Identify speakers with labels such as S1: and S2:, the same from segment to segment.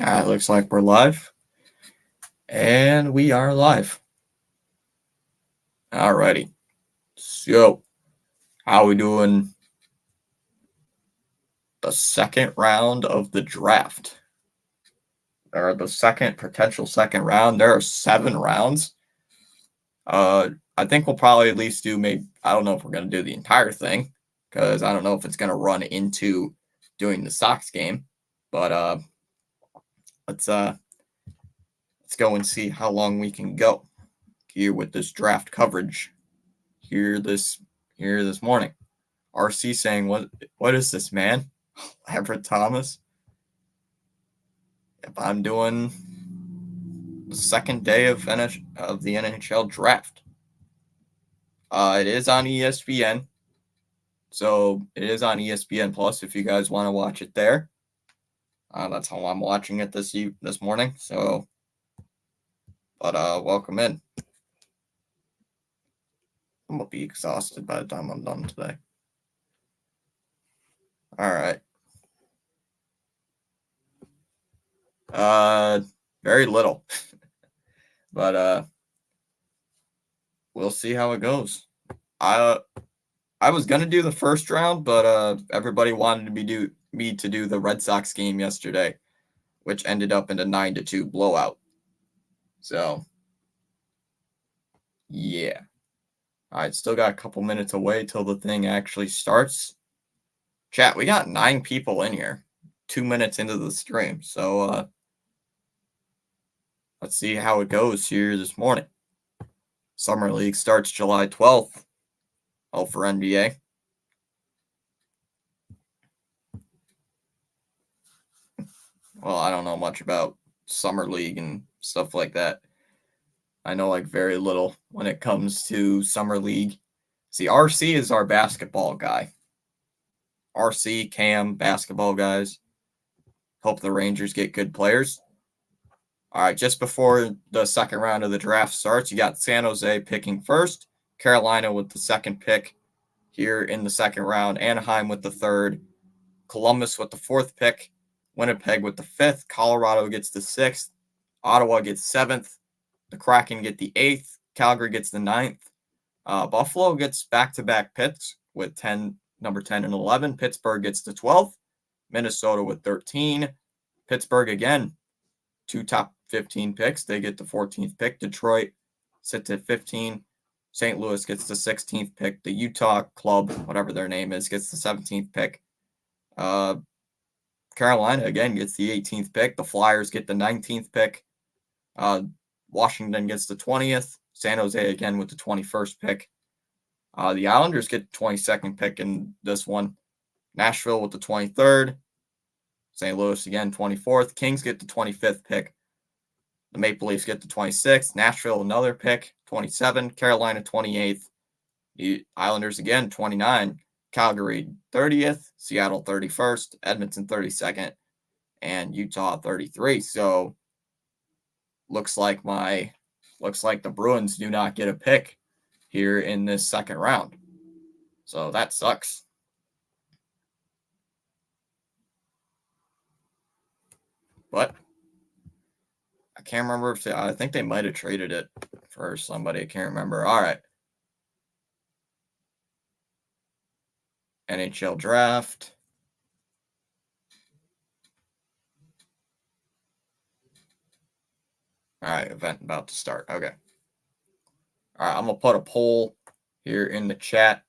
S1: Looks like we're live. And we are live. Alrighty. So, how we doing the second round of the draft? Or the potential second round. There are 7 rounds. I think we'll probably at least do I don't know if we're going to do the entire thing, because I don't know if it's going to run into doing the Sox game. But let's go and see how long we can go here with this draft coverage here this morning. RC saying, what is this, man? Everett Thomas. If I'm doing the second day of the NHL draft. It is on ESPN. So it is on ESPN Plus if you guys want to watch it there. That's how I'm watching it this morning. So, but welcome in. I'm gonna be exhausted by the time I'm done today. All right. Very little, but we'll see how it goes. I was gonna do the first round, but everybody wanted me to do the Red Sox game yesterday, which ended up in a 9-2 blowout. So, yeah. All right, still got a couple minutes away till the thing actually starts. Chat, we got 9 people in here, 2 minutes into the stream. So, let's see how it goes here this morning. Summer League starts July 12th. All for NBA. Well, I don't know much about Summer League and stuff like that. I know very little when it comes to Summer League. See, RC is our basketball guy. RC, Cam, basketball guys. Hope the Rangers get good players. All right, just before the second round of the draft starts, you got San Jose picking first, Carolina with the second pick here in the second round, Anaheim with the third, Columbus with the fourth pick, Winnipeg with the fifth, Colorado gets the sixth, Ottawa gets seventh, the Kraken get the eighth, Calgary gets the ninth, Buffalo gets back-to-back picks with number 10 and 11, Pittsburgh gets the 12th, Minnesota with 13, Pittsburgh again, 2 top 15 picks, they get the 14th pick, Detroit sits at 15, St. Louis gets the 16th pick, the Utah club, whatever their name is, gets the 17th pick, Carolina again gets the 18th pick. The Flyers get the 19th pick. Washington gets the 20th. San Jose again with the 21st pick. The Islanders get the 22nd pick in this one. Nashville with the 23rd. St. Louis again 24th. Kings get the 25th pick. The Maple Leafs get the 26th. Nashville another pick, 27. Carolina 28th. The Islanders again 29. Calgary 30th, Seattle 31st, Edmonton 32nd, and Utah 33. So looks like the Bruins do not get a pick here in this second round. So that sucks. But I can't remember I think they might have traded it for somebody. I can't remember. All right. NHL draft. All right, event about to start. Okay. All right, I'm going to put a poll here in the chat.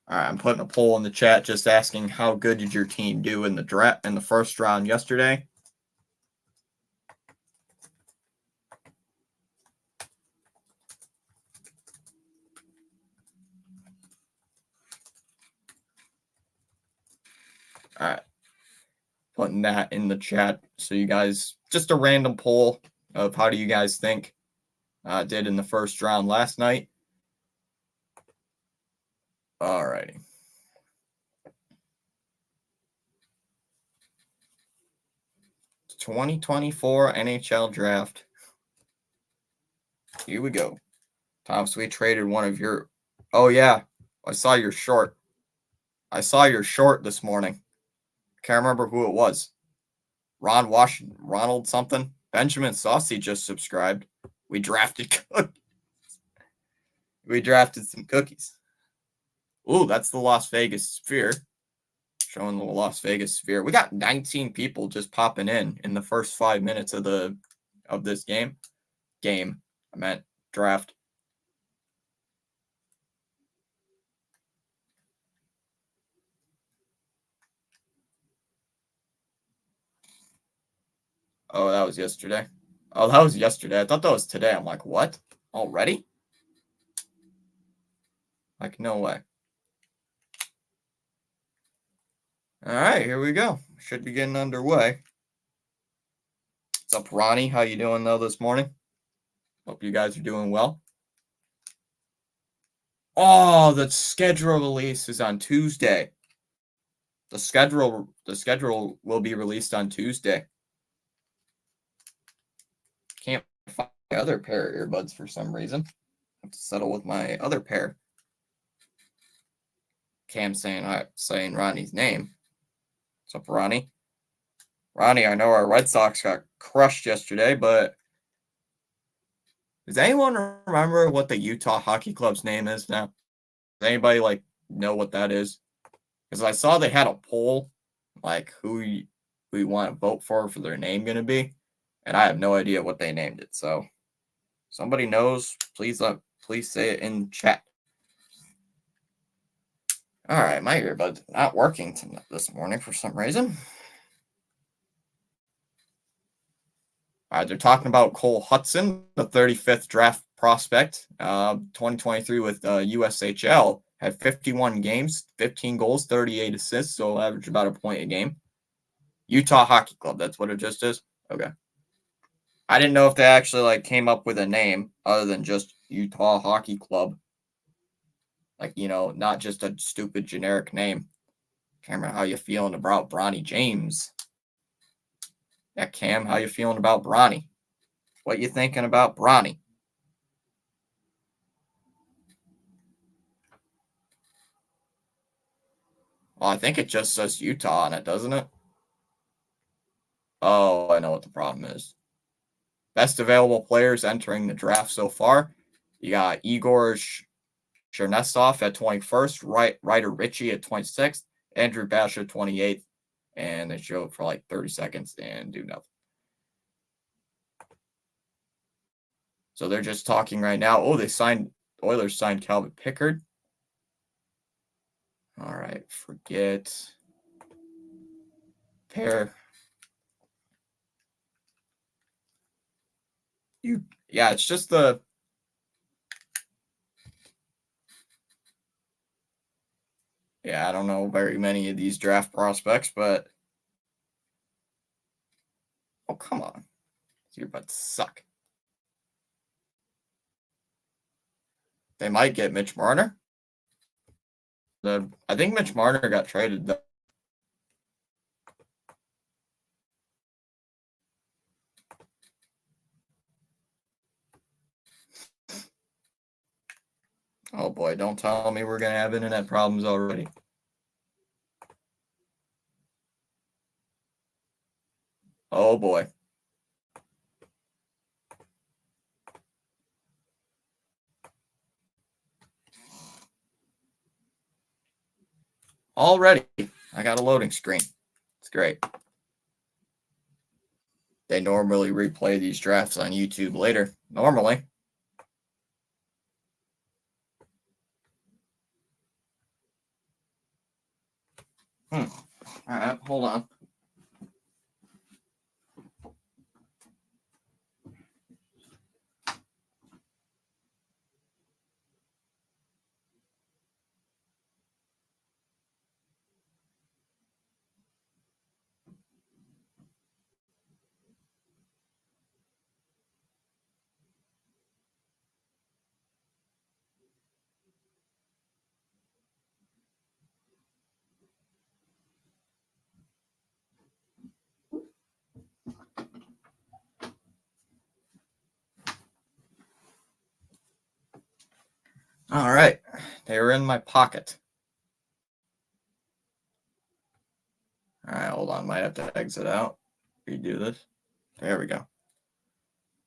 S1: All right, I'm putting a poll in the chat just asking how good did your team do in the draft in the first round yesterday? All right. Putting that in the chat. So you guys, just a random poll of how do you guys think did in the first round last night. All righty. 2024 NHL draft. Here we go. Thomas, we traded one of your. Oh, yeah. I saw your short. I saw your short this morning. Can't remember who it was. Ronald something. Benjamin Saucy just subscribed. We drafted We drafted some cookies. Ooh, that's the Las Vegas Sphere. Showing the Las Vegas Sphere. We got 19 people just popping in the first 5 minutes of this game. I meant draft. Oh, that was yesterday. Oh, that was yesterday. I thought that was today. I'm like, what? Already? Like, no way. All right, here we go. Should be getting underway. What's up, Ronnie? How you doing, though, this morning? Hope you guys are doing well. Oh, the schedule release is on Tuesday. The schedule will be released on Tuesday. Can't find my other pair of earbuds for some reason. I have to settle with my other pair. Cam saying Ronnie's name. What's up, Ronnie? Ronnie, I know our Red Sox got crushed yesterday, but does anyone remember what the Utah Hockey Club's name is now? Does anybody know what that is? Because I saw they had a poll, like who you want to vote for their name going to be, and I have no idea what they named it. So, somebody knows, please say it in chat. All right, my earbud's not working this morning for some reason. All right, they're talking about Cole Hudson, the 35th draft prospect, 2023 with USHL. Had 51 games, 15 goals, 38 assists, so average about a point a game. Utah Hockey Club, that's what it just is? Okay. I didn't know if they actually came up with a name other than just Utah Hockey Club. Not just a stupid generic name. Cameron, how you feeling about Bronny James? Yeah, Cam, how you feeling about Bronny? What you thinking about Bronny? Well, I think it just says Utah on it, doesn't it? Oh, I know what the problem is. Best available players entering the draft so far. You got Igor Chernetsov at 21st, Ryder Ritchie at 26th, Andrew Bash at 28th, and they show it for 30 seconds and do nothing. So they're just talking right now. Oh, Oilers signed Calvin Pickard. All right, forget pair. Yeah, it's just I don't know very many of these draft prospects, but oh, come on. Your butts suck. They might get Mitch Marner. I think Mitch Marner got traded, though. Oh boy, don't tell me we're going to have internet problems already. Oh boy. Already, I got a loading screen. It's great. They normally replay these drafts on YouTube later. Normally. All right, hold on. All right. They were in my pocket. All right, hold on. Might have to exit out. Redo this. There we go.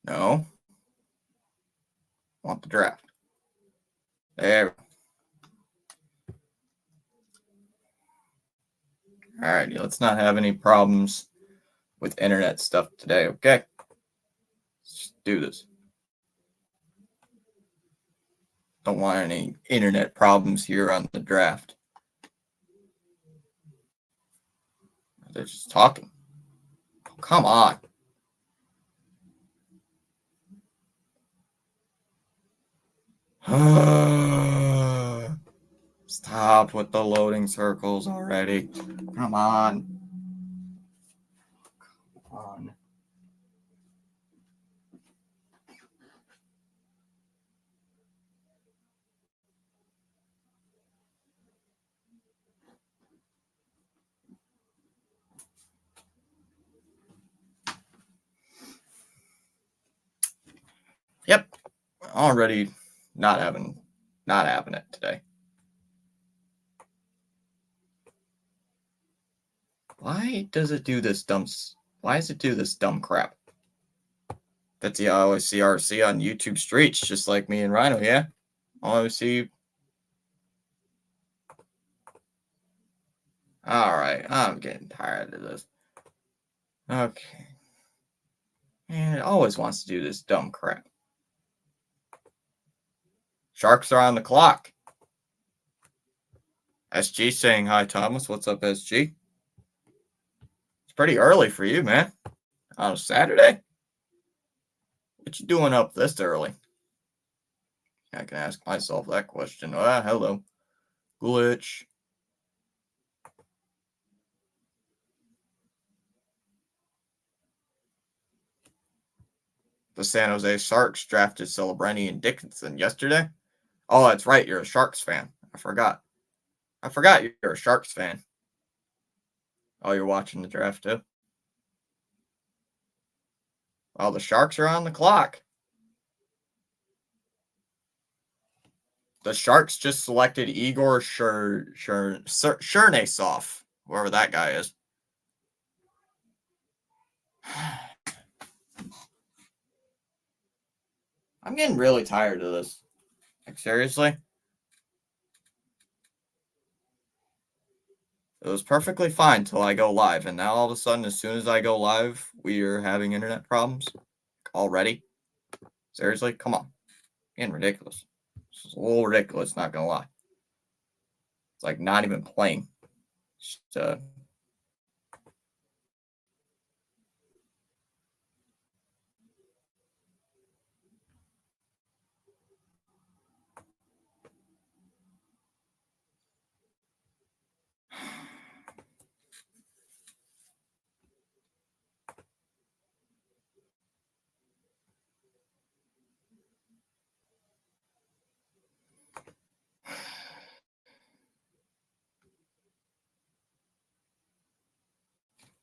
S1: No. Want the draft. There. All right, let's not have any problems with internet stuff today, okay? Let's just do this. Don't want any internet problems here on the draft. They're just talking. Oh, come on. Stop with the loading circles already. Come on. Come on. Yep. Already not having it today. Why does it do this dumb crap? That's the I always see RC on YouTube streets, just like me and Rhino, yeah? I always see. Alright, I'm getting tired of this. Okay. And it always wants to do this dumb crap. Sharks are on the clock. SG saying hi, Thomas. What's up, SG? It's pretty early for you, man. On a Saturday? What you doing up this early? I can ask myself that question. Ah, hello. Glitch. The San Jose Sharks drafted Celebreni and Dickinson yesterday. Oh, that's right. You're a Sharks fan. I forgot. You're a Sharks fan. Oh, you're watching the draft too? Well, the Sharks are on the clock. The Sharks just selected Igor Chernesov, whoever that guy is. I'm getting really tired of this. Like, seriously? It was perfectly fine till I go live, and now all of a sudden, as soon as I go live, we are having internet problems already. Seriously? Come on. Getting ridiculous. This is a little ridiculous, not gonna lie. It's like not even playing. Just,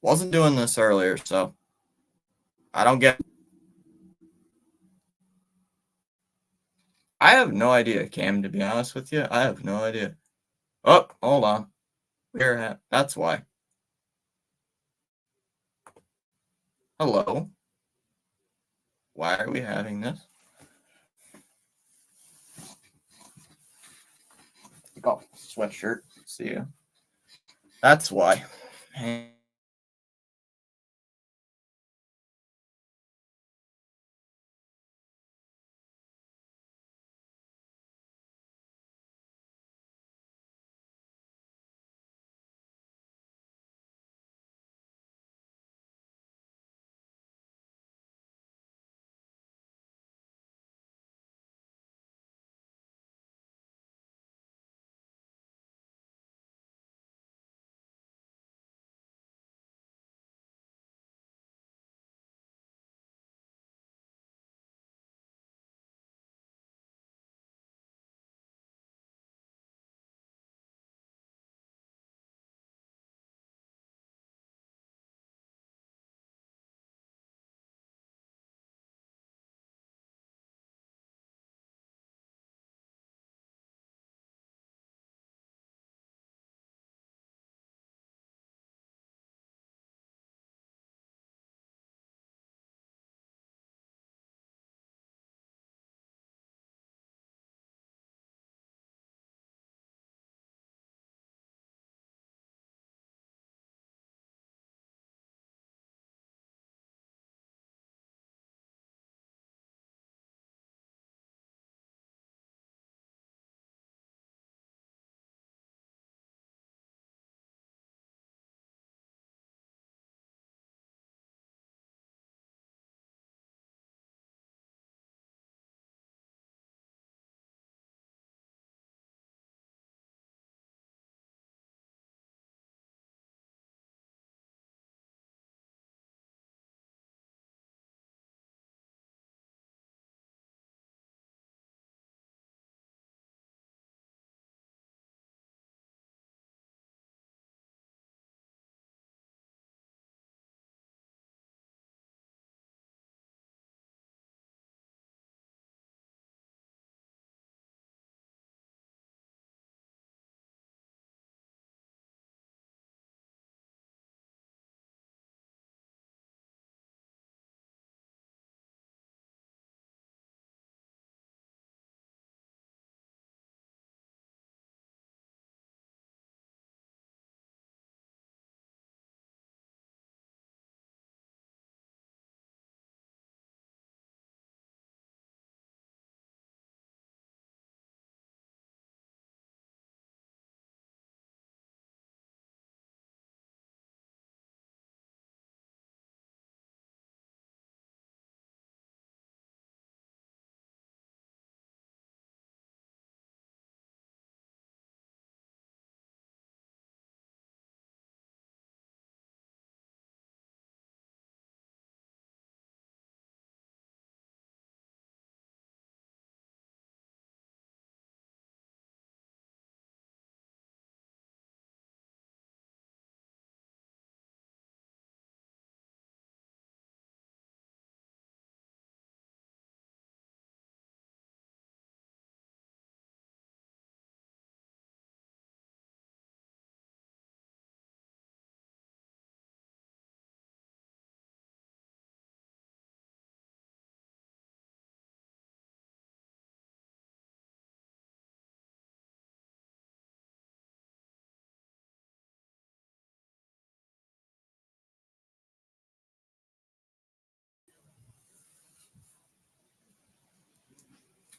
S1: wasn't doing this earlier, so I don't get. I have no idea, Cam, to be honest with you. I have no idea. Oh, hold on. That's why. Hello. Why are we having this? Oh, sweatshirt. See ya. That's why.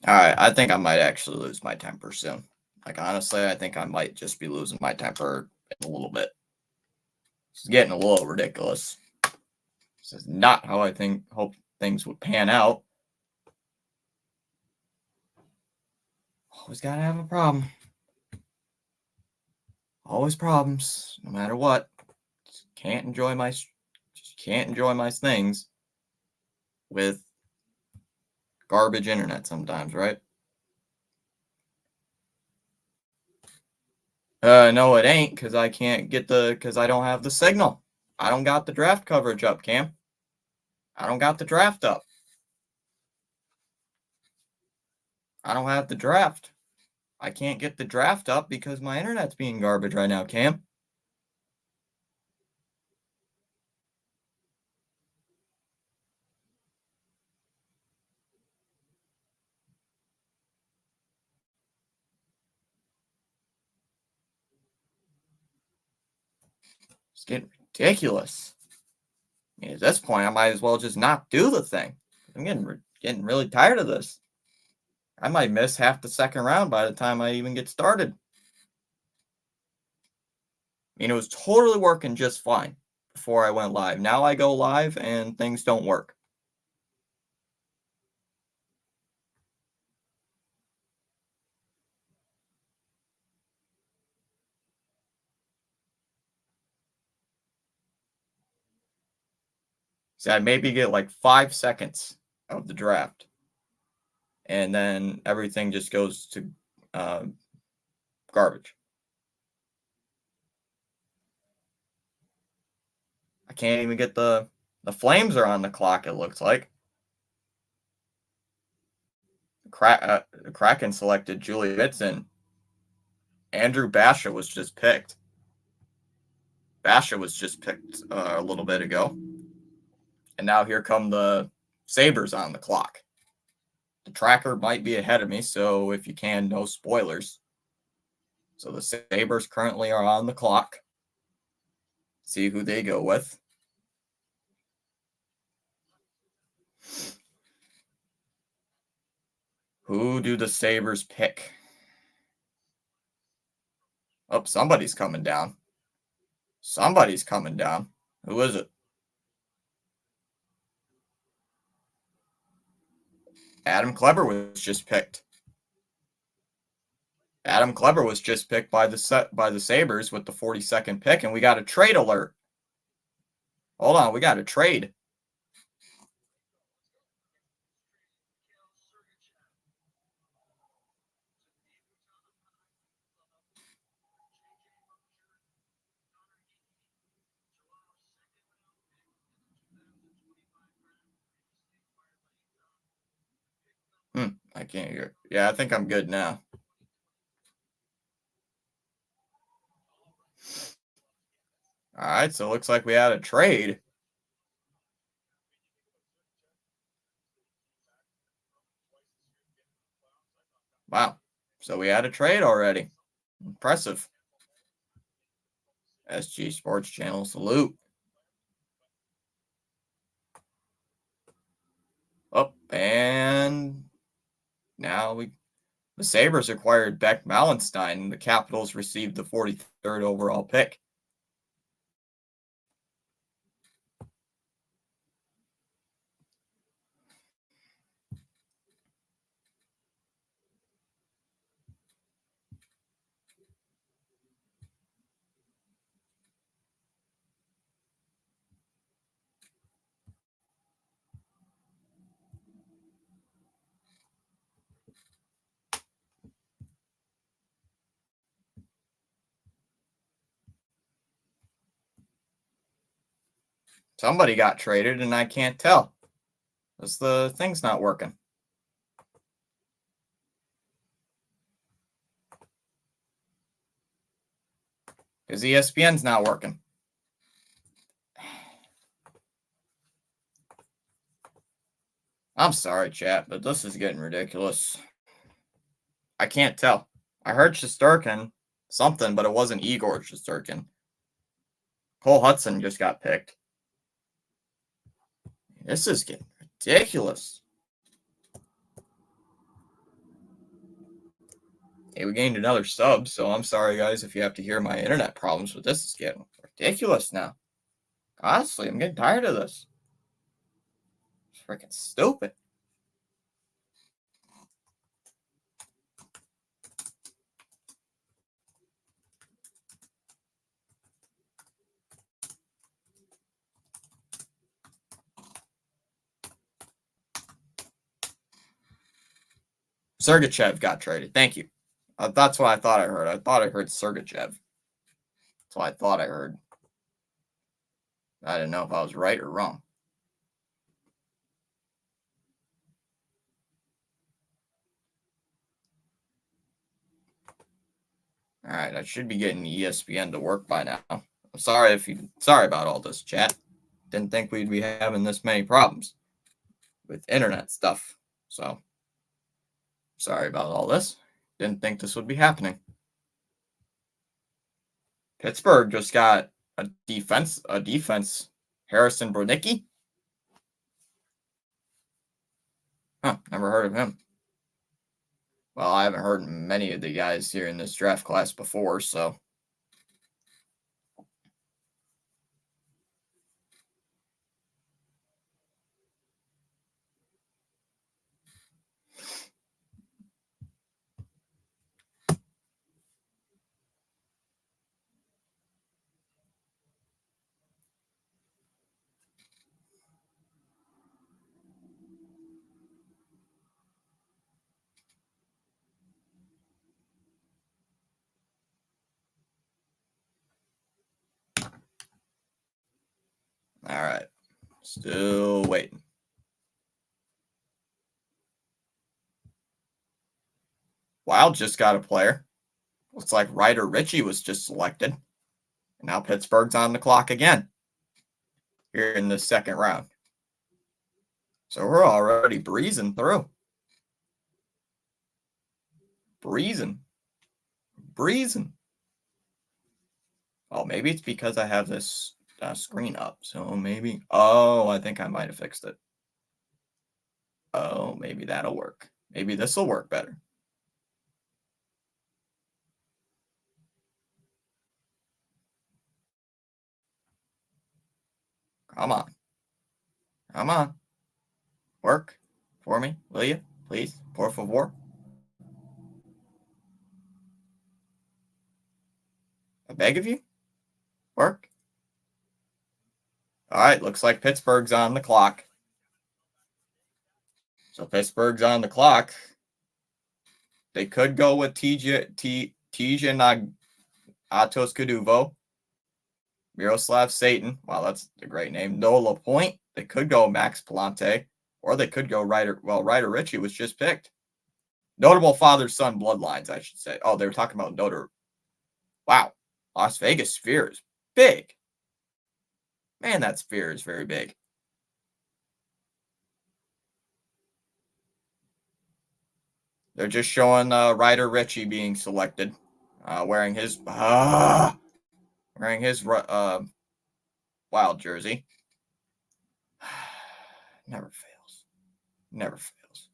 S1: All right, I think I might actually lose my temper soon. Like honestly, I think I might just be losing my temper in a little bit. It's getting a little ridiculous. This is not how I hope things would pan out. Always gotta have a problem. Always problems, no matter what. Just can't enjoy my things with garbage internet sometimes, right? No, it ain't because I can't get because I don't have the signal. I don't got the draft coverage up, Cam. I don't got the draft up. I don't have the draft. I can't get the draft up because my internet's being garbage right now, Cam. It's getting ridiculous. I mean, at this point, I might as well just not do the thing. I'm getting really tired of this. I might miss half the second round by the time I even get started. I mean, it was totally working just fine before I went live. Now I go live and things don't work. So I maybe get like 5 seconds of the draft, and then everything just goes to garbage. I can't even get the Flames are on the clock. It looks like Kraken selected Julie Bitson. Andrew Basha was just picked. Basha was just picked a little bit ago, and now here come the Sabres on the clock. The tracker might be ahead of me, so if you can, no spoilers. So the Sabres currently are on the clock. See who they go with. Who do the Sabres pick? Oh, somebody's coming down. Somebody's coming down. Who is it? Adam Kleber was just picked. Adam Kleber was just picked by the Sabres with the 42nd pick, and we got a trade alert. Hold on, we got a trade. I can't hear. Yeah, I think I'm good now. All right, so it looks like we had a trade. Wow. So we had a trade already. Impressive. SG Sports Channel, salute. Up and now the Sabres acquired Beck Malenstein, and the Capitals received the 43rd overall pick. Somebody got traded, and I can't tell. Because the thing's not working. Because ESPN's not working. I'm sorry, chat, but this is getting ridiculous. I can't tell. I heard Shesterkin something, but it wasn't Igor Shesterkin. Cole Hudson just got picked. This is getting ridiculous. Hey, we gained another sub, so I'm sorry, guys, if you have to hear my internet problems, but this is getting ridiculous now. Honestly, I'm getting tired of this. It's freaking stupid. Sergachev got traded. Thank you. That's what I thought I heard. I thought I heard Sergachev. That's what I thought I heard. I didn't know if I was right or wrong. All right, I should be getting ESPN to work by now. I'm sorry about all this, chat. Didn't think we'd be having this many problems with internet stuff. So, sorry about all this. Didn't think this would be happening. Pittsburgh just got a defense. Harrison Brudnicki. Huh, never heard of him. Well, I haven't heard many of the guys here in this draft class before, so. All right. Still waiting. Wild just got a player. Looks like Ryder Ritchie was just selected. And now Pittsburgh's on the clock again here in the second round. So we're already breezing through. Breezing. Oh, maybe it's because I have this screen up. So maybe. Oh, I think I might have fixed it. Oh, maybe that'll work. Maybe this will work better. Come on. Come on. Work for me, will you? Please. Por favor. I beg of you. Work. All right, looks like Pittsburgh's on the clock. So Pittsburgh's on the clock. They could go with Tija Atos Kaduvo, Miroslav Satan. Wow, that's a great name. Noah LaPointe. They could go Max Palante, or they could go Ryder. Well, Ryder Ritchie was just picked. Notable father-son bloodlines, I should say. Oh, they were talking about Notre. Wow, Las Vegas Sphere is big. Man, that sphere is very big. They're just showing Ryder Ritchie being selected, wearing his Wild jersey. Never fails. Never fails.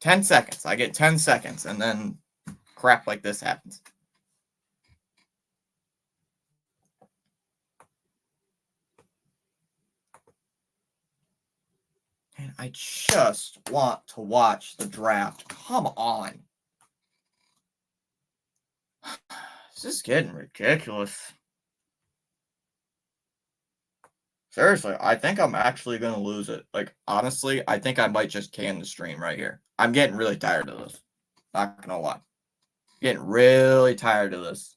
S1: "10 seconds. I get 10 seconds, and then crap like this happens. And I just want to watch the draft. Come on. This is getting ridiculous. Seriously, I think I'm actually going to lose it. Like, honestly, I think I might just can the stream right here. I'm getting really tired of this. Not going to lie. Getting really tired of this.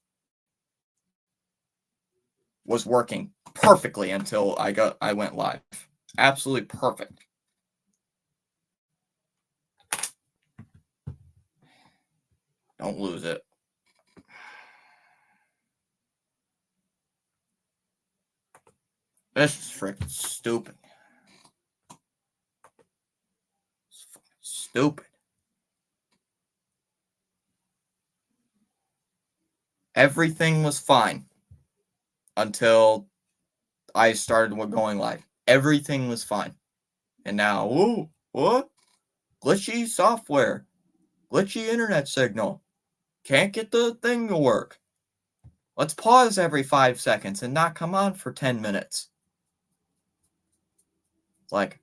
S1: Was working perfectly until I went live. Absolutely perfect. Don't lose it. This is freaking stupid. It's fucking stupid. Everything was fine until I started going live. Everything was fine. And now, ooh, what? Glitchy software. Glitchy internet signal. Can't get the thing to work. Let's pause every 5 seconds and not come on for 10 minutes. It's like,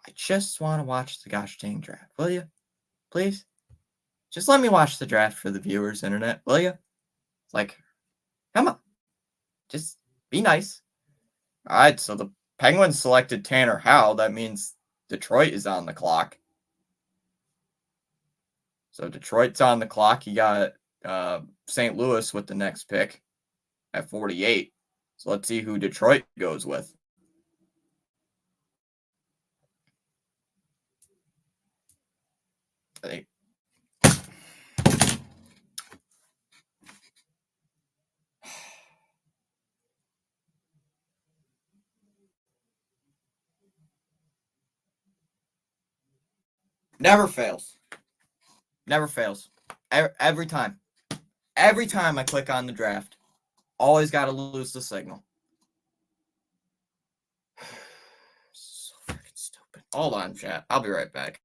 S1: I just want to watch the gosh dang draft. Will you? Please? Just let me watch the draft for the viewers, internet. Will you? It's like, come on. Just be nice. All right, so the Penguins selected Tanner Howe. That means Detroit is on the clock. So Detroit's on the clock. You got St. Louis with the next pick at 48. So let's see who Detroit goes with. They never fails. Never fails. Every time. Every time I click on the draft, always got to lose the signal. So freaking stupid. Hold on, chat. I'll be right back.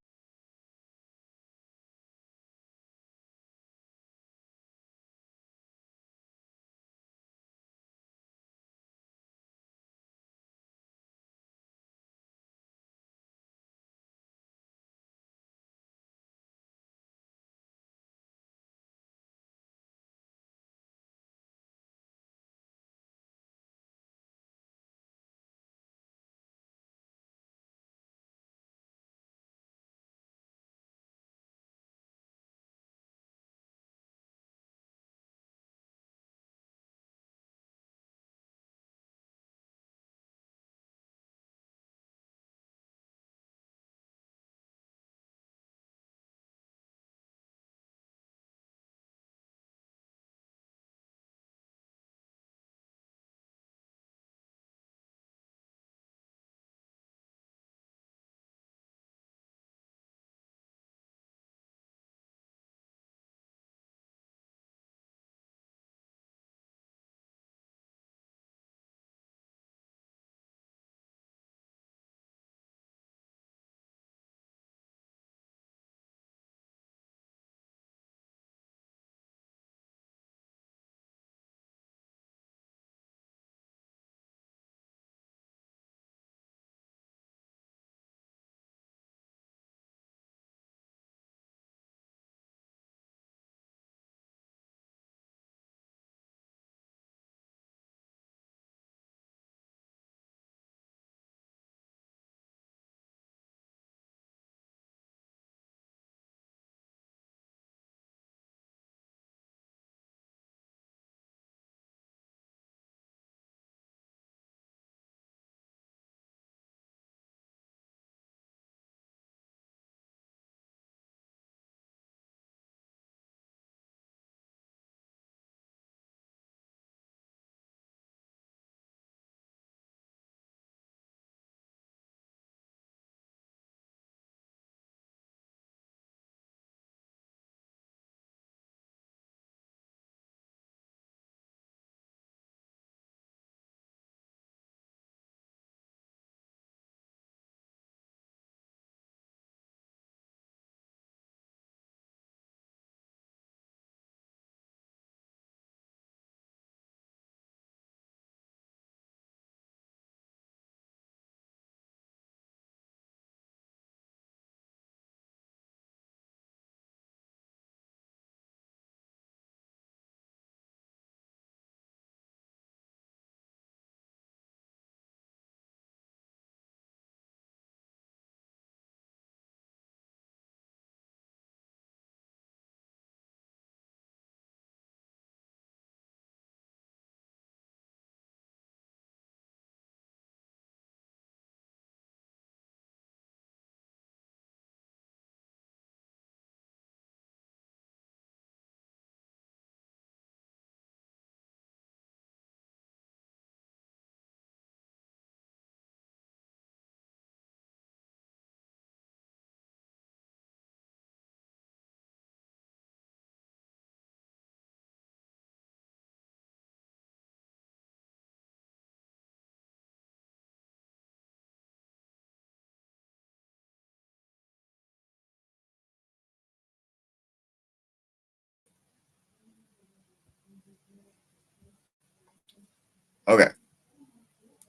S1: Okay.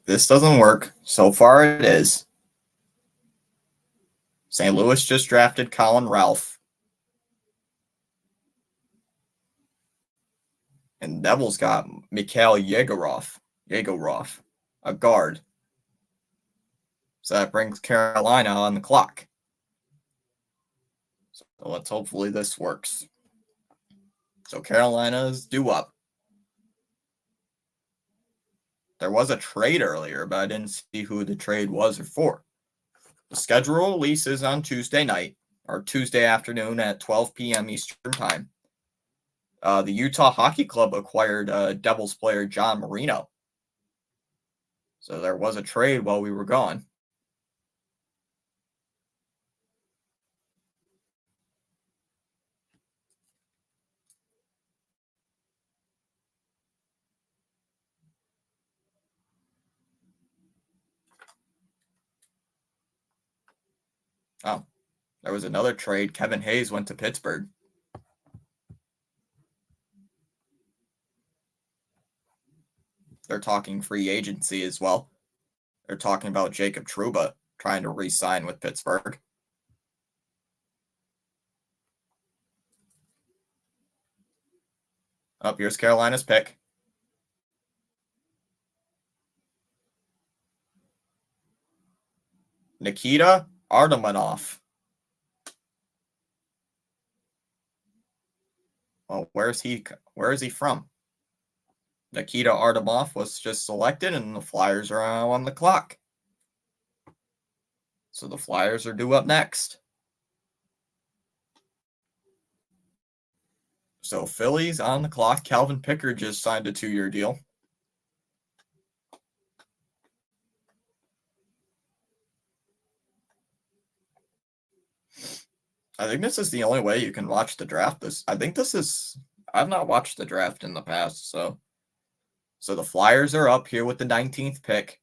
S1: This doesn't work. So far it is. St. Louis just drafted Colin Ralph. And Devils got Mikhail Yegorov, a guard. So that brings Carolina on the clock. So let's hopefully this works. So Carolina is due up. There was a trade earlier, but I didn't see who the trade was or for. The schedule release is on Tuesday night, or Tuesday afternoon at 12 p.m. Eastern Time. The Utah Hockey Club acquired Devils player John Marino. So there was a trade while we were gone. Oh, there was another trade. Kevin Hayes went to Pittsburgh. They're talking free agency as well. They're talking about Jacob Trouba trying to re-sign with Pittsburgh. Oh, here's Carolina's pick. Nikita Artemonov. Well, where is he from? Nikita Artemonov was just selected, and the Flyers are on the clock. So the Flyers are due up next. So Philly's on the clock. Calvin Pickard just signed a 2-year deal. I think this is the only way you can watch the draft. I've not watched the draft in the past, so the Flyers are up here with the 19th pick.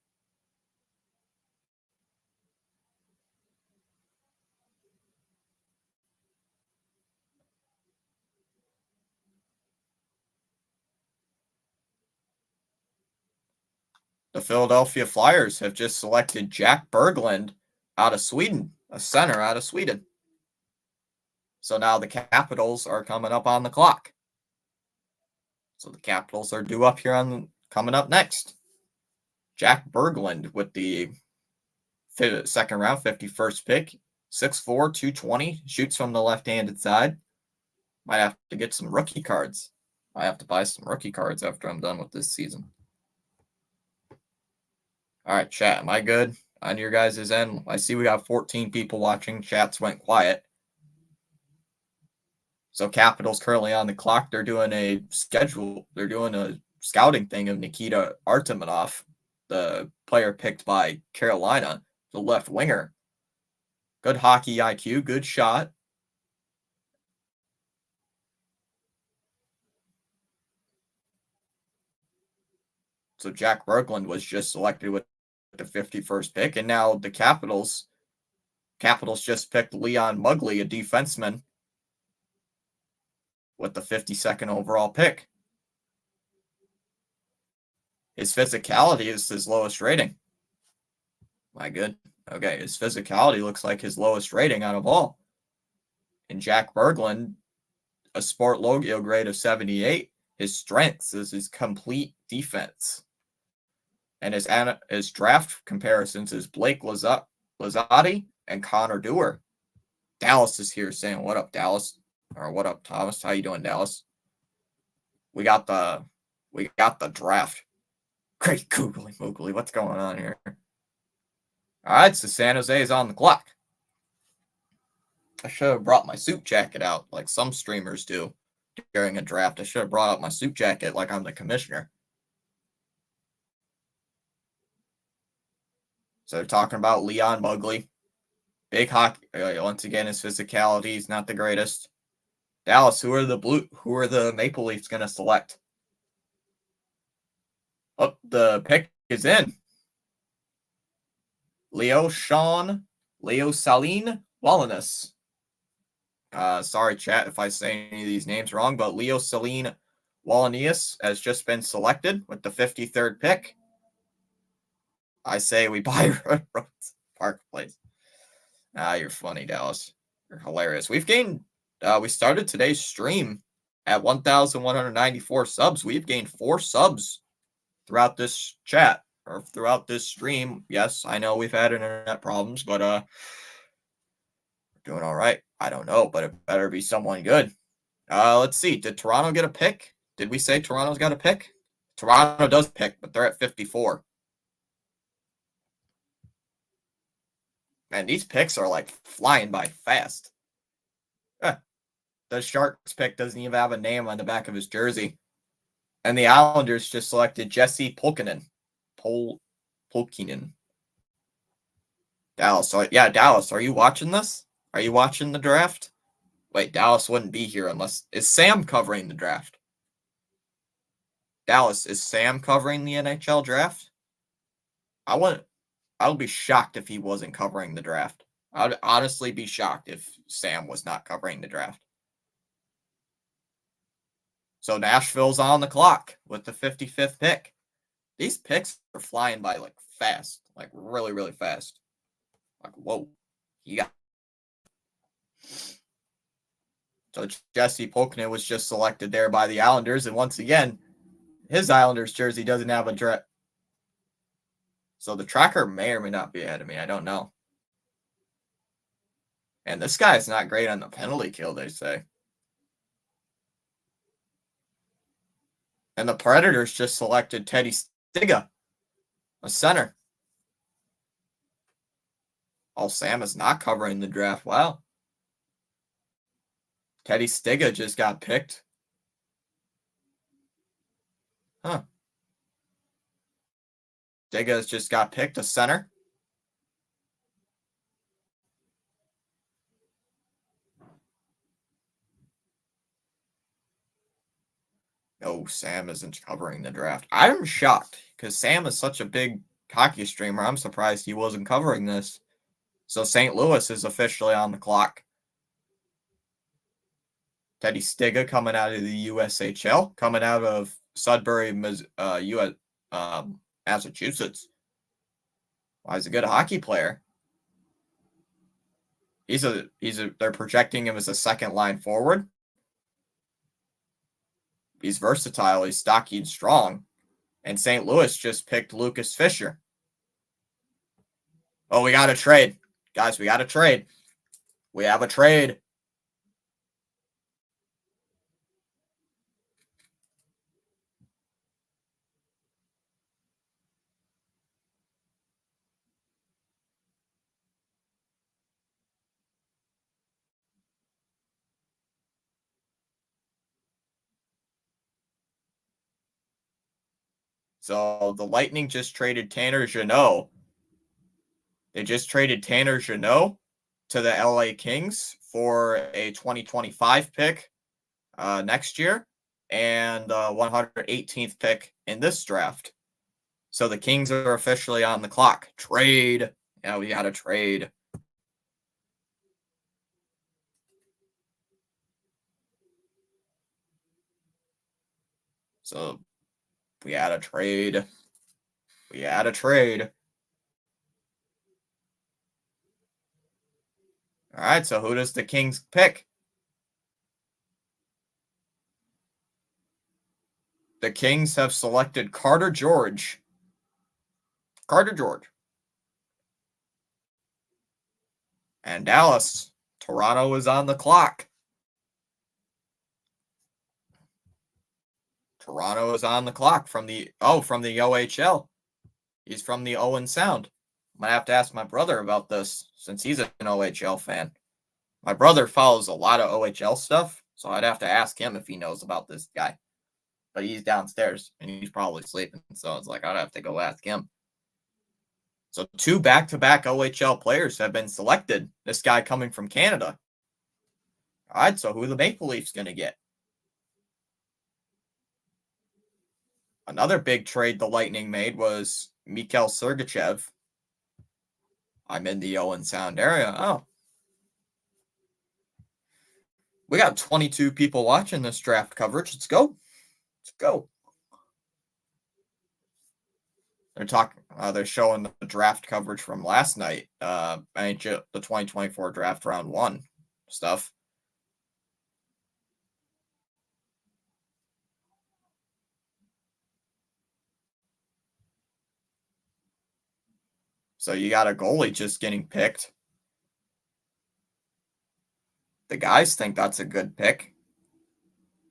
S1: The Philadelphia Flyers have just selected Jack Berglund out of Sweden, a center out of Sweden. So now the Capitals are coming up on the clock. So the Capitals are due up here coming up next. Jack Berglund with the second round, 51st pick, 6'4", 220, shoots from the left-handed side. Might have to get some rookie cards. I have to buy some rookie cards after I'm done with this season. All right, chat, am I good on your guys' end? I see we got 14 people watching. Chats went quiet. So Capitals currently on the clock. They're doing a scouting thing of Nikita Artemonov, the player picked by Carolina, the left winger. Good hockey IQ, good shot. So Jack Berglund was just selected with the 51st pick, and now the Capitals just picked Leon Muggley, a defenseman, with the 52nd overall pick. His physicality is his lowest rating. My good. Okay, his physicality looks like his lowest rating out of all. And Jack Berglund, a Sport Logio grade of 78, his strengths is his complete defense. And his draft comparisons is Blake Lizotte and Connor Dewar. Dallas is here saying, "What up, Dallas?" Or "What up, Thomas? How you doing, Dallas?" We got the draft. Great googly moogly. What's going on here? All right, so San Jose is on the clock. I should have brought my suit jacket out like some streamers do during a draft. I should have brought out my suit jacket like I'm the commissioner. So they're talking about Leon Muggley. Big hockey. Once again, his physicality is not the greatest. Dallas, who are the Maple Leafs going to select? Oh, the pick is in. Leo Saline Wallenius. Sorry, chat, if I say any of these names wrong, but Leo Saline Wallenius has just been selected with the 53rd pick. I say we buy Park Place. You're funny, Dallas. You're hilarious. We started today's stream at 1,194 subs. We've gained 4 subs throughout this chat or throughout this stream. Yes, I know we've had internet problems, but we're doing all right. I don't know, but it better be someone good. Let's see. Did Toronto get a pick? Did we say Toronto's got a pick? Toronto does pick, but they're at 54. Man, these picks are like flying by fast. The Sharks pick doesn't even have a name on the back of his jersey. And the Islanders just selected Jesse Pulkkinen. Pulkkinen. Dallas. So, yeah, Dallas, are you watching this? Are you watching the draft? Wait, Dallas wouldn't be here unless... Is Sam covering the draft? Dallas, is Sam covering the NHL draft? I would be shocked if he wasn't covering the draft. I'd honestly be shocked if Sam was not covering the draft. So Nashville's on the clock with the 55th pick. These picks are flying by like fast, like really, really fast. Like, whoa. So Jesse Pulkkinen was just selected there by the Islanders. And once again, his Islanders jersey doesn't have a dress. So the tracker may or may not be ahead of me. I don't know. And this guy's not great on the penalty kill, they say. And the Predators just selected Teddy Stiga, a center. Oh, Sam is not covering the draft. Wow. Teddy Stiga just got picked. Huh. Stiga's just got picked, a center. No, Sam isn't covering the draft. I'm shocked because Sam is such a big hockey streamer. I'm surprised he wasn't covering this. So St. Louis is officially on the clock. Teddy Stiga coming out of the USHL, coming out of Sudbury, Massachusetts. Well, he's a good hockey player. They're projecting him as a second line forward. He's versatile. He's stocky and strong. And St. Louis just picked Lucas Fisher. Oh, we got to trade. Guys, we got to trade. We have a trade. So the Lightning just traded Tanner Jeannot. They just traded Tanner Jeannot to the LA Kings for a 2025 pick next year and 118th pick in this draft. So the Kings are officially on the clock. Trade. Yeah, we got to trade. So we had a trade. We had a trade. All right, so who does the Kings pick? The Kings have selected Carter George. Carter George. And Dallas. Toronto is on the clock. Toronto is on the clock from the OHL. He's from the Owen Sound. I'm gonna have to ask my brother about this since he's an OHL fan. My brother follows a lot of OHL stuff, so I'd have to ask him if he knows about this guy. But he's downstairs and he's probably sleeping, so it's like I'd have to go ask him. So 2 back-to-back OHL players have been selected. This guy coming from Canada. All right, so who are the Maple Leafs gonna get? Another big trade the Lightning made was Mikhail Sergachev. I'm in the Owen Sound area. Oh. We got 22 people watching this draft coverage. Let's go. Let's go. They're showing the draft coverage from last night. NHL, the 2024 draft round 1 stuff. So you got a goalie just getting picked. The guys think that's a good pick.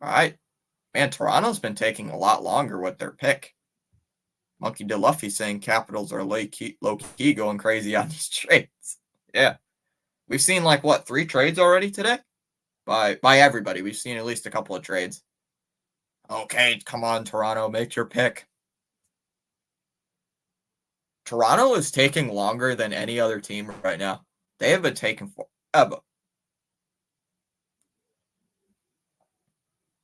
S1: All right. Man, Toronto's been taking a lot longer with their pick. Monkey DeLuffy saying Capitals are low key going crazy on these trades. Yeah. We've seen like what, 3 trades already today? By everybody. We've seen at least a couple of trades. Okay, come on, Toronto, make your pick. Toronto is taking longer than any other team right now. They have been taking forever.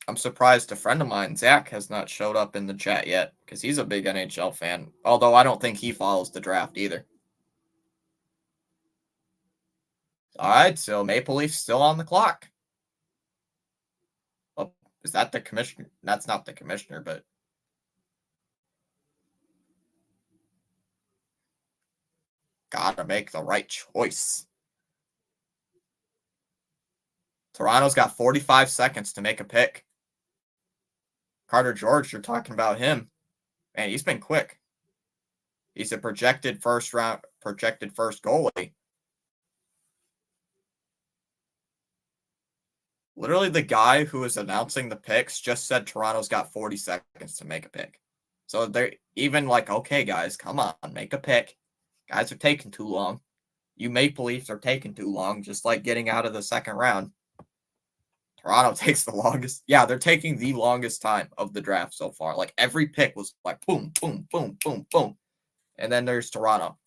S1: I'm surprised a friend of mine, Zach, has not showed up in the chat yet because he's a big NHL fan. Although I don't think he follows the draft either. All right, so Maple Leafs still on the clock. Oh, is that the commissioner? That's not the commissioner, but gotta make the right choice. Toronto's got 45 seconds to make a pick. Carter George, you're talking about him. Man, he's been quick. He's a projected first goalie. Literally, the guy who was announcing the picks just said Toronto's got 40 seconds to make a pick. So they're even like, okay, guys, come on, make a pick. Guys are taking too long. You Maple Leafs are taking too long, just like getting out of the second round. Toronto takes the longest. Yeah, they're taking the longest time of the draft so far. Like every pick was like boom, boom, boom, boom, boom. And then there's Toronto.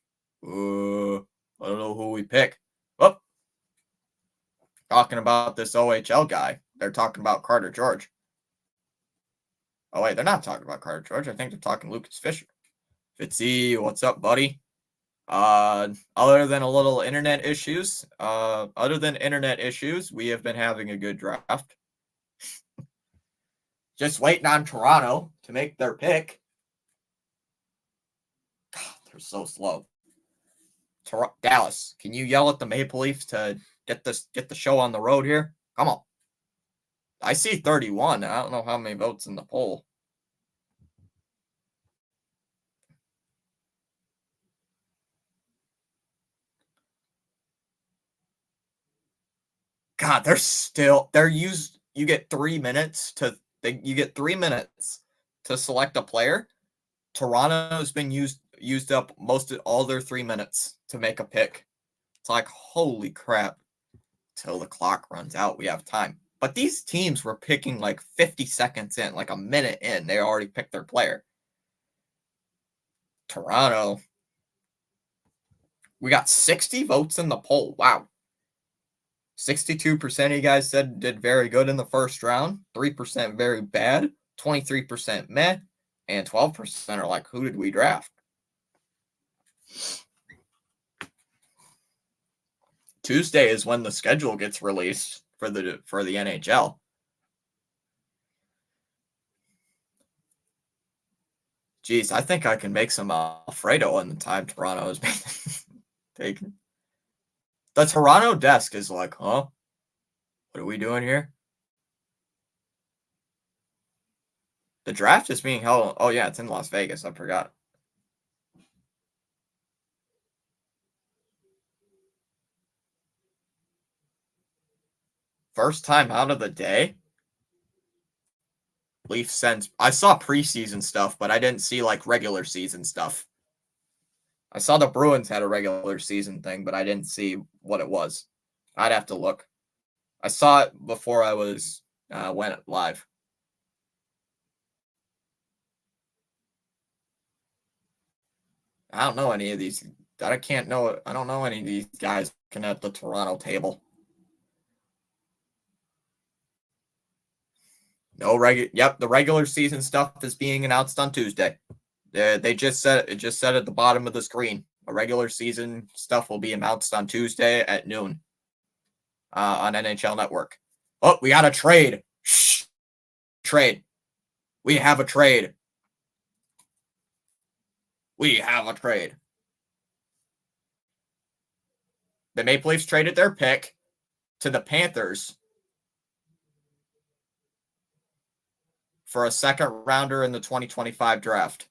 S1: I don't know who we pick. Oh, talking about this OHL guy. They're talking about Carter George. Oh, wait, they're not talking about Carter George. I think they're talking Lucas Fisher. Fitzy, what's up, buddy? Other than a little internet issues, we have been having a good draft. Just waiting on Toronto to make their pick. God, they're so slow. Dallas, can you yell at the Maple Leafs to get the show on the road here? Come on. I see 31. I don't know how many votes in the poll. God, you get 3 minutes to select a player. Toronto's been used up all their 3 minutes to make a pick. It's like, holy crap. Till the clock runs out, we have time. But these teams were picking like 50 seconds in, like a minute in. They already picked their player. Toronto, we got 60 votes in the poll. Wow. 62% of you guys said did very good in the first round, 3% very bad, 23% meh, and 12% are like, who did we draft? Tuesday is when the schedule gets released for the NHL. Geez, I think I can make some Alfredo in the time Toronto has been taken. The Toronto desk is like, huh? What are we doing here? The draft is being held. Oh, yeah, it's in Las Vegas. I forgot. First time out of the day. Leafs sends. I saw preseason stuff, but I didn't see like regular season stuff. I saw the Bruins had a regular season thing, but I didn't see what it was. I'd have to look. I saw it before I went live. I don't know any of these. I don't know any of these guys at the Toronto table. Yep, the regular season stuff is being announced on Tuesday. They just said at the bottom of the screen. A regular season stuff will be announced on Tuesday at noon on NHL Network. Oh, we got a trade. Shh. Trade. We have a trade. We have a trade. The Maple Leafs traded their pick to the Panthers for a second rounder in the 2025 draft.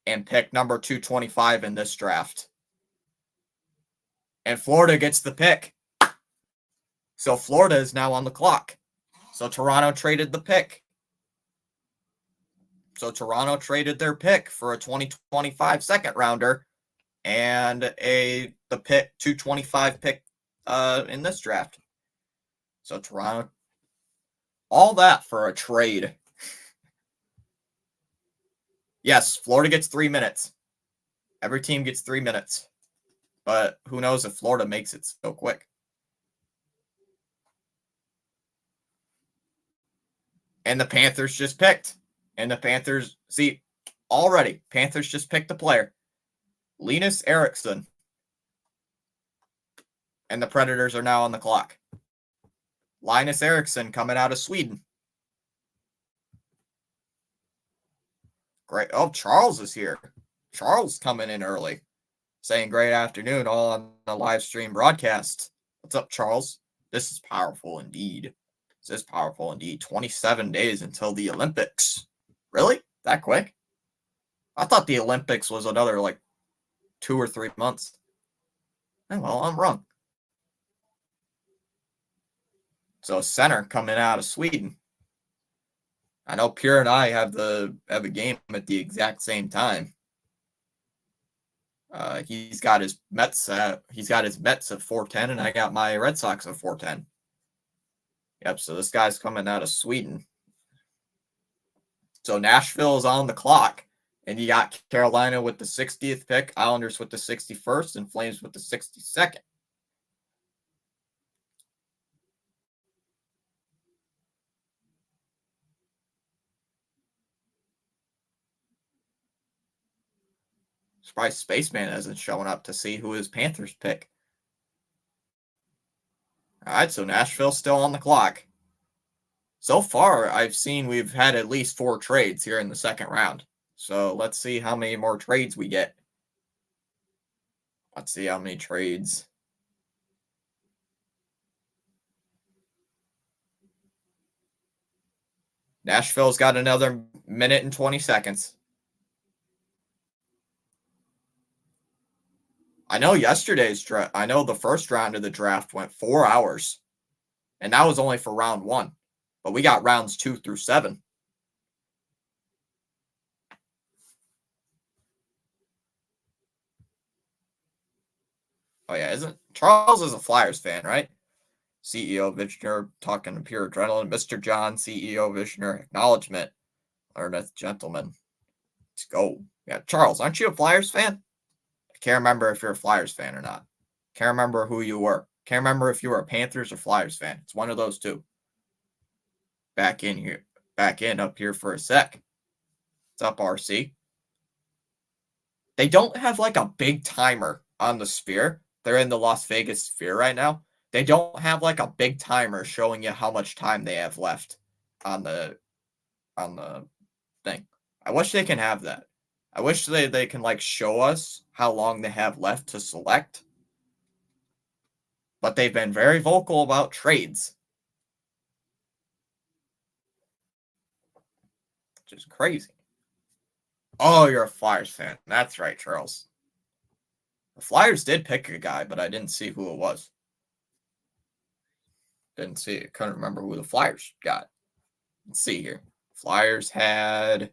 S1: And pick number 225 in this draft. And Florida gets the pick. So Florida is now on the clock. So Toronto traded the pick. So Toronto traded their pick for a 2025 second rounder and the pick 225 pick in this draft. So Toronto, all that for a trade. Yes, Florida gets 3 minutes. Every team gets 3 minutes. But who knows if Florida makes it so quick. And the Panthers just picked. And the Panthers, see, already, Panthers just picked a player. Linus Eriksson. And the Predators are now on the clock. Linus Eriksson coming out of Sweden. Great. Oh, Charles is here. Charles coming in early. Saying great afternoon all on the live stream broadcast. What's up, Charles? This is powerful indeed. This is powerful indeed. 27 days until the Olympics. Really? That quick? I thought the Olympics was another 2 or 3 months. Oh, well, I'm wrong. So center coming out of Sweden. I know Pierre and I have a game at the exact same time. He's got his Mets at 4:10, and I got my Red Sox at 4:10. Yep, so this guy's coming out of Sweden. So Nashville is on the clock, and you got Carolina with the 60th pick, Islanders with the 61st, and Flames with the 62nd. Surprised Spaceman hasn't shown up to see who his Panthers pick. All right, so Nashville's still on the clock. So far, I've seen we've had at least 4 trades here in the second round. So let's see how many more trades we get. Let's see how many trades. Nashville's got another minute and 20 seconds. I know yesterday's draft, I know the first round of the draft went 4 hours. And that was only for round 1. But we got rounds 2 through 7. Oh yeah, Charles is a Flyers fan, right? CEO Visioner talking to Pure Adrenaline. Mr. John, CEO Visioner, acknowledgement. Earnest gentleman. Let's go. Yeah, Charles, aren't you a Flyers fan? I can't remember if you're a Flyers fan or not. Can't remember who you were. Can't remember if you were a Panthers or Flyers fan. It's one of those two. Back in up here for a sec. What's up, RC? They don't have a big timer on the Sphere. They're in the Las Vegas Sphere right now. They don't have a big timer showing you how much time they have left on the thing. I wish they can have that. I wish they can show us how long they have left to select. But they've been very vocal about trades. Which is crazy. Oh, you're a Flyers fan. That's right, Charles. The Flyers did pick a guy, but I didn't see who it was. Didn't see it. Couldn't remember who the Flyers got. Let's see here. Flyers had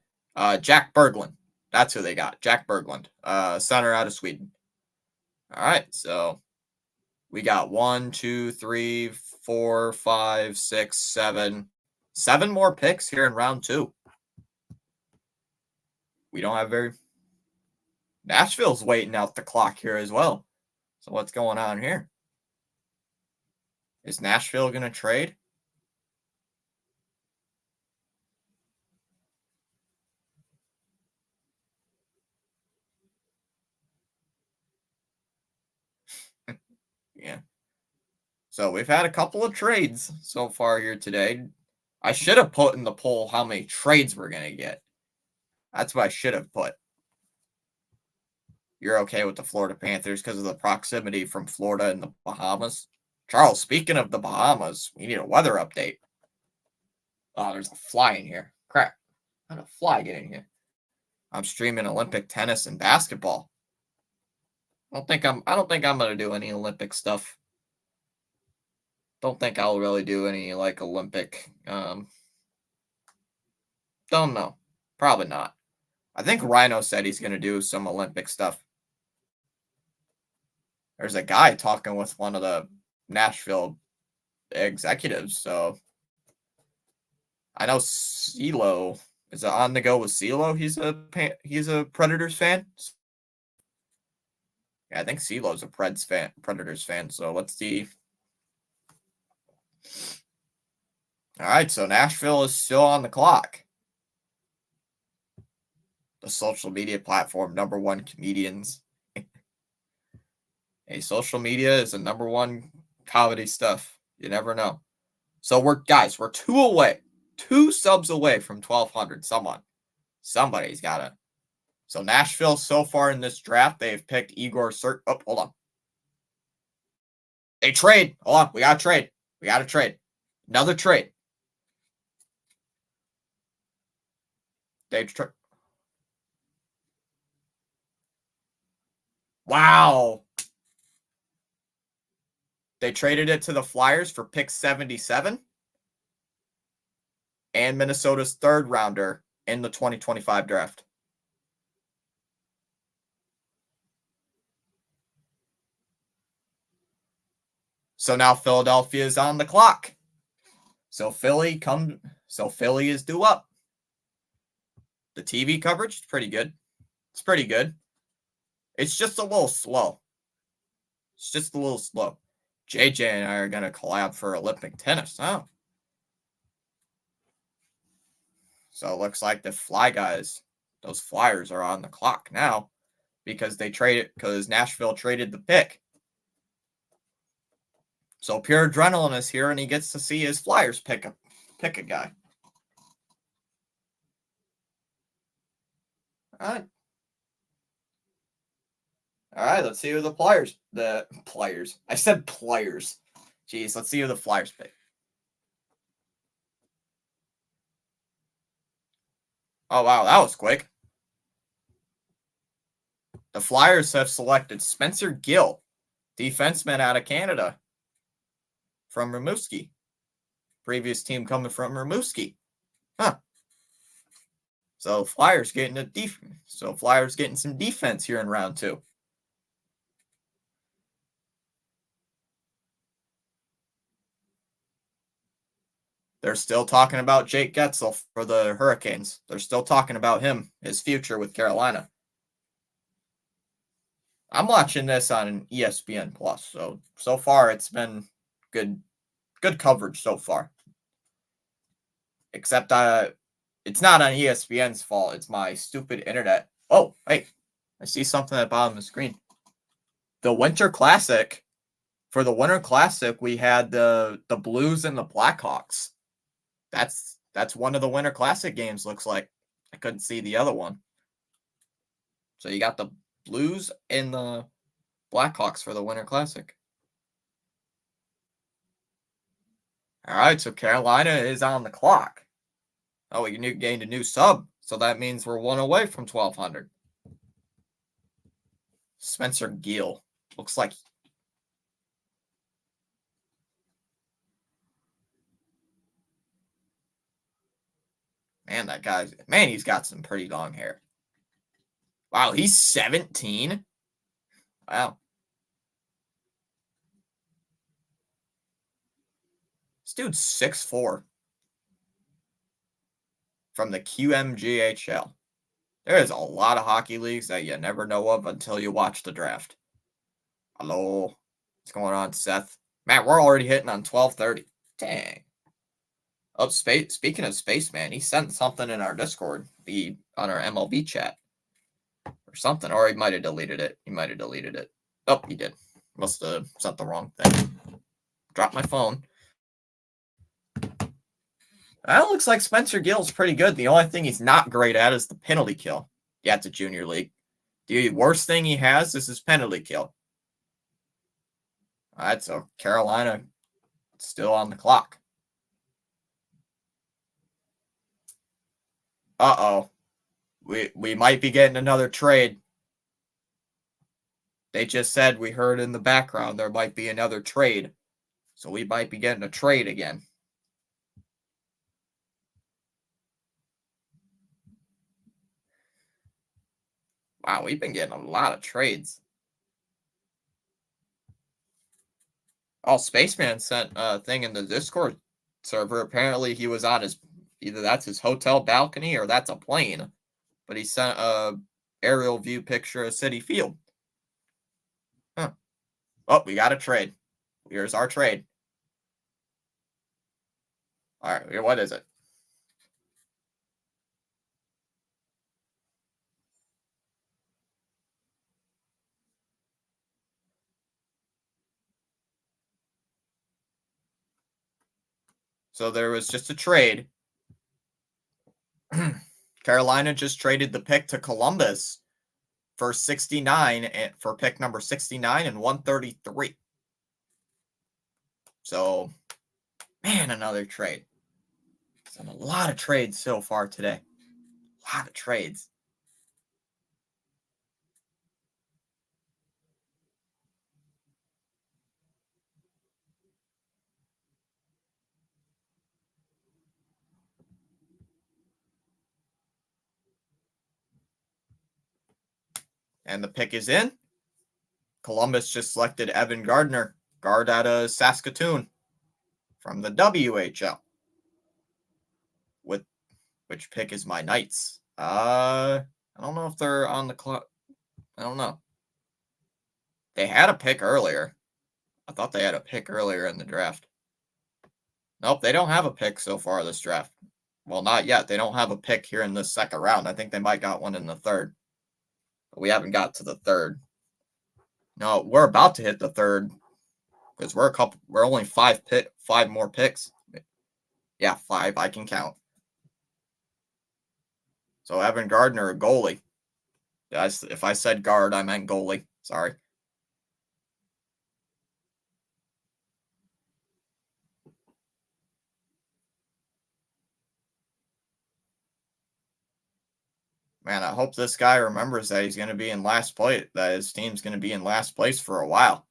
S1: Jack Berglund. That's who they got. Jack Berglund. Center out of Sweden. All right, so we got 1, 2, 3, 4, 5, 6, 7. 7 more picks here in round 2. We don't have very... Nashville's waiting out the clock here as well. So what's going on here? Is Nashville going to trade? Yeah. So we've had a couple of trades so far here today. I should have put in the poll how many trades we're going to get. That's what I should have put. You're okay with the Florida Panthers because of the proximity from Florida and the Bahamas? Charles, speaking of the Bahamas, we need a weather update. Oh, there's a fly in here. Crap. How did a fly get in here? I'm streaming Olympic tennis and basketball. I don't think I'm gonna do any Olympic stuff. Don't think I'll really do any like Olympic don't know. Probably not. I think Rhino said he's gonna do some Olympic stuff. There's a guy talking with one of the Nashville executives, so I know CeeLo is it on the go with CeeLo. He's a Predators fan. Yeah, I think CeeLo's a Predators fan. So let's see. All right, so Nashville is still on the clock. The social media platform, #1 comedians. Hey, social media is the #1 comedy stuff. You never know. So we're 2 away. 2 subs away from 1,200. Somebody's got to. So Nashville, so far in this draft, they've picked Igor Oh, hold on. They trade. Hold on. We got to trade. Another trade. Wow. They traded it to the Flyers for pick 77 and Minnesota's 3rd rounder in the 2025 draft. So now Philadelphia is on the clock. So Philly is due up. The TV coverage is pretty good. It's pretty good. It's just a little slow. JJ and I are going to collab for Olympic tennis. Oh. So it looks like the those Flyers are on the clock now because Nashville traded the pick. So pure adrenaline is here and he gets to see his Flyers pick a guy. All right, let's see who the players. I said players. Jeez, let's see who the Flyers pick. Oh, wow, that was quick. The Flyers have selected Spencer Gill, defenseman out of Canada, from Rimouski. Previous team coming from Rimouski. Huh. So Flyers getting some defense here in round 2. They're still talking about Jake Getzel for the Hurricanes. They're still talking about him, his future with Carolina. I'm watching this on ESPN Plus, so far it's been good coverage so far. Except it's not on ESPN's fault. It's my stupid internet. Oh, hey, I see something at the bottom of the screen. The Winter Classic. For the Winter Classic, we had the Blues and the Blackhawks. That's one of the Winter Classic games, looks like. I couldn't see the other one. So you got the Blues and the Blackhawks for the Winter Classic. All right, so Carolina is on the clock. Oh, you gained a new sub, so that means we're 1 away from 1,200. Spencer Gill. Looks like... Man, he's got some pretty long hair. Wow, he's 17? Wow. This dude's 6'4". From the QMJHL. There is a lot of hockey leagues that you never know of until you watch the draft. Hello. What's going on, Seth? Man, we're already hitting on 12:30. Dang. Oh, speaking of Spaceman, he sent something in our Discord, on our MLB chat. Or something. Or he might have deleted it. Oh, he did. Must have sent the wrong thing. Dropped my phone. That looks like Spencer Gill's pretty good. The only thing he's not great at is the penalty kill. Yeah, it's a junior league. The worst thing he has is his penalty kill. All right, so Carolina still on the clock. Uh-oh. We might be getting another trade. They just said we heard in the background there might be another trade. So we might be getting a trade again. Wow, we've been getting a lot of trades. Oh, Spaceman sent a thing in the Discord server. Apparently he was on his, either that's his hotel balcony or that's a plane. But he sent a aerial view picture of Citi Field. Huh. Oh, we got a trade. Here's our trade. All right, what is it? So there was just a trade. Carolina just traded the pick to Columbus for 69 and for pick number 69 and 133. So, man, another trade. It's a lot of trades so far today. A lot of trades. And the pick is in. Columbus just selected Evan Gardner, guard out of Saskatoon from the WHL. With which pick is my Knights? I don't know if they're on the clock. I don't know. They had a pick earlier. I thought they had a pick earlier in the draft. Nope, they don't have a pick so far this draft. Well, not yet. They don't have a pick here in this second round. I think they might got one in the third. But we haven't got to the third. No, we're about to hit the third because we're only five more picks. Yeah, 5. I can count. So Evan Gardner, a goalie. If I said guard, I meant goalie. Sorry. Man, I hope this guy remembers that he's going to be in last place, that his team's going to be in last place for a while.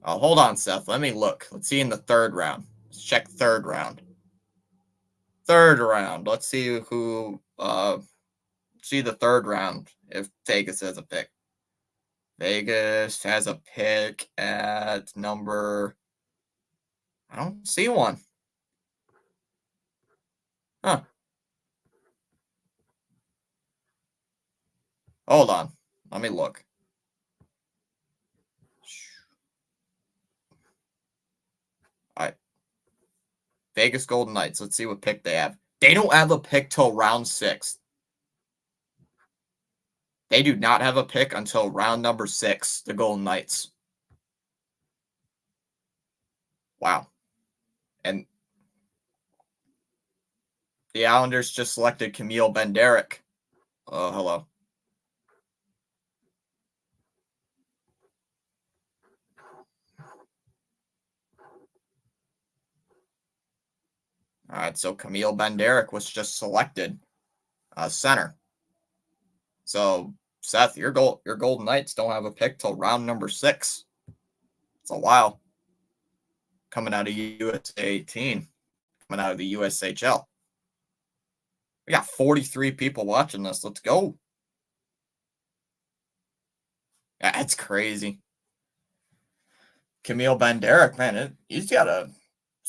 S1: Oh, hold on, Seth. Let me look. Let's see in the third round. Let's check third round. Third round. Let's see who, see the third round if Vegas has a pick. Vegas has a pick at number, I don't see one. Huh. Hold on. Let me look. All right. Vegas Golden Knights. Let's see what pick they have. They don't have a pick till round 6. They do not have a pick until round number 6, the Golden Knights. Wow. And the Islanders just selected Camille Benderek. Oh, hello. All right, so Camille Benderek was just selected center. So, Seth, your Golden Knights don't have a pick till round number 6. It's a while. Coming out of USA 18, coming out of the USHL. We got 43 people watching this. Let's go. Yeah, that's crazy. Camille Benderek, man, he's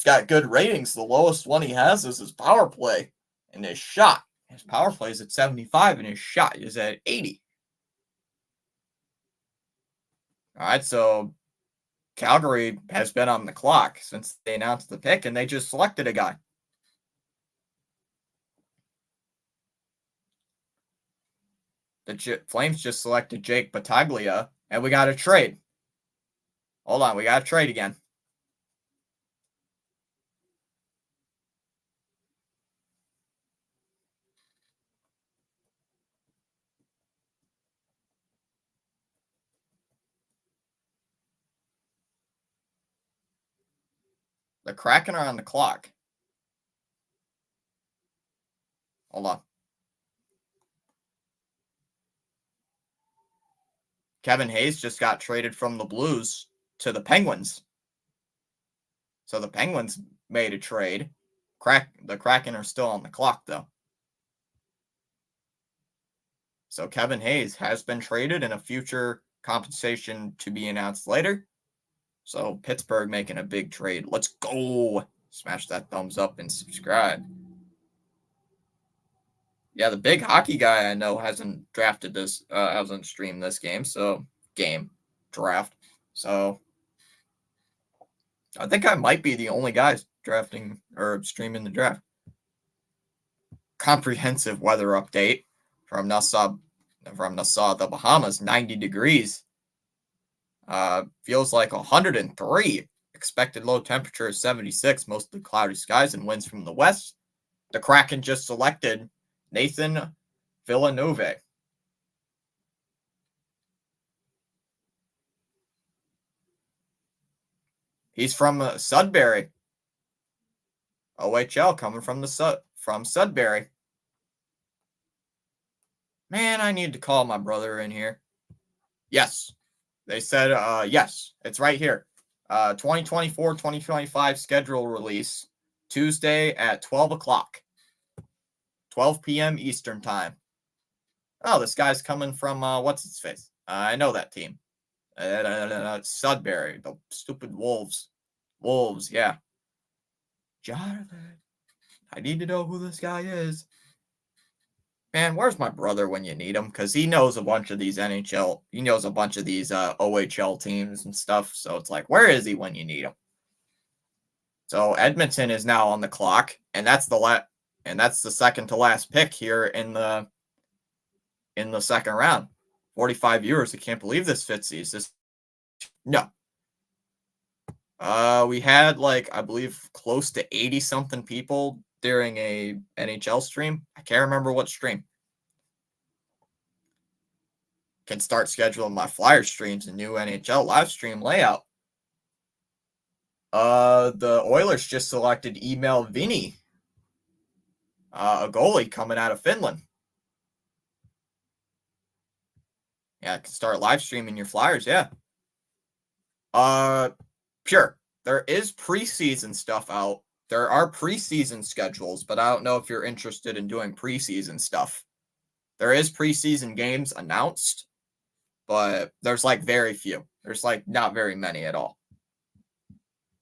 S1: got good ratings. The lowest one he has is his power play and his shot. His power play is at 75 and his shot is at 80. All right, so Calgary has been on the clock since they announced the pick, and they just selected a guy. The Flames just selected Jake Battaglia, and we got a trade. Hold on, we got a trade again. The Kraken are on the clock. Hold on. Kevin Hayes just got traded from the Blues to the Penguins. So the Penguins made a trade. The Kraken are still on the clock, though. So Kevin Hayes has been traded in a future compensation to be announced later. So Pittsburgh making a big trade. Let's go. Smash that thumbs up and subscribe. Yeah, the big hockey guy I know hasn't streamed this game. So draft. So I think I might be the only guy drafting or streaming the draft. Comprehensive weather update from Nassau, the Bahamas. 90 degrees. Feels like 103. Expected low temperature is 76. Mostly cloudy skies and winds from the west. The Kraken just selected Nathan Villeneuve. He's from Sudbury. OHL coming from Sudbury. Man, I need to call my brother in here. Yes. They said yes. It's right here. 2024-2025 schedule release. Tuesday at 12 o'clock. 12 p.m. Eastern time. Oh, this guy's coming from, what's his face? I know that team. Sudbury, the stupid Wolves. Wolves, yeah. Jonathan. I need to know who this guy is. Man, where's my brother when you need him? Because he knows a bunch of these NHL, he knows a bunch of these OHL teams and stuff. So it's like, where is he when you need him? So Edmonton is now on the clock, and that's the second to last pick here in the second round. 45 viewers. I can't believe this fits these. No. We had I believe close to 80 something people during a NHL stream. I can't remember what stream. Can start scheduling my Flyer streams and new NHL live stream layout. The Oilers just selected Email Vinny, a goalie coming out of Finland. Yeah, I can start live streaming your Flyers, yeah. Sure. There is preseason stuff out. There are preseason schedules, but I don't know if you're interested in doing preseason stuff. There is preseason games announced, but there's very few. There's not very many at all.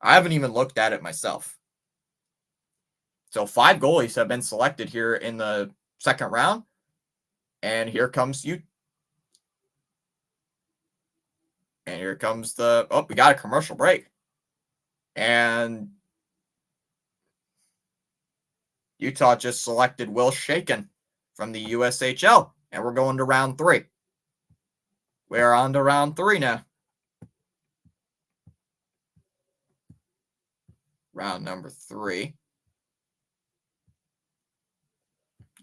S1: I haven't even looked at it myself. So 5 goalies have been selected here in the second round. And here comes you. And here comes we got a commercial break. And Utah just selected Will Shaken from the USHL. And we're going to round 3. We're on to round 3 now. Round number 3.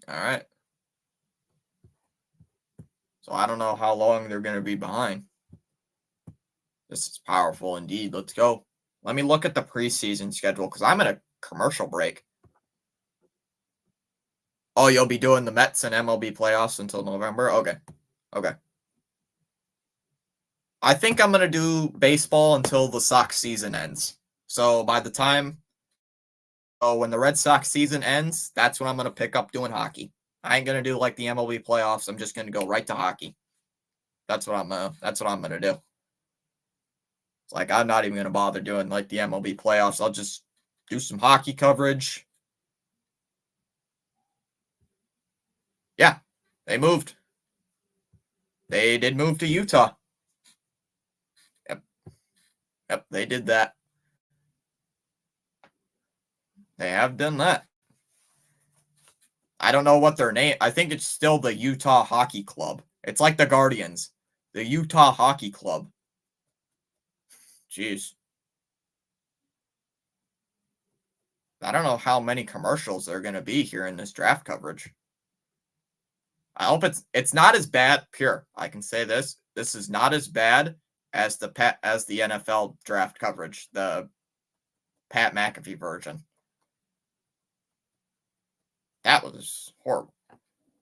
S1: All right. So I don't know how long they're going to be behind. This is powerful indeed. Let's go. Let me look at the preseason schedule because I'm in a commercial break. Oh, you'll be doing the Mets and MLB playoffs until November? Okay. I think I'm going to do baseball until the Sox season ends. So by the time, when the Red Sox season ends, that's when I'm going to pick up doing hockey. I ain't going to do the MLB playoffs. I'm just going to go right to hockey. That's what I'm going to do. It's I'm not even going to bother doing the MLB playoffs. I'll just do some hockey coverage. Yeah, they moved. They did move to Utah. Yep, they did that. They have done that. I don't know what their name. I think it's still the Utah Hockey Club. It's like the Guardians. The Utah Hockey Club. Jeez. I don't know how many commercials there are going to be here in this draft coverage. I hope it's not as bad. Pure. I can say this. This is not as bad as the NFL draft coverage. The Pat McAfee version. That was horrible.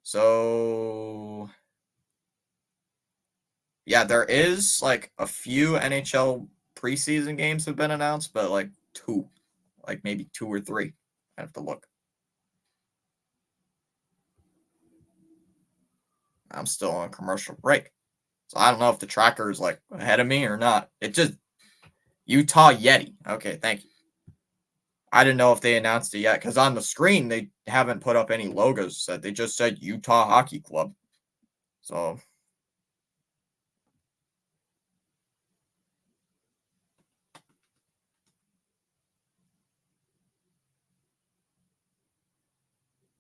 S1: So yeah, there is like a few NHL preseason games have been announced, but like two, like maybe 2 or 3. I have to look. I'm still on commercial break. So I don't know if the tracker is like ahead of me or not. It just Utah Yeti. Okay, thank you. I didn't know if they announced it yet because on the screen they haven't put up any logos. They just said Utah Hockey Club. So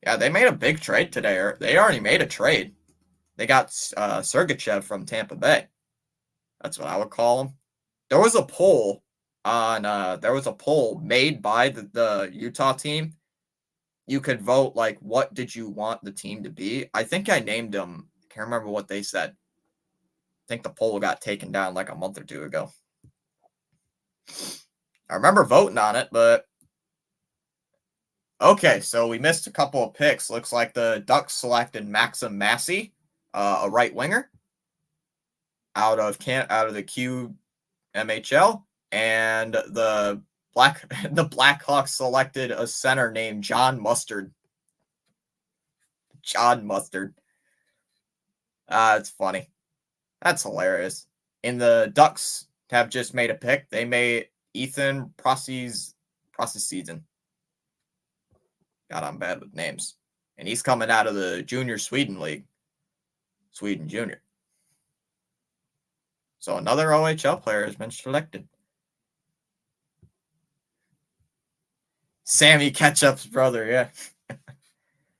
S1: yeah, they made a big trade today. Or they already made a trade. They got Sergachev from Tampa Bay. That's what I would call him. There was a poll on. There was a poll made by the Utah team. You could vote like, what did you want the team to be? I think I named them. Can't remember what they said. I think the poll got taken down like a month or 2 ago. I remember voting on it, but okay, so we missed a couple of picks. Looks like the Ducks selected Maxim Massey, a right winger, out of the QMHL, and the Blackhawks selected a center named John Mustard. John Mustard. It's funny. That's hilarious. And the Ducks have just made a pick. They made Ethan Procys season. God, I'm bad with names. And he's coming out of the Junior Sweden League. Sweden Junior. So another OHL player has been selected. Sammy Ketchup's brother, yeah.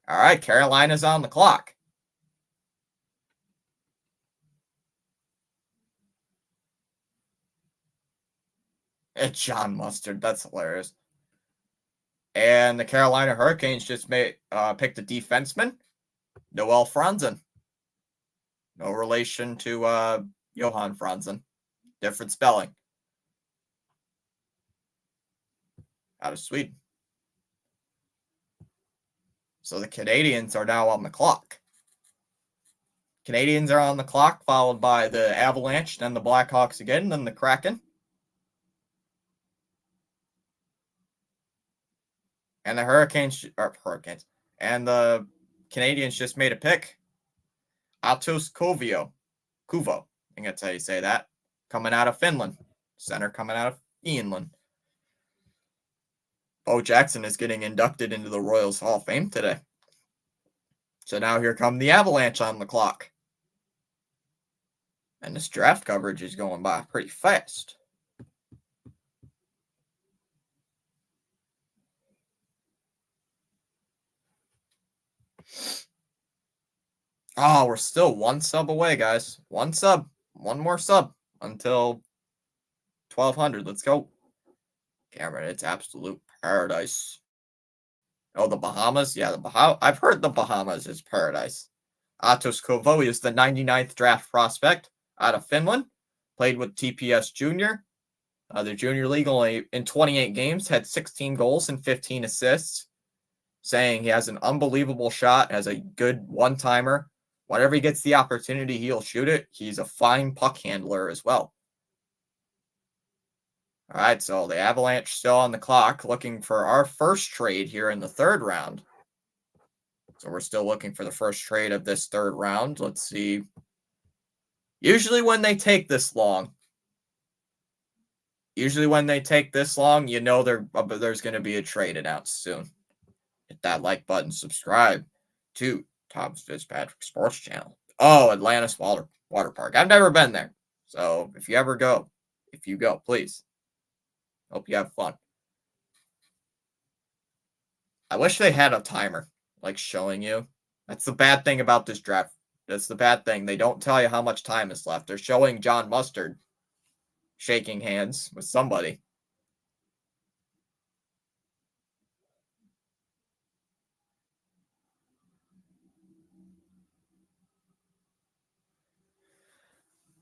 S1: All right, Carolina's on the clock. It's John Mustard. That's hilarious. And the Carolina Hurricanes just picked a defenseman, Noel Franzen. No relation to Johan Franzen. Different spelling. Out of Sweden. So the Canadiens are now on the clock. Canadiens are on the clock, followed by the Avalanche, then the Blackhawks again, then the Kraken. And the Hurricanes. And the Canadiens just made a pick. Atos Kuvo. I think that's how you say that. Coming out of Finland. Center coming out of Finland. Bo Jackson is getting inducted into the Royals Hall of Fame today. So now here come the Avalanche on the clock. And this draft coverage is going by pretty fast. Oh, we're still 1 sub away, guys. 1 sub. 1 more sub until 1,200. Let's go. Cameron, it's absolute paradise. Oh, the Bahamas? Yeah, I've heard the Bahamas is paradise. Atos Kovo is the 99th draft prospect out of Finland. Played with TPS Junior. The Junior League only in 28 games had 16 goals and 15 assists. Saying he has an unbelievable shot, has a good one-timer. Whenever he gets the opportunity, he'll shoot it. He's a fine puck handler as well. All right, so the Avalanche still on the clock, looking for our first trade here in the 3rd round. So we're still looking for the first trade of this 3rd round. Let's see. Usually when they take this long, you know there's going to be a trade announced soon. Hit that like button, subscribe to Tom's Fitzpatrick Sports Channel. Oh, Atlantis Water Park. I've never been there. So if you go, please. Hope you have fun. I wish they had a timer, like showing you. That's the bad thing about this draft. That's the bad thing. They don't tell you how much time is left. They're showing John Mustard shaking hands with somebody.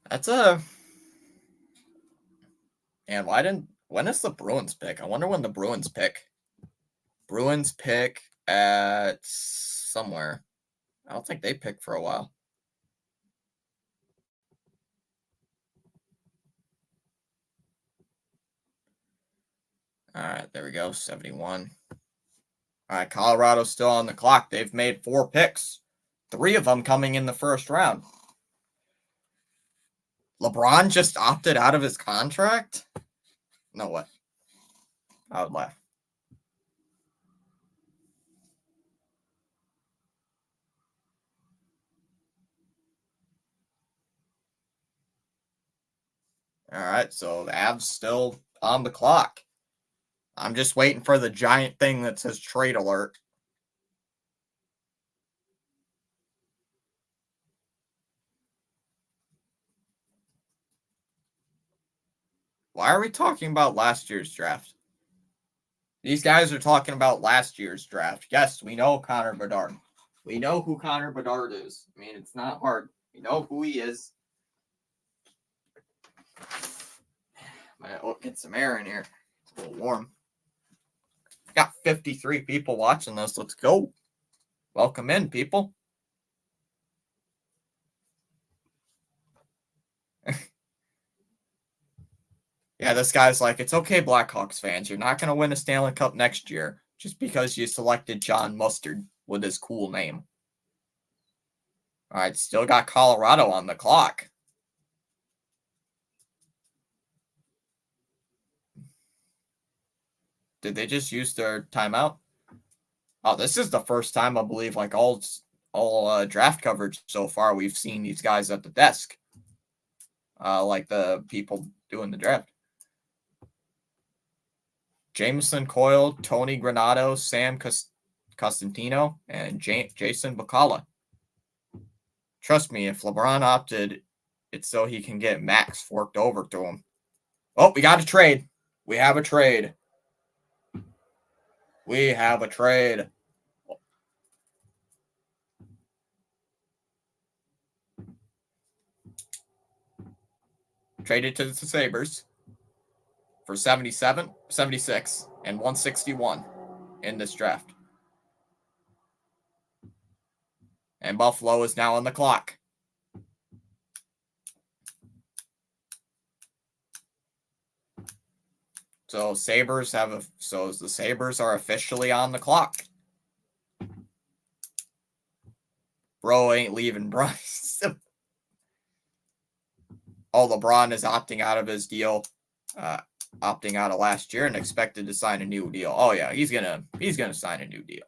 S1: That's a... And why didn't... When is the Bruins pick? I wonder when the Bruins pick. Bruins pick at somewhere. I don't think they pick for a while. All right, there we go. 71. All right, Colorado's still on the clock. They've made 4 picks. 3 of them coming in the first round. LeBron just opted out of his contract? No way. I would laugh. All right, so the Avs still on the clock. I'm just waiting for the giant thing that says trade alert. Why are we talking about last year's draft? These guys are talking about last year's draft. Yes, we know Connor Bedard. We know who Connor Bedard is. I mean, it's not hard. We know who he is. Get some air in here. It's a little warm. Got 53 people watching this. Let's go. Welcome in, people. Yeah, this guy's like, it's okay, Blackhawks fans. You're not going to win a Stanley Cup next year just because you selected John Mustard with his cool name. All right, still got Colorado on the clock. Did they just use their timeout? Oh, this is the first time, I believe, like all draft coverage so far, we've seen these guys at the desk. Like the people doing the draft. Jameson Coyle, Tony Granato, Sam Costantino, and Jason Bacala. Trust me, if LeBron opted, it's so he can get Max forked over to him. Oh, we got a trade. We have a trade. We have a trade. Traded to the Sabres for 77, 76, and 161 in this draft. And Buffalo is now on the clock. So the Sabres are officially on the clock. Bro ain't leaving Bryce. LeBron is opting out of his deal, opting out of last year and expected to sign a new deal. Oh yeah, he's gonna sign a new deal.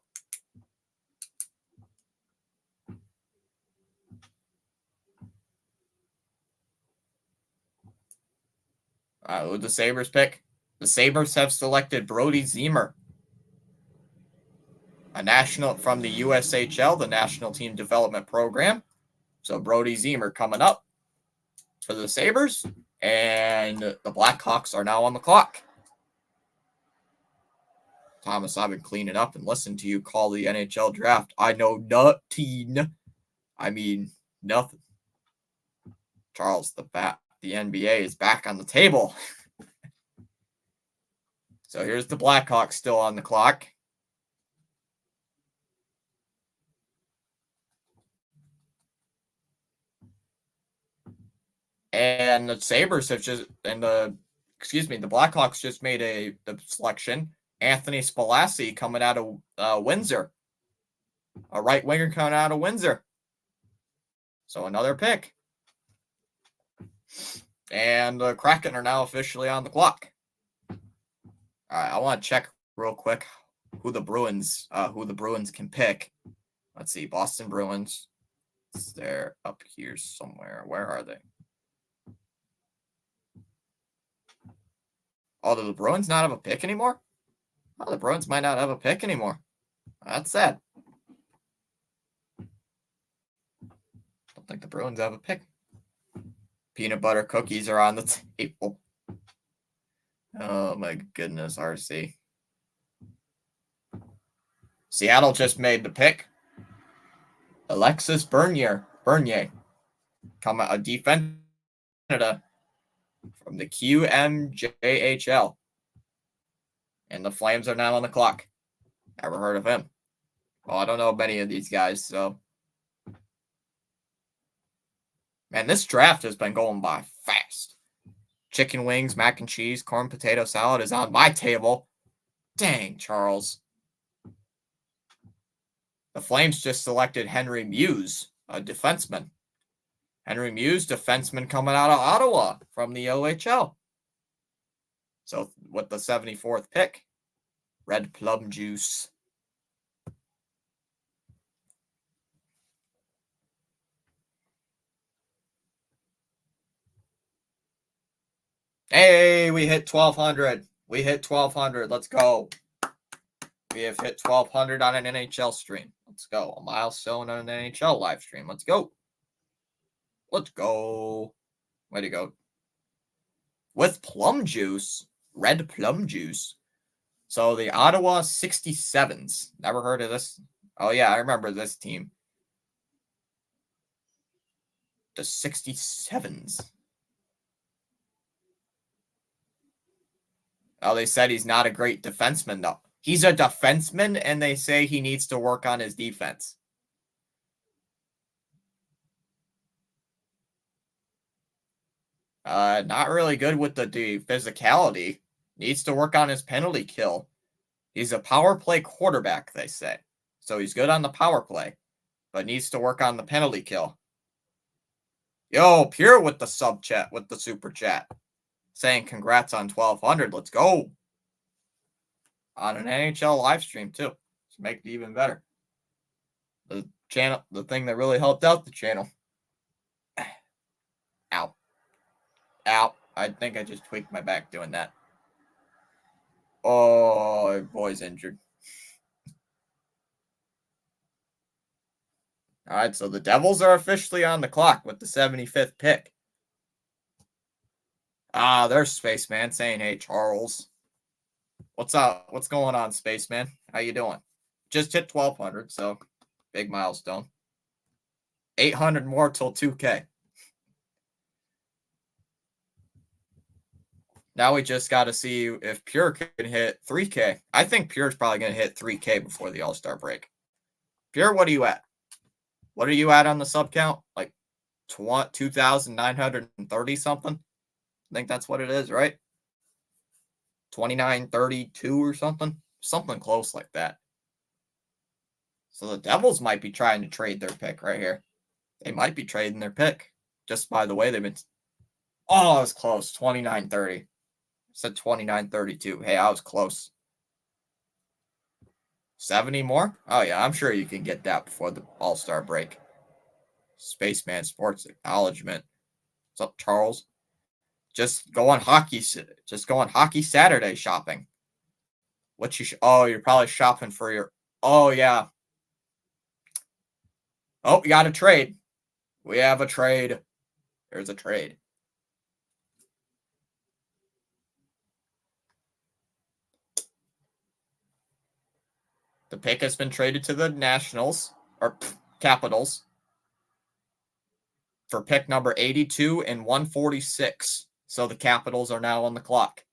S1: With the Sabres pick, the Sabres have selected Brody Zimmer, a national from the USHL, the National Team Development Program. So Brody Zimmer coming up for the Sabres, and the Blackhawks are now on the clock. Thomas, I've been cleaning up and listening to you call the NHL draft. I know nothing. I mean, nothing. Charles, the NBA is back on the table. So here's the Blackhawks still on the clock. And the Sabres have the Blackhawks just made the selection. Anthony Spalassi coming out of Windsor. A right winger coming out of Windsor. So another pick. And the Kraken are now officially on the clock. All right, I want to check real quick who the Bruins can pick. Let's see, Boston Bruins. They're up here somewhere. Where are they? Oh, do the Bruins not have a pick anymore? Oh, the Bruins might not have a pick anymore. That's sad. Don't think the Bruins have a pick. Peanut butter cookies are on the table. Oh my goodness, RC. Seattle just made the pick. Alexis Bernier, a defense Canada from the QMJHL. And the Flames are now on the clock. Never heard of him. Well, I don't know many of these guys, so. Man, this draft has been going by fast. Chicken wings, mac and cheese, corn potato salad is on my table. Dang, Charles. The Flames just selected Henry Muse, a defenseman. Henry Muse, defenseman coming out of Ottawa from the OHL. So with the 74th pick, red plum juice. Hey, we hit 1,200. We hit 1,200. Let's go. We have hit 1,200 on an NHL stream. Let's go. A milestone on an NHL live stream. Let's go. Let's go. Way to go. With plum juice. Red plum juice. So the Ottawa 67s. Never heard of this. Oh, yeah, I remember this team. The 67s. Oh, they said he's not a great defenseman, though. He's a defenseman, and they say he needs to work on his defense. Not really good with the physicality. Needs to work on his penalty kill. He's a power play quarterback, they say. So he's good on the power play, but needs to work on the penalty kill. Yo, Pure with the sub chat, with the super chat. Saying congrats on 1,200. Let's go. On an NHL live stream, too. To make it even better. The channel, the thing that really helped out the channel. Ow. Ow. I think I just tweaked my back doing that. Oh, boy's injured. All right, so the Devils are officially on the clock with the 75th pick. Ah, there's Spaceman saying, hey, Charles. What's up? What's going on, Spaceman? How you doing? Just hit 1,200, so big milestone. 800 more till 2K. Now we just got to see if Pure can hit 3K. I think Pure's probably going to hit 3K before the All-Star break. Pure, what are you at? What are you at on the sub count? Like 2,930 something? I think that's what it is, right? 2932 or something? Something close like that. So the Devils might be trying to trade their pick right here. They might be trading their pick just by the way they've been. Oh, I was close. 2930. I said 2932. Hey, I was close. 70 more? Oh, yeah, I'm sure you can get that before the All-Star break. Spaceman Sports Acknowledgement. What's up, Charles? Just go on Hockey Saturday shopping. What you oh, you're probably shopping for your oh yeah. Oh, we got a trade. We have a trade. There's a trade. The pick has been traded to the Nationals or Capitals for pick number 82 and 146. So the Capitals are now on the clock.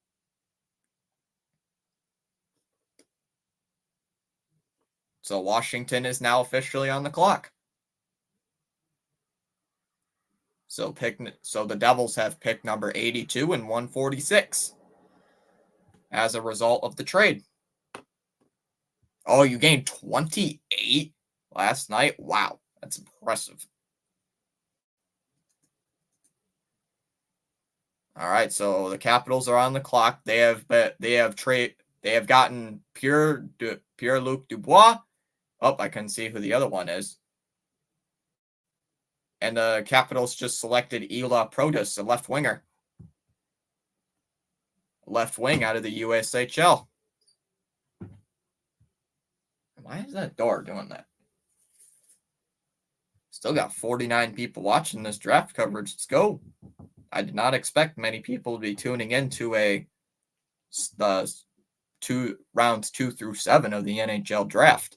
S1: So Washington is now officially on the clock. So the Devils have pick number 82 and 146 as a result of the trade. Oh, you gained 28 last night? Wow, that's impressive. All right, so the Capitals are on the clock. They have gotten Pierre-Luc Dubois. Oh, I couldn't see who the other one is. And the Capitals just selected Ila Protas, a left winger. Left wing out of the USHL. Why is that door doing that? Still got 49 people watching this draft coverage. Let's go. I did not expect many people to be tuning into the rounds 2 through 7 of the NHL draft.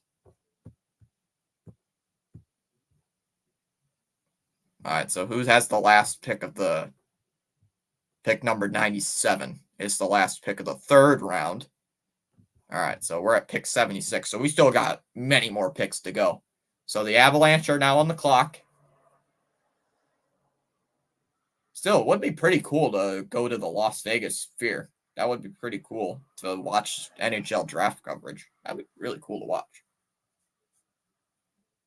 S1: All right, so who has the last pick of the pick number 97? It's the last pick of the third round. All right, so we're at pick 76. So we still got many more picks to go. So the Avalanche are now on the clock. Still, it would be pretty cool to go to the Las Vegas Sphere. That would be pretty cool to watch NHL draft coverage. That'd be really cool to watch.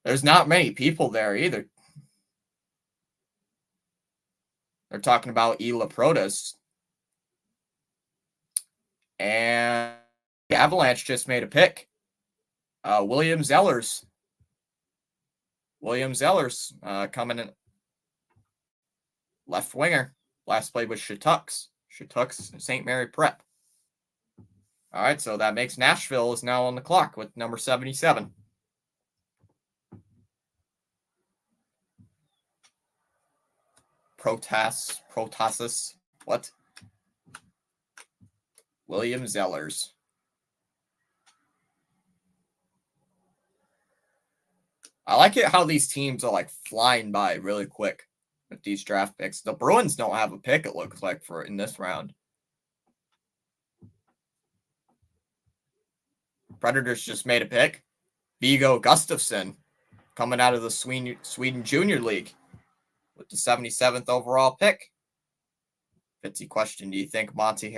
S1: There's not many people there either. They're talking about Ela Protas. And the Avalanche just made a pick. William Zellers. Coming in. Left winger. Last played with Shattucks. St. Mary Prep. All right, so that makes Nashville is now on the clock with number 77. Protasis. What? William Zellers. I like it how these teams are like flying by really quick with these draft picks. The Bruins don't have a pick, it looks like, for in this round. Predators just made a pick. Viggo Gustafsson coming out of the Sweden Junior League with the 77th overall pick. Fitzy question, do you think Monte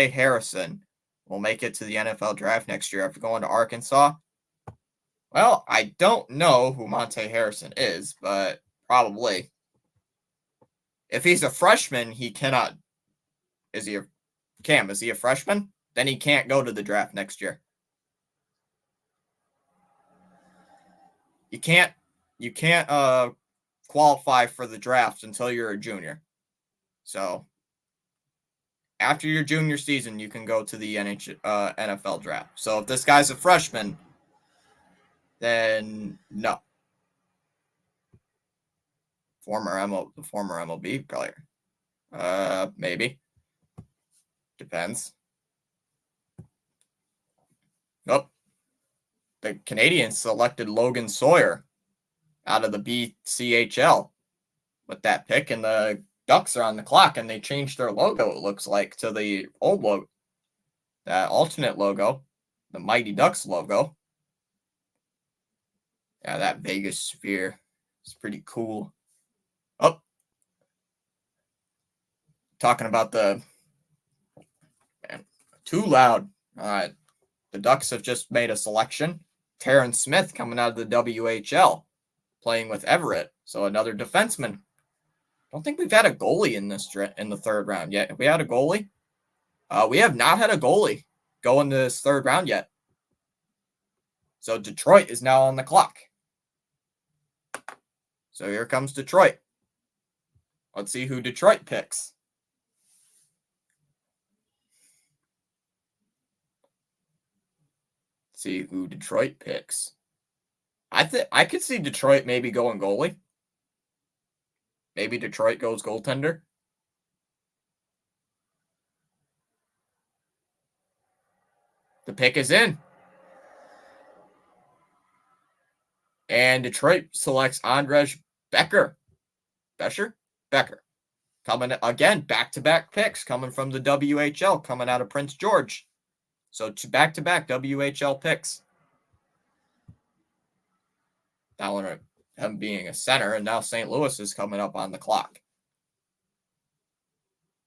S1: Harrison will make it to the NFL draft next year after going to Arkansas? Well, I don't know who Monte Harrison is, but probably. If he's a freshman, he cannot. Is he a freshman? Then he can't go to the draft next year. You can't qualify for the draft until you're a junior. So after your junior season, you can go to the NFL draft. So if this guy's a freshman, then no. Former MLB player. Maybe. Depends. Nope. The Canadians selected Logan Sawyer out of the BCHL with that pick, and the Ducks are on the clock, and they changed their logo, it looks like, to the old logo, that alternate logo, the Mighty Ducks logo. Yeah, that Vegas Sphere is pretty cool. Oh, talking about the too loud. All right, the Ducks have just made a selection. Terrence Smith coming out of the WHL, playing with Everett. So another defenseman. Don't think we've had a goalie in the third round yet. Have we had a goalie? We have not had a goalie go in this third round yet. So Detroit is now on the clock. So here comes Detroit. Let's see who Detroit picks. See who Detroit picks. I could see Detroit maybe going goalie. Maybe Detroit goes goaltender. The pick is in. And Detroit selects Andrej Becker. Becker. Coming again, back-to-back picks coming from the WHL, coming out of Prince George. So back-to-back WHL picks. That one, him being a center, and now St. Louis is coming up on the clock.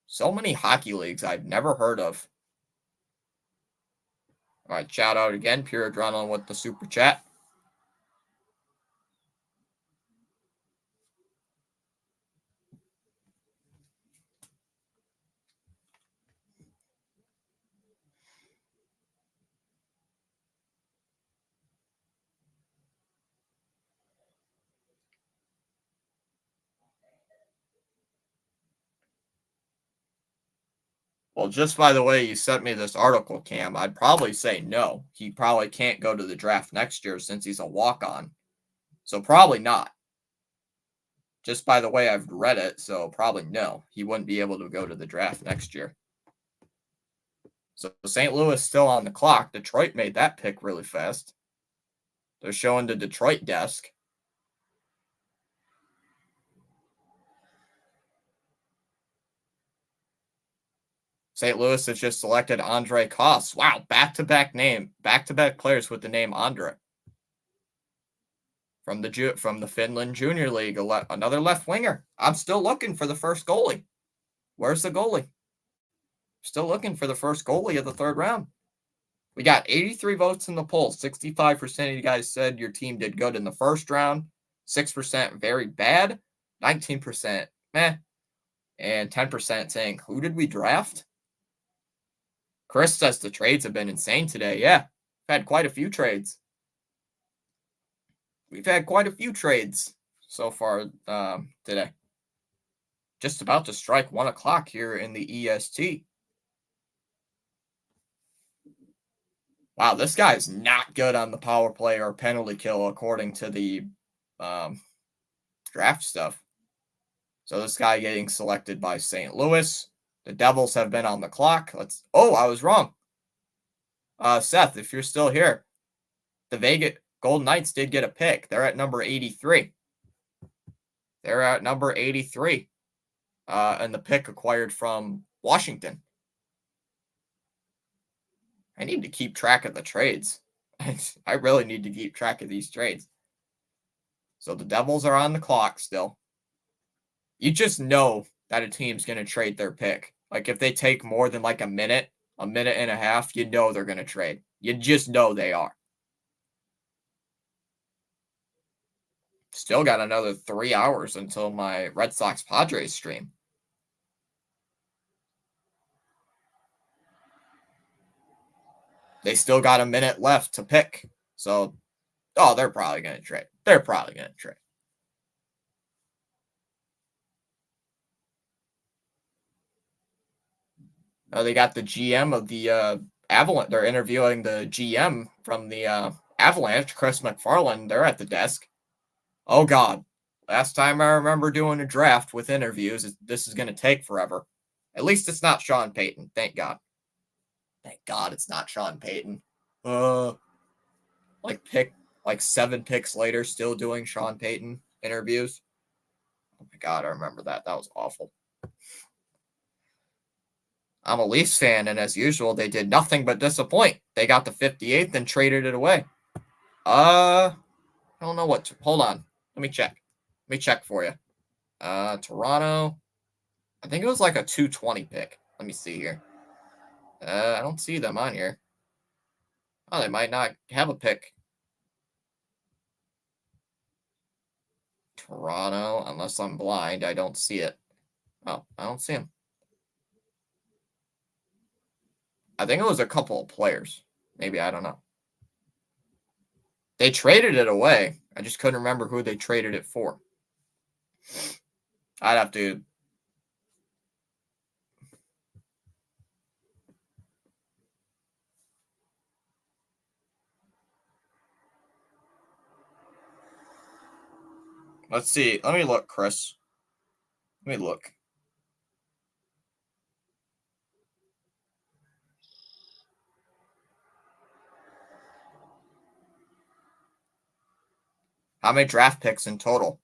S1: So many hockey leagues I've never heard of. All right, shout out again, Pure Adrenaline with the super chat. Well, just by the way you sent me this article, Cam, I'd probably say no. He probably can't go to the draft next year since he's a walk-on. So probably not. Just by the way I've read it, so probably no. He wouldn't be able to go to the draft next year. So St. Louis still on the clock. Detroit made that pick really fast. They're showing the Detroit desk. St. Louis has just selected Andre Koss. Wow, back-to-back players with the name Andre. From the Finland Junior League, another left winger. I'm still looking for the first goalie. Where's the goalie? Still looking for the first goalie of the third round. We got 83 votes in the poll. 65% of you guys said your team did good in the first round. 6% very bad. 19% meh. And 10% saying, who did we draft? Chris says the trades have been insane today. Yeah, we've had quite a few trades. We've had quite a few trades so far today. Just about to strike 1 o'clock here in the EST. Wow, this guy's not good on the power play or penalty kill according to the draft stuff. So this guy getting selected by St. Louis. The Devils have been on the clock. Oh, I was wrong. Seth, if you're still here, the Vegas Golden Knights did get a pick. They're at number 83. They're at number 83. And the pick acquired from Washington. I need to keep track of the trades. I really need to keep track of these trades. So the Devils are on the clock still. You just know that a team's going to trade their pick. Like if they take more than like a minute and a half, you know they're going to trade. You just know they are. Still got another 3 hours until my Red Sox Padres stream. They still got a minute left to pick. So, they're probably going to trade. They're probably going to trade. They got the GM of the Avalanche. They're interviewing the GM from the Avalanche, Chris McFarland. They're at the desk. Oh, God. Last time I remember doing a draft with interviews, this is going to take forever. At least it's not Sean Payton. Thank God. Thank God it's not Sean Payton. Like 7 picks later, still doing Sean Payton interviews. Oh my God, I remember that. That was awful. I'm a Leafs fan, and as usual, they did nothing but disappoint. They got the 58th and traded it away. I don't know what. Hold on. Let me check. Let me check for you. Toronto. I think it was like a 220 pick. Let me see here. I don't see them on here. Oh, they might not have a pick. Toronto, unless I'm blind, I don't see it. Oh, I don't see him. I think it was a couple of players. Maybe, I don't know. They traded it away. I just couldn't remember who they traded it for. I'd have to... Let's see. Let me look, Chris. Let me look. How many draft picks in total?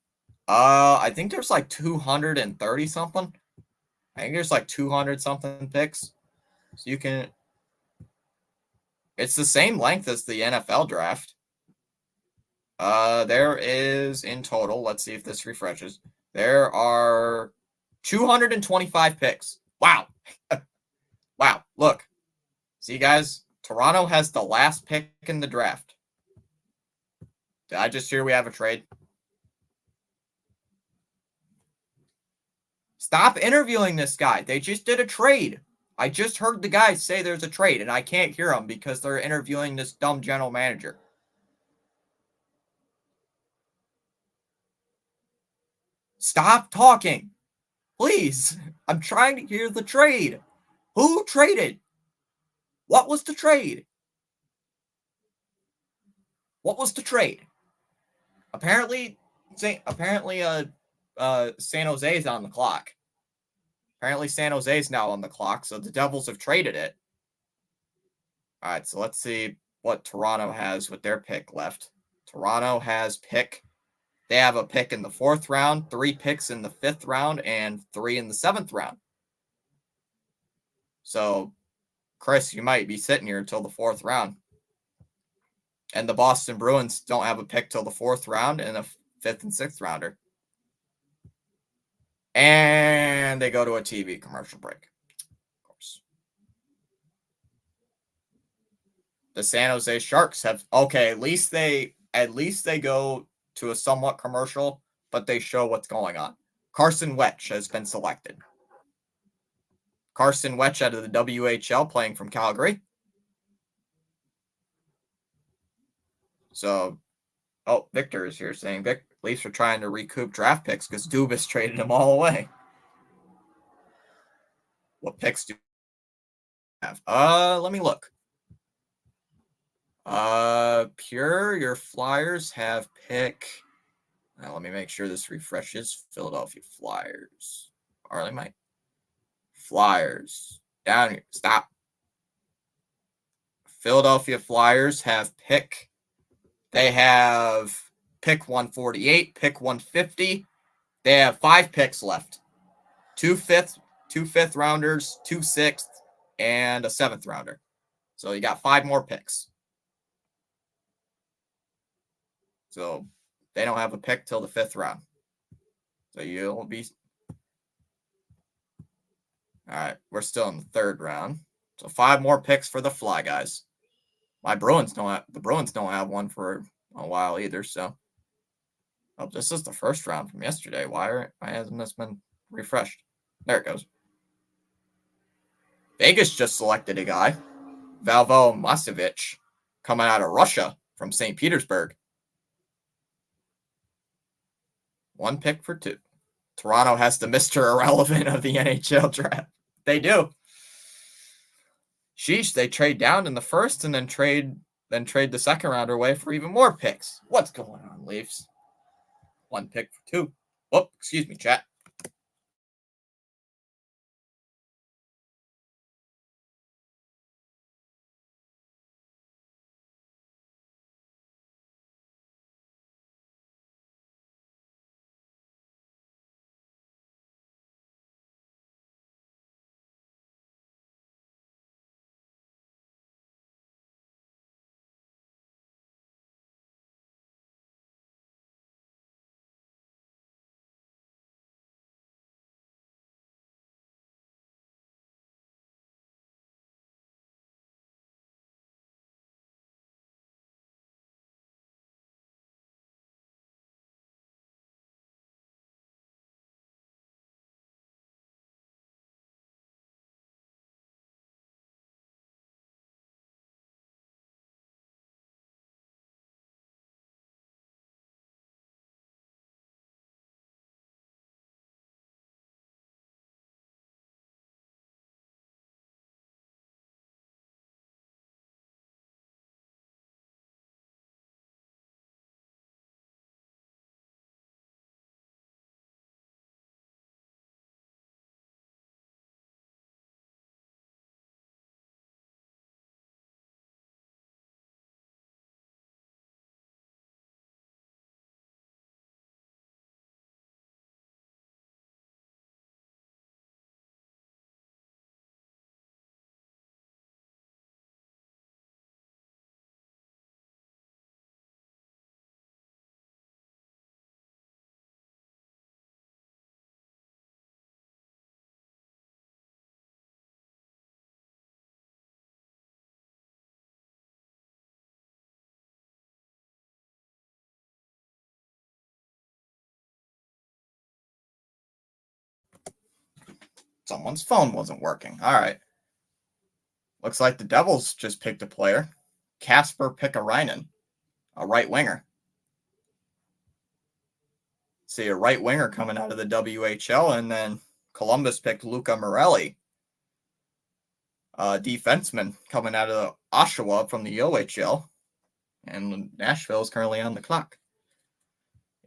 S1: I think there's like 230 something. I think there's like 200 something picks. So you can... It's the same length as the NFL draft. There is in total, let's see if this refreshes. There are 225 picks. Wow. Wow. Look. See, guys, Toronto has the last pick in the draft. Did I just hear we have a trade? Stop interviewing this guy. They just did a trade. I just heard the guy say there's a trade, and I can't hear them because they're interviewing this dumb general manager. Stop talking. Please. I'm trying to hear the trade. Who traded? What was the trade? What was the trade? Apparently San Jose is on the clock. Apparently San Jose is now on the clock, so the Devils have traded it. All right, so let's see what Toronto has with their pick left. Toronto has pick. They have a pick in the 4th round, 3 picks in the 5th round, and 3 in the 7th round. So, Chris, you might be sitting here until the 4th round. And the Boston Bruins don't have a pick till the 4th round and a 5th and 6th rounder. And they go to a TV commercial break. Of course. The San Jose Sharks have at least they go to a somewhat commercial, but they show what's going on. Carson Wetch has been selected. Carson Wetch out of the WHL playing from Calgary. So, Victor is here saying Leafs are trying to recoup draft picks because Dubas traded them all away. What picks do you have? Let me look. Pure, your Flyers have pick. Now, let me make sure this refreshes. Philadelphia Flyers. Or they might. Flyers. Down here. Stop. Philadelphia Flyers have pick. They have pick 148, pick 150. They have 5 picks left. 2 fifth rounders, 2 sixth, and a 7th rounder. So you got 5 more picks. So they don't have a pick till the 5th round. So you'll be. All right, we're still in the 3rd round. So 5 more picks for the Fly Guys. The Bruins don't have one for a while either. So, this is the 1st round from yesterday. Why hasn't this been refreshed? There it goes. Vegas just selected a guy, Valvo Masevich, coming out of Russia from St. Petersburg. 1 pick for 2. Toronto has the Mr. Irrelevant of the NHL draft. They do. Sheesh, they trade down in the 1st and then trade the 2nd rounder away for even more picks. What's going on, Leafs? 1 pick for 2. Oh, excuse me, chat. Someone's phone wasn't working. All right. Looks like the Devils just picked a player. Kasper Pikkarainen, a right winger. See a right winger coming out of the WHL, and then Columbus picked Luca Morelli, a defenseman coming out of Oshawa from the OHL, and Nashville is currently on the clock.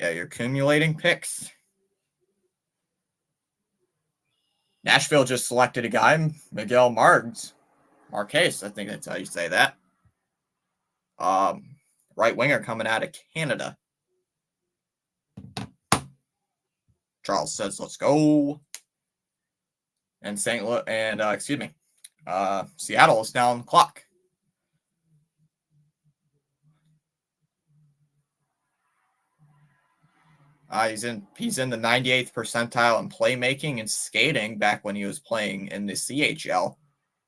S1: Yeah, you're accumulating picks. Nashville just selected a guy, Miguel Marquez, I think that's how you say that. Right winger coming out of Canada. Charles says, "Let's go." And Seattle is now on the clock. He's in the 98th percentile in playmaking and skating back when he was playing in the CHL.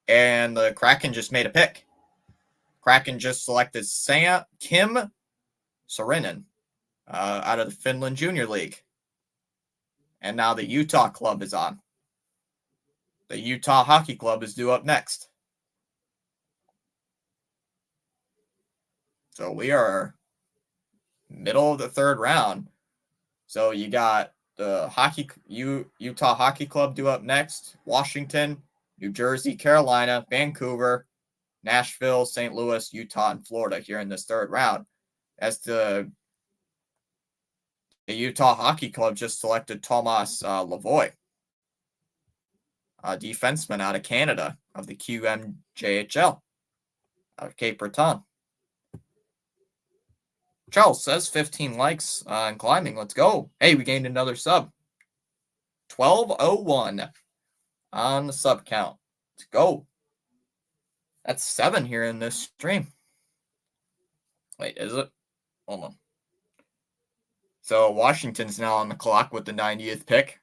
S1: And the Kraken just made a pick. Kraken just selected Kim Saarinen out of the Finland Junior League. And now the Utah club is on. The Utah Hockey Club is due up next. So we are middle of the third round. So you got the Utah Hockey Club due up next, Washington, New Jersey, Carolina, Vancouver, Nashville, St. Louis, Utah, and Florida here in this third round. As the Utah Hockey Club just selected Thomas Lavoie, a defenseman out of Canada of the QMJHL out of Cape Breton. Charles says 15 likes on climbing. Let's go. Hey, we gained another sub. 1201 on the sub count. Let's go. That's 7 here in this stream. Wait, is it? Hold on. So Washington's now on the clock with the 90th pick.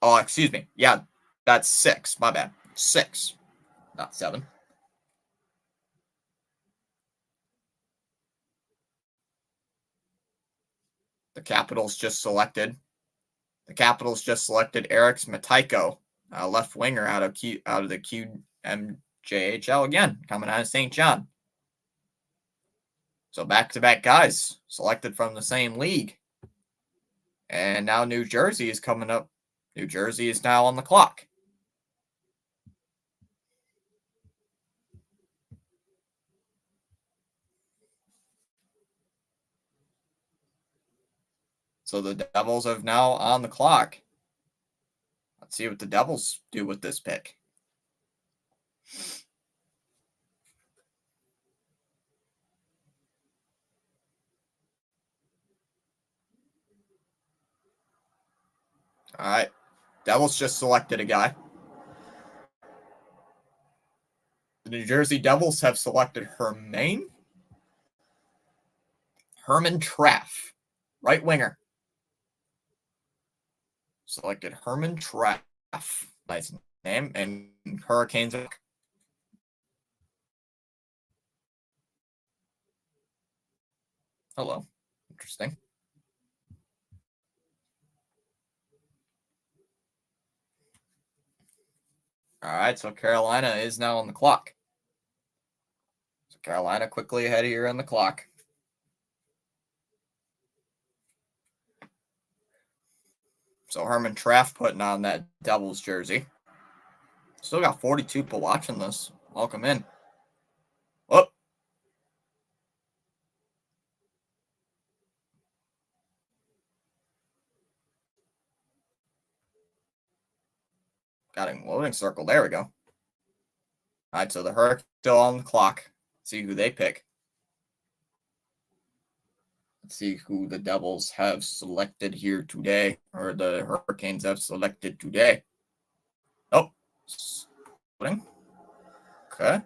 S1: Oh, excuse me. Yeah, that's 6. My bad. 6, not 7. The Capitals just selected Eric Smatiko, left winger out of the QMJHL again, coming out of St. John. So back-to-back guys selected from the same league. And now New Jersey is coming up. New Jersey is now on the clock. So the Devils are now on the clock. Let's see what the Devils do with this pick. All right. Devils just selected a guy. The New Jersey Devils have selected Herman Traff, right winger. Selected Herman Traff. Nice name. And Hurricanes. Hello. Interesting. All right, so Carolina is now on the clock. So Carolina quickly ahead here on the clock. So Herman Traff putting on that Devils jersey. Still got 42 people watching this. Welcome in. Oh. Got a loading circle. There we go. All right, so the Hurricanes still on the clock. See who they pick. Let's see who the Devils have selected here today, or the Hurricanes have selected today. Oh, okay.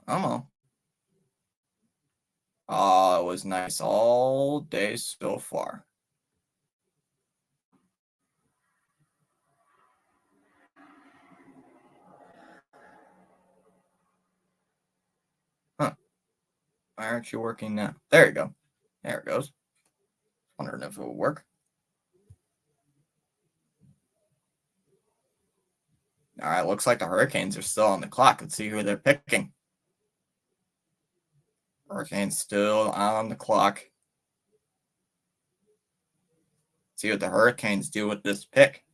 S1: Come on. Oh, it was nice all day so far. Huh. Why aren't you working now? There you go. There it goes. Wondering if it will work. All right, looks like the Hurricanes are still on the clock. Let's see who they're picking. Hurricanes still on the clock. See what the Hurricanes do with this pick.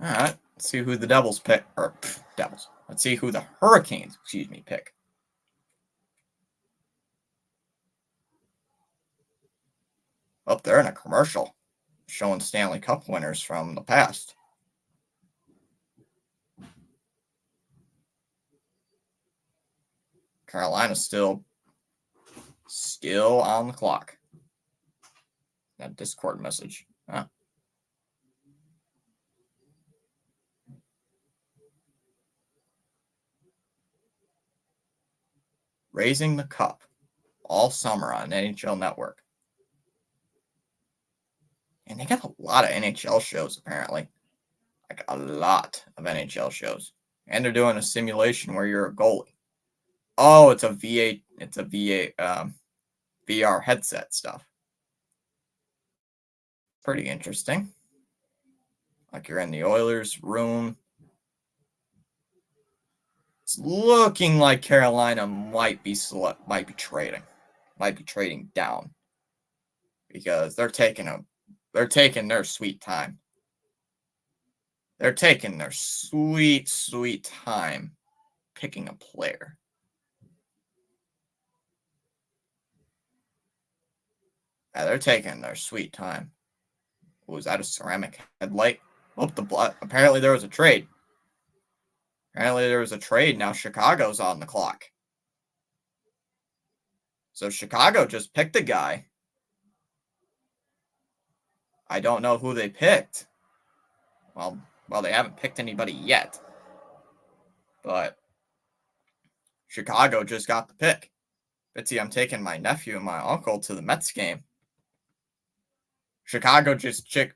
S1: All right, let's see who the Devils pick. Devils. Let's see who the Hurricanes, pick. Oh, they're in a commercial showing Stanley Cup winners from the past. Carolina's still on the clock. That Discord message. Huh? Raising the Cup all summer on NHL Network. And they got a lot of NHL shows, apparently. Like a lot of NHL shows. And they're doing a simulation where you're a goalie. Oh, it's a VR headset stuff. Pretty interesting. Like you're in the Oilers room. It's looking like Carolina might be trading down because they're taking their sweet time. They're taking their sweet time picking a player. Yeah, they're taking their sweet time. Was that a ceramic headlight? Oh, apparently there was a trade. Now Chicago's on the clock. So Chicago just picked a guy. I don't know who they picked. Well, they haven't picked anybody yet. But Chicago just got the pick. Bitsy, I'm taking my nephew and my uncle to the Mets game. Chicago just picked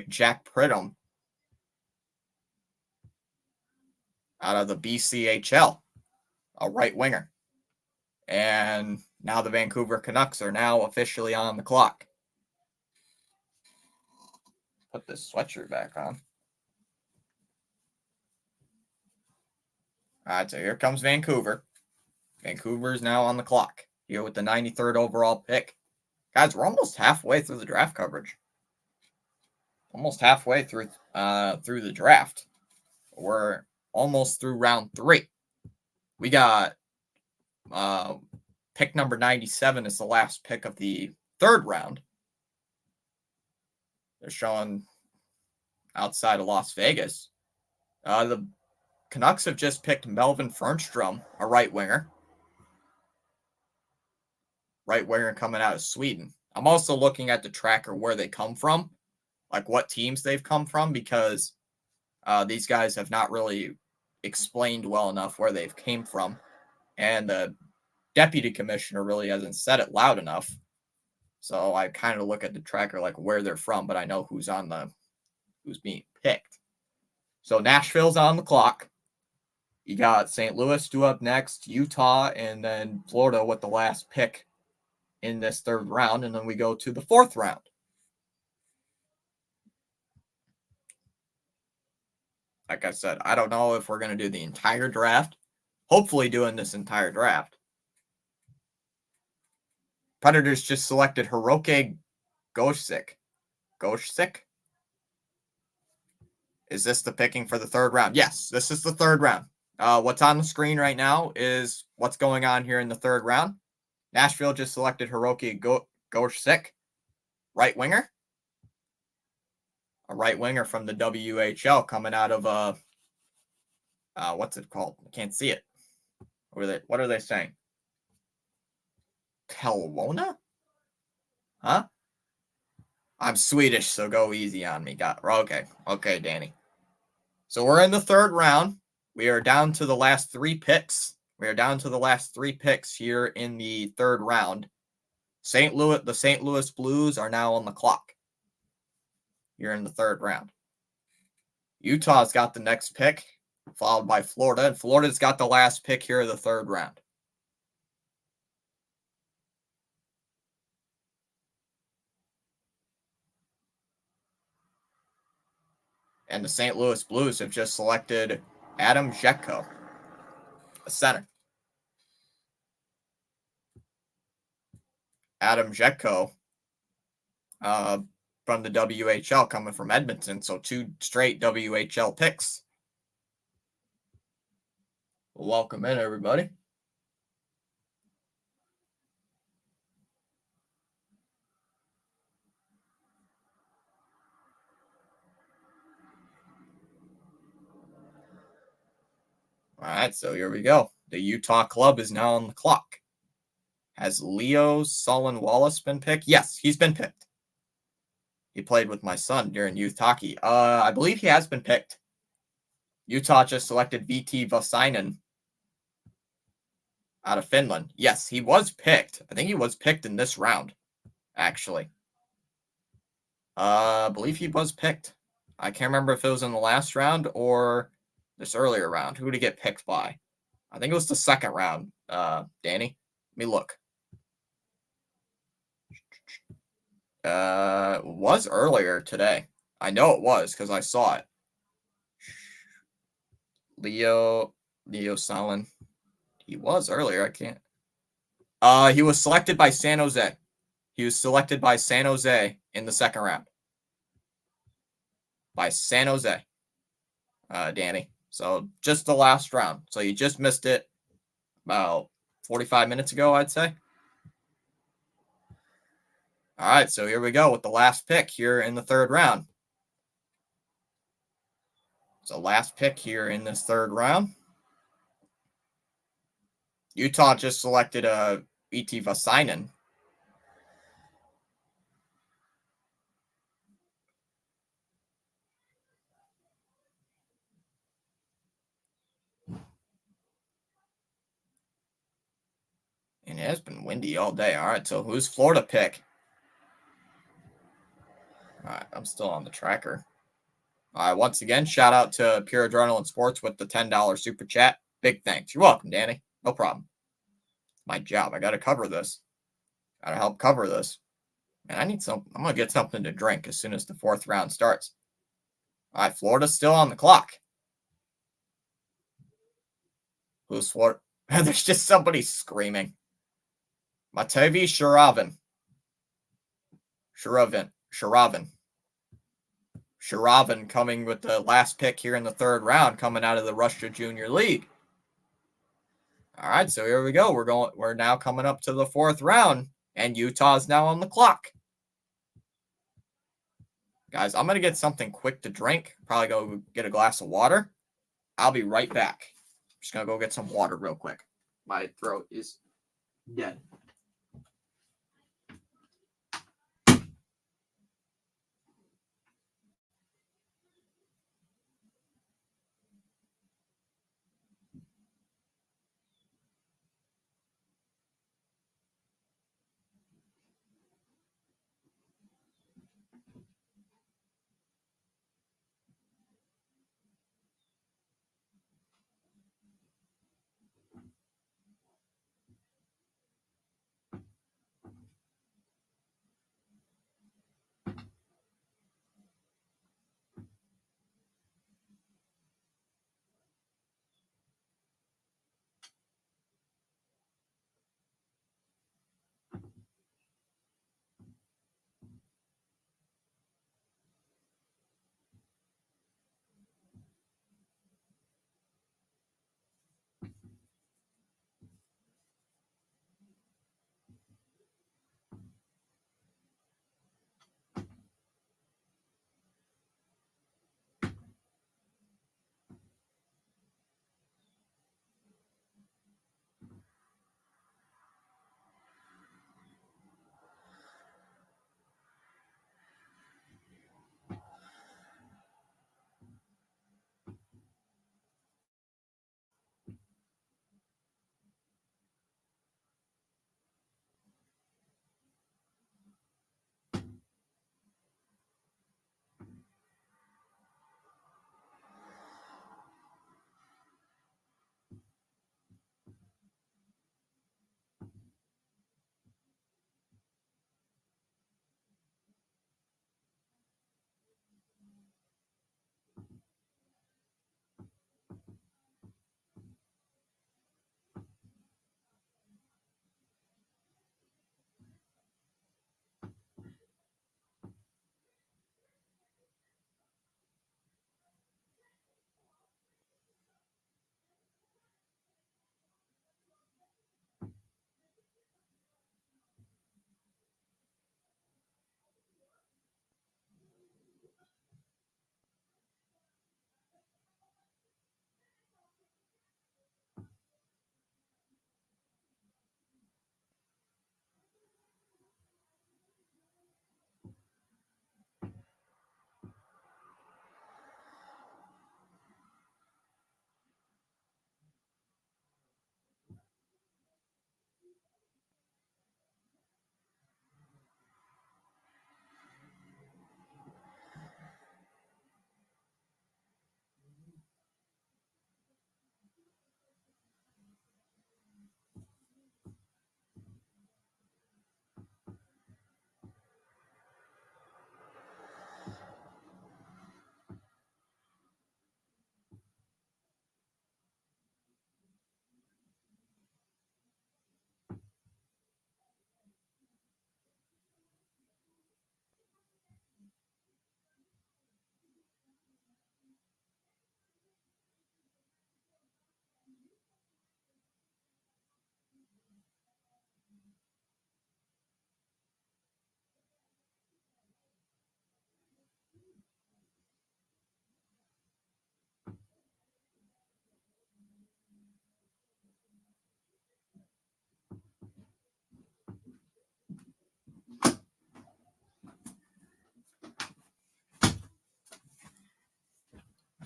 S1: Jack Pridham out of the BCHL, a right winger. And now the Vancouver Canucks are now officially on the clock. Put this sweatshirt back on. All right, so here comes Vancouver. Vancouver is now on the clock here with the 93rd overall pick. Guys, we're almost halfway through the draft coverage. Almost halfway through the draft. We're almost through round 3. We got pick number 97 is the last pick of the 3rd round. They're showing outside of Las Vegas. The Canucks have just picked Melvin Fernstrom, a right winger. Right winger coming out of Sweden. I'm also looking at the tracker where they come from, like what teams they've come from, because these guys have not really explained well enough where they've came from. And the deputy commissioner really hasn't said it loud enough. So I kind of look at the tracker like where they're from, but I know who's being picked. So Nashville's on the clock. You got St. Louis due up next, Utah, and then Florida with the last pick in this 3rd round. And then we go to the 4th round. Like I said, I don't know if we're going to do the entire draft. Hopefully doing this entire draft. Predators just selected Hiroki Goshik. Is this the picking for the 3rd round? Yes, this is the 3rd round. What's on the screen right now is what's going on here in the 3rd round. Nashville just selected Hiroki Goshik, right winger. A right winger from the WHL coming out of what's it called? I can't see it. What are they saying? Kelowna? Huh? I'm Swedish, so go easy on me. Okay, Danny. So we're in the 3rd round. We are down to the last 3 picks. We are down to the last 3 picks here in the 3rd round. The St. Louis Blues are now on the clock here in the 3rd round. Utah's got the next pick, followed by Florida, and Florida's got the last pick here of the 3rd round. And the St. Louis Blues have just selected Adam Jetko, a center. Adam Jetko from the WHL coming from Edmonton, so 2 straight WHL picks. Welcome in, everybody. All right, so here we go. The Utah club is now on the clock. Has Leo Solon Wallace been picked? Yes, he's been picked. He played with my son during youth hockey. I believe he has been picked. Utah just selected VT Vasainen out of Finland. Yes, he was picked. I think he was picked in this round, actually. I believe he was picked. I can't remember if it was in the last round or this earlier round. Who did he get picked by? I think it was the second round. Danny, let me look. Was earlier today. I know it was because I saw it. Leo Salin. He was earlier. I can't. He was selected by San Jose. He was selected by San Jose in the second round. By San Jose. Danny. So just the last round. So you just missed it about 45 minutes ago, I'd say. All right, so here we go with the last pick here in the third round. So last pick here in this third round. Utah just selected VT Vasainen. And it has been windy all day. All right, so who's Florida pick? All right, I'm still on the tracker. All right, once again, shout out to Pure Adrenaline Sports with the $10 super chat. Big thanks. You're welcome, Danny. No problem. My job. I got to cover this. Got to help cover this. Man, I need some. I'm going to get something to drink as soon as the fourth round starts. All right, Florida's still on the clock. Who's Florida? There's just somebody screaming. Matevi Sharavin coming with the last pick here in the third round, coming out of the Russia Junior League. All right, so here we go. We're now coming up to the fourth round, and Utah's now on the clock. Guys, I'm gonna get something quick to drink. Probably go get a glass of water. I'll be right back. Just gonna go get some water real quick. My throat is dead.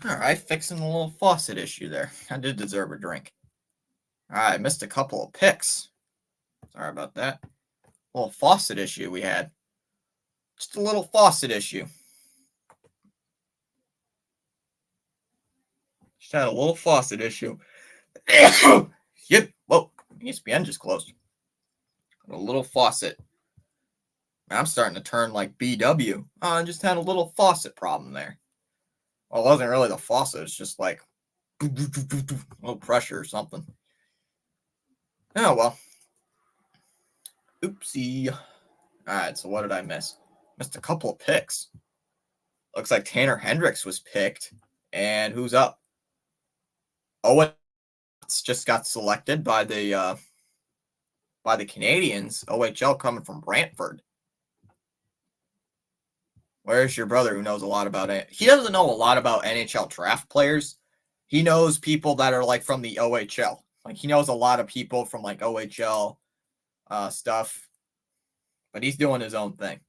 S1: All right, fixing the little faucet issue there. I did deserve a drink. All right, missed a couple of picks. Sorry about that. Little faucet issue we had. Just a little faucet issue. Just had a little faucet issue. Yep. Whoa. ESPN just closed. A little faucet. I'm starting to turn like BW. I just had a little faucet problem there. Well, it wasn't really the faucet. It's just like a little pressure or something. Oh, well. Oopsie. All right, so what did I miss? Missed a couple of picks. Looks like Tanner Hendricks was picked. And who's up? Owen just got selected by the Canadians. OHL coming from Brantford. Where's your brother who knows a lot about it? He doesn't know a lot about NHL draft players. He knows people that are like from the OHL. Like he knows a lot of people from like OHL stuff. But he's doing his own thing.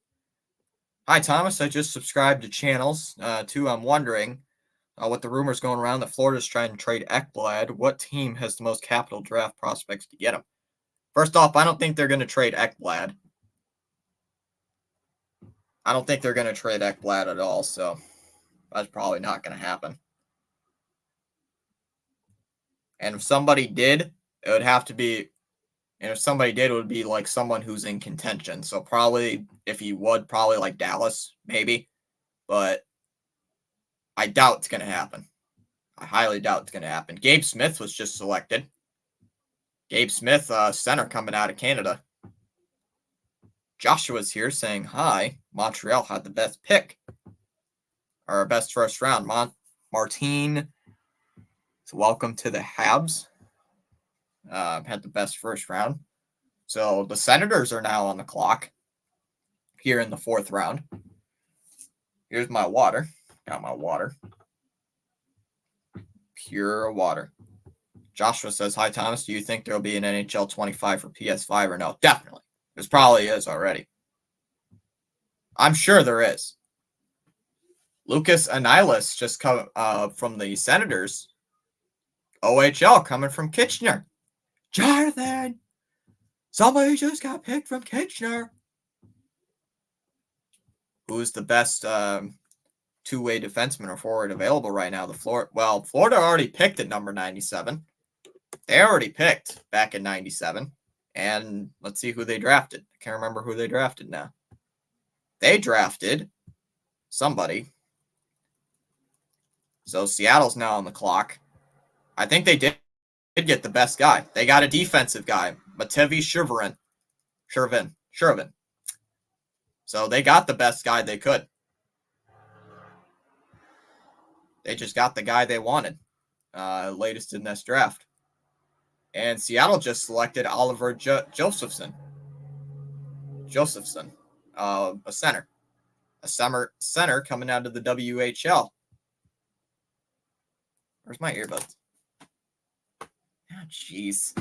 S1: Hi, Thomas. I just subscribed to channels. I'm wondering, with the rumors going around that Florida's trying to trade Ekblad, what team has the most capital draft prospects to get him? First off, I don't think they're going to trade Ekblad. I don't think they're going to trade Ekblad at all, so that's probably not going to happen. And if somebody did, it would have to be, and if somebody did, it would be like someone who's in contention. So probably, if he would, probably like Dallas, maybe. But I doubt it's going to happen. I highly doubt it's going to happen. Gabe Smith was just selected. Gabe Smith, center coming out of Canada. Joshua's here saying hi. Montreal had the best pick. Our best first round. Martine. So welcome to the Habs. Had the best first round. So the Senators are now on the clock here in the fourth round. Here's my water. Got my water. Pure water. Joshua says, hi, Thomas. Do you think there will be an NHL 25 for PS5 or no? Definitely. There probably is already. I'm sure there is. Lucas Anilis just come from the Senators. OHL coming from Kitchener. Jonathan! Somebody just got picked from Kitchener. Who's the best two-way defenseman or forward available right now? Florida already picked at number 97. They already picked back in 97. And let's see who they drafted. I can't remember who they drafted now. They drafted somebody. So Seattle's now on the clock. I think they did get the best guy. They got a defensive guy, Matevi Shervin. So they got the best guy they could. They just got the guy they wanted. Latest in this draft. And Seattle just selected Oliver Josephson. A center. A summer center coming out of the WHL. Where's my earbuds? Oh, jeez.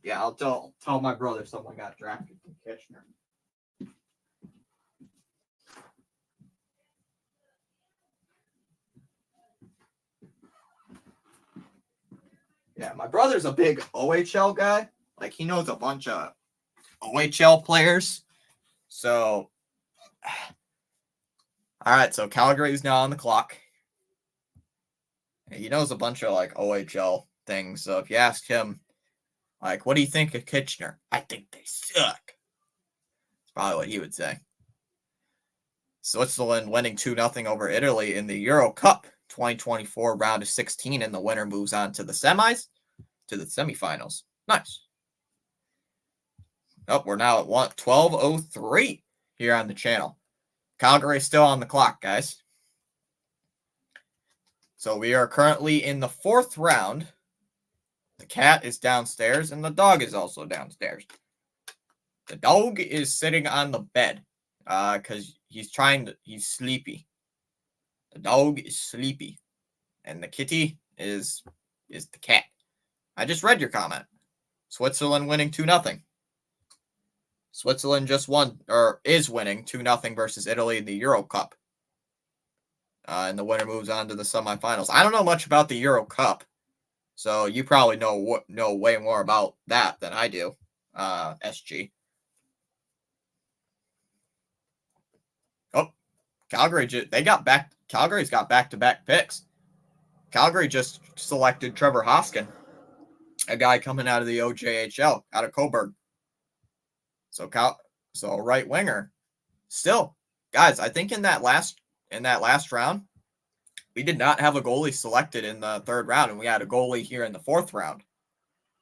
S1: Yeah, I'll tell my brother someone got drafted from Kitchener. Yeah, my brother's a big OHL guy. Like, he knows a bunch of OHL players. So, all right, so Calgary's now on the clock. He knows a bunch of, like, OHL things. So if you ask him, like, what do you think of Kitchener? I think they suck. That's probably what he would say. Switzerland winning 2-0 over Italy in the Euro Cup 2024 round of 16, and the winner moves on to the semifinals. Nice. Oh, we're now at 12:03 here on the channel. Calgary's still on the clock, guys. So we are currently in the fourth round. The cat is downstairs, and the dog is also downstairs. The dog is sitting on the bed because he's sleepy. The dog is sleepy. And the kitty is the cat. I just read your comment. Switzerland winning 2-0. Switzerland just won, or is winning 2-0 versus Italy in the Euro Cup. And the winner moves on to the semifinals. I don't know much about the Euro Cup, so you probably know way more about that than I do, SG. Oh, Calgary's got back-to-back picks. Calgary just selected Trevor Hoskin, a guy coming out of the OJHL, out of Coburg. So right winger. Still, guys, I think in that last round, we did not have a goalie selected in the third round, and we had a goalie here in the fourth round,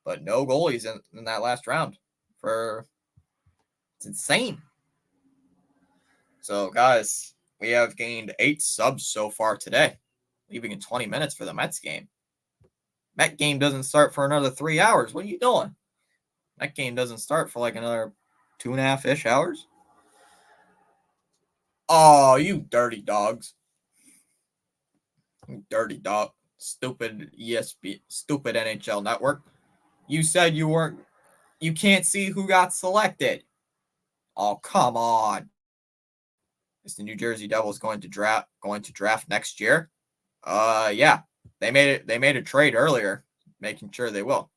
S1: but no goalies in that last round. It's insane. So, guys, we have gained 8 subs so far today, leaving in 20 minutes for the Mets game. Met game doesn't start for another 3 hours. What are you doing? Met game doesn't start for like another 2.5-ish hours. Oh, you dirty dogs. You dirty dog. Stupid ESP, stupid NHL network. You said you can't see who got selected. Oh, come on. Is the New Jersey Devils going to draft next year? Yeah. They made a trade earlier, making sure they will.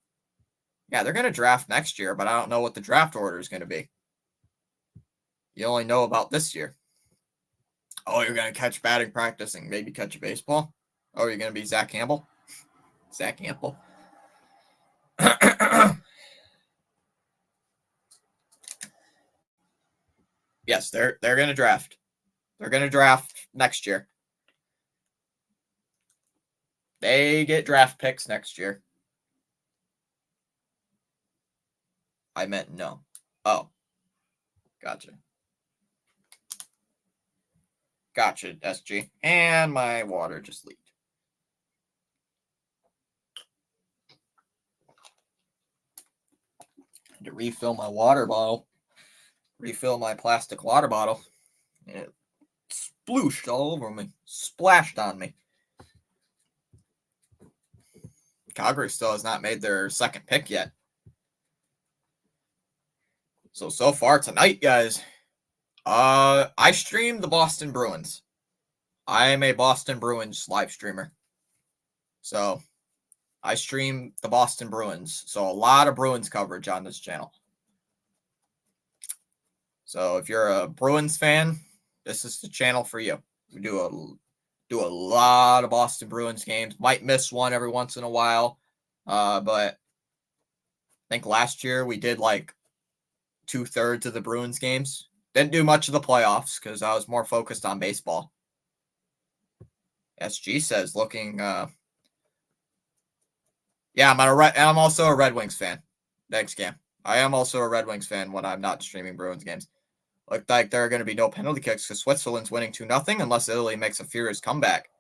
S1: Yeah, they're going to draft next year, but I don't know what the draft order is going to be. You only know about this year. Oh, you're going to catch batting practice and maybe catch a baseball? Oh, you're going to be Zach Campbell? Zach Campbell. Yes, they're going to draft. They're going to draft next year. They get draft picks next year. I meant no. Oh. Gotcha. Gotcha, SG. And my water just leaked. To refill my water bottle. Refill my plastic water bottle. And it splooshed all over me. Splashed on me. Calgary still has not made their second pick yet. So far tonight, guys, I streamed the Boston Bruins. I am a Boston Bruins live streamer. So I stream the Boston Bruins. So a lot of Bruins coverage on this channel. So if you're a Bruins fan, this is the channel for you. We do a lot of Boston Bruins games. Might miss one every once in a while. But I think last year we did like 2/3 of the Bruins games. Didn't do much of the playoffs because I was more focused on baseball. SG says looking yeah, I'm also a Red Wings fan. Thanks, Cam. I am also a Red Wings fan when I'm not streaming Bruins games. Looked like there are going to be no penalty kicks because Switzerland's winning 2-0 unless Italy makes a furious comeback.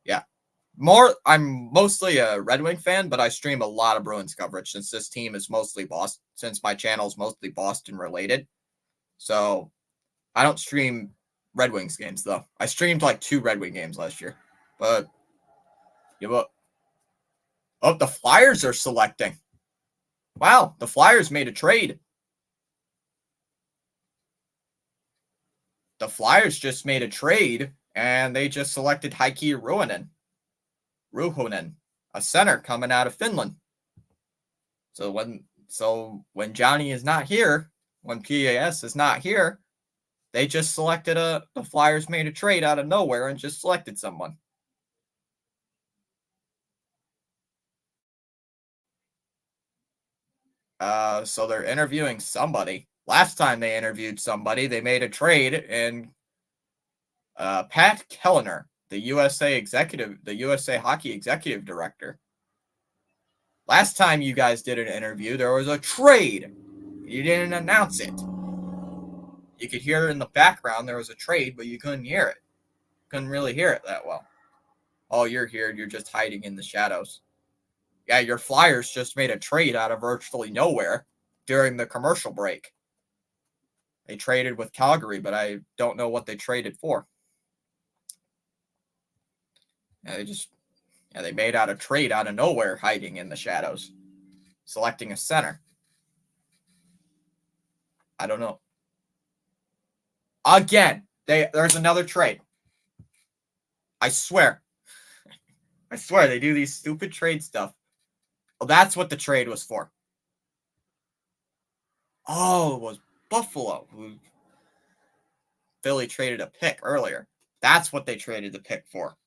S1: Yeah. I'm mostly a Red Wing fan, but I stream a lot of Bruins coverage since this team is mostly Boston, since my channel is mostly Boston related. So I don't stream Red Wings games, though. I streamed like 2 Red Wing games last year. But, yeah, oh, the Flyers are selecting. Wow, the Flyers made a trade. The Flyers just made a trade, and they just selected Heikki Ruohonen, a center coming out of Finland. So when Johnny is not here, when PAS is not here, they just selected the Flyers made a trade out of nowhere and just selected someone. So they're interviewing somebody. Last time they interviewed somebody, they made a trade, and Pat Kellner, the USA Hockey Executive Director. Last time you guys did an interview, there was a trade. You didn't announce it. You could hear in the background there was a trade, but you couldn't hear it. Couldn't really hear it that well. Oh, you're here. You're just hiding in the shadows. Yeah, your Flyers just made a trade out of virtually nowhere during the commercial break. They traded with Calgary, but I don't know what they traded for. Yeah, they made out a trade out of nowhere, hiding in the shadows, selecting a center. I don't know. Again, there's another trade. I swear. I swear they do these stupid trade stuff. Oh, that's what the trade was for. Oh, it was Buffalo. Philly traded a pick earlier. That's what they traded the pick for.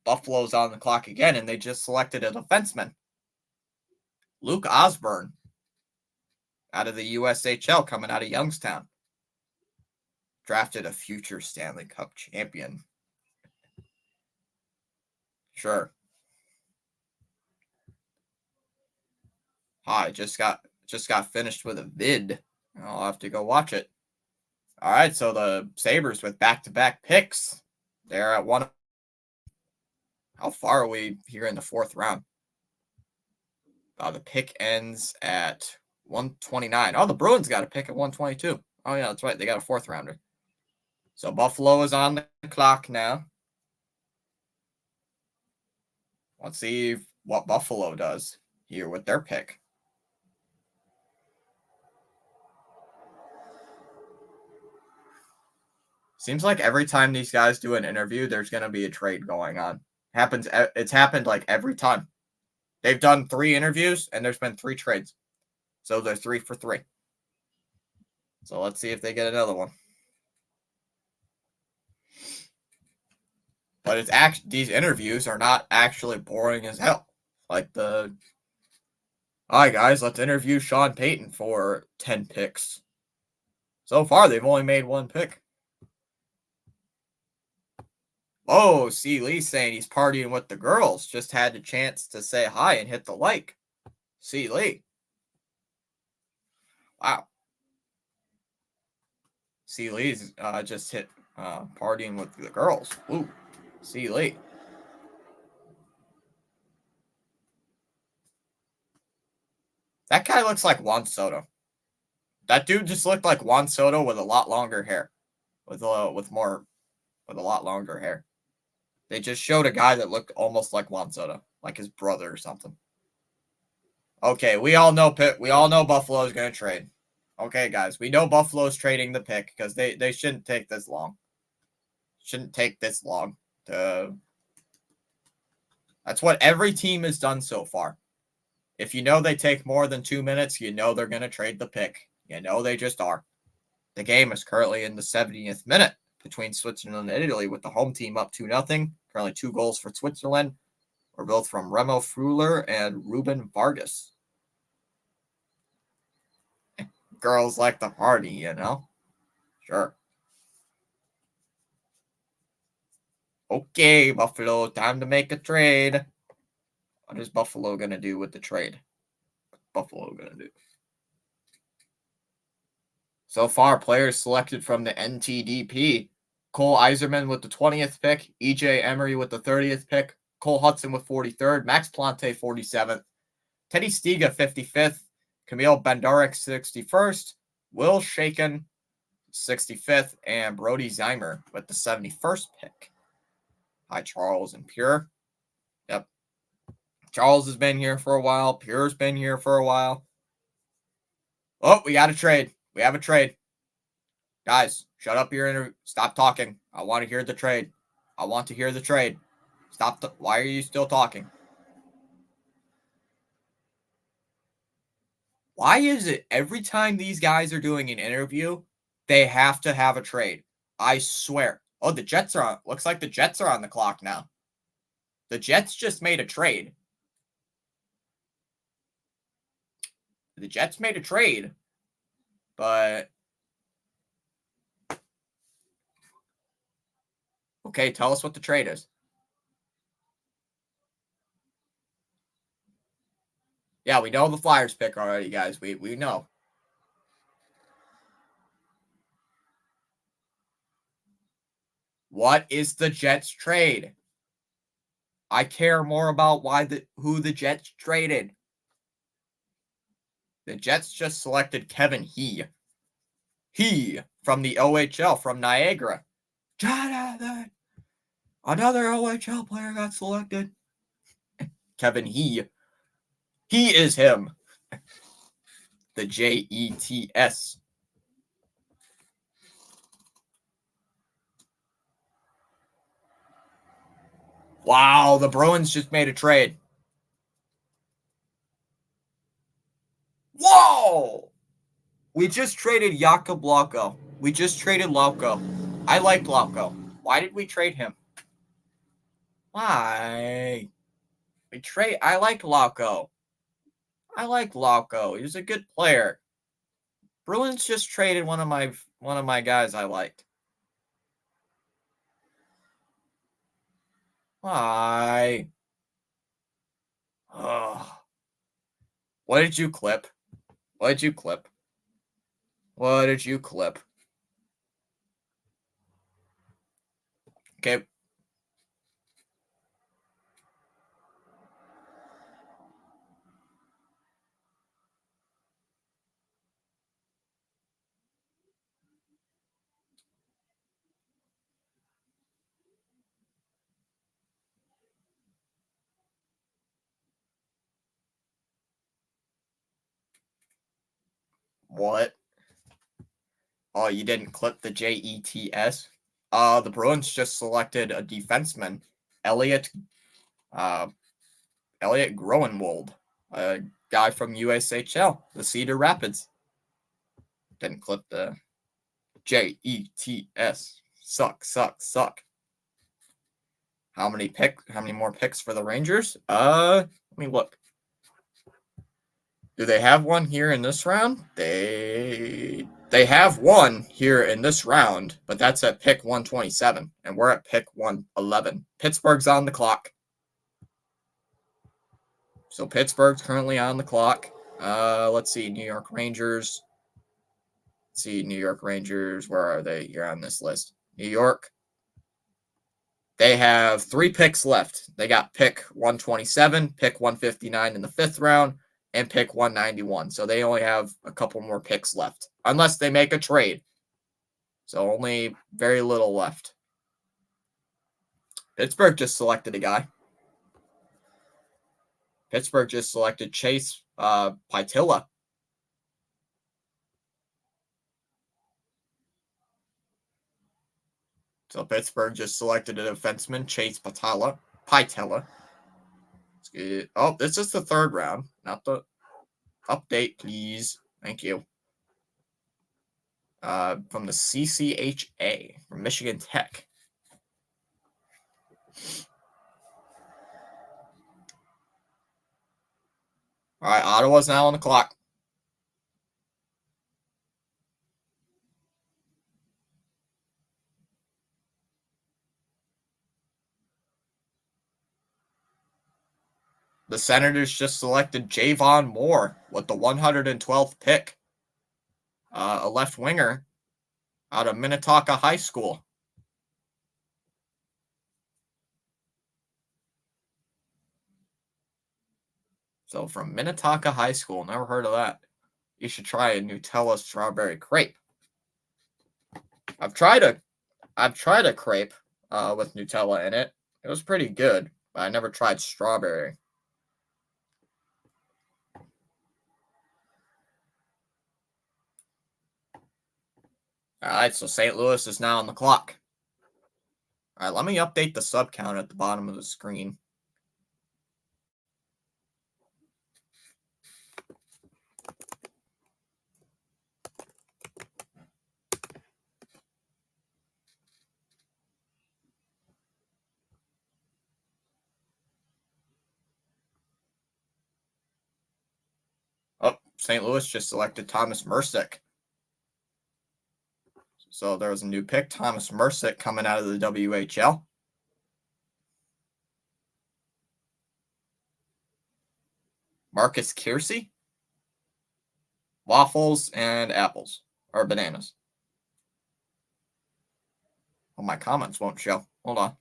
S1: Buffalo's on the clock again, and they just selected a defenseman. Luke Osborne out of the USHL coming out of Youngstown. Drafted a future Stanley Cup champion. Sure. Hi, just got finished with a vid. I'll have to go watch it. All right, so the Sabres with back-to-back picks. They're at one. How far are we here in the fourth round? The pick ends at 129. Oh, the Bruins got a pick at 122. Oh, yeah, that's right. They got a fourth rounder. So Buffalo is on the clock now. Let's see what Buffalo does here with their pick. Seems like every time these guys do an interview, there's going to be a trade going on. It's happened like every time. They've done 3 interviews, and there's been 3 trades. So they're 3 for 3. So let's see if they get another one. But these interviews are not actually boring as hell. Like hi guys, let's interview Sean Payton for 10 picks. So far, they've only made 1 pick. Oh, C. Lee saying he's partying with the girls. Just had the chance to say hi and hit the like. C. Lee. Wow. C. Lee's just hit partying with the girls. Ooh, C. Lee. That guy looks like Juan Soto. That dude just looked like Juan Soto with a lot longer hair. With a lot longer hair. They just showed a guy that looked almost like Juan Soto, like his brother or something. Okay, we all know Buffalo's going to trade. Okay, guys, we know Buffalo's trading the pick because they shouldn't take this long. Shouldn't take this long. That's what every team has done so far. If you know they take more than 2 minutes, you know they're going to trade the pick. You know they just are. The game is currently in the 70th minute between Switzerland and Italy with the home team up 2-0. Currently 2 goals for Switzerland. We're both from Remo Freuler and Ruben Vargas. Girls like the party, you know? Sure. Okay, Buffalo, time to make a trade. What is Buffalo going to do with the trade? What's Buffalo going to do? So far, players selected from the NTDP. Cole Iserman with the 20th pick. EJ Emery with the 30th pick. Cole Hudson with 43rd. Max Plante, 47th. Teddy Stiga, 55th. Camille Bendarek, 61st. Will Shaken, 65th. And Brody Zeimer with the 71st pick. Hi, Charles and Pure. Yep. Charles has been here for a while. Pure's been here for a while. Oh, we got a trade. We have a trade. Guys, shut up your interview. Stop talking. I want to hear the trade. I want to hear the trade. Stop. Why are you still talking? Why is it every time these guys are doing an interview, they have to have a trade? I swear. Oh, the Jets are on. Looks like the Jets are on the clock now. The Jets just made a trade. The Jets made a trade, but okay, tell us what the trade is. Yeah, we know the Flyers pick already, guys. We know. What is the Jets trade? I care more about who the Jets traded. The Jets just selected Kevin He. He from the OHL from Niagara. Jonathan! Another OHL player got selected. Kevin He. He is him. The Jets. Wow, the Bruins just made a trade. Whoa! We just traded Jakub Lauko. We just traded Lauko. I like Lauko. Why did we trade him? Why? I like Lauko. I like Lauko. He's a good player. Bruins just traded one of my guys I liked. Why? Ugh. What did you clip? What did you clip? What did you clip? Okay. What? Oh, you didn't clip the JETS? The Bruins just selected a defenseman, Elliot uh Elliot Groenwald, a guy from USHL, the Cedar Rapids. Didn't clip the JETS. Suck, suck, suck. How many more picks for the Rangers? Let me look. Do they have one here in this round? They have one here in this round, but that's at pick 127, and we're at pick 111. Pittsburgh's on the clock. So Pittsburgh's currently on the clock. Let's see, New York Rangers. Let's see, New York Rangers. Where are they? You're on this list. New York. They have 3 picks left. They got pick 127, pick 159 in the 5th round, and pick 191. So they only have a couple more picks left, unless they make a trade. So only very little left. Pittsburgh just selected a guy. Pittsburgh just selected Chase Pytila. So Pittsburgh just selected a defenseman, Chase Pytila. Oh, this is the 3rd round, not the update, please. Thank you. From the CCHA, from Michigan Tech. All right, Ottawa's now on the clock. The Senators just selected Javon Moore with the 112th pick, a left winger out of Minnetonka High School. So from Minnetonka High School, never heard of that. You should try a Nutella strawberry crepe. I've tried a crepe with Nutella in it. It was pretty good, but I never tried strawberry. All right, so St. Louis is now on the clock. All right, let me update the sub count at the bottom of the screen. Oh, St. Louis just selected Thomas Mercick. So there was a new pick, Thomas Mercick, coming out of the WHL. Marcus Kiersey. Waffles and apples, or bananas. Well, my comments won't show. Hold on.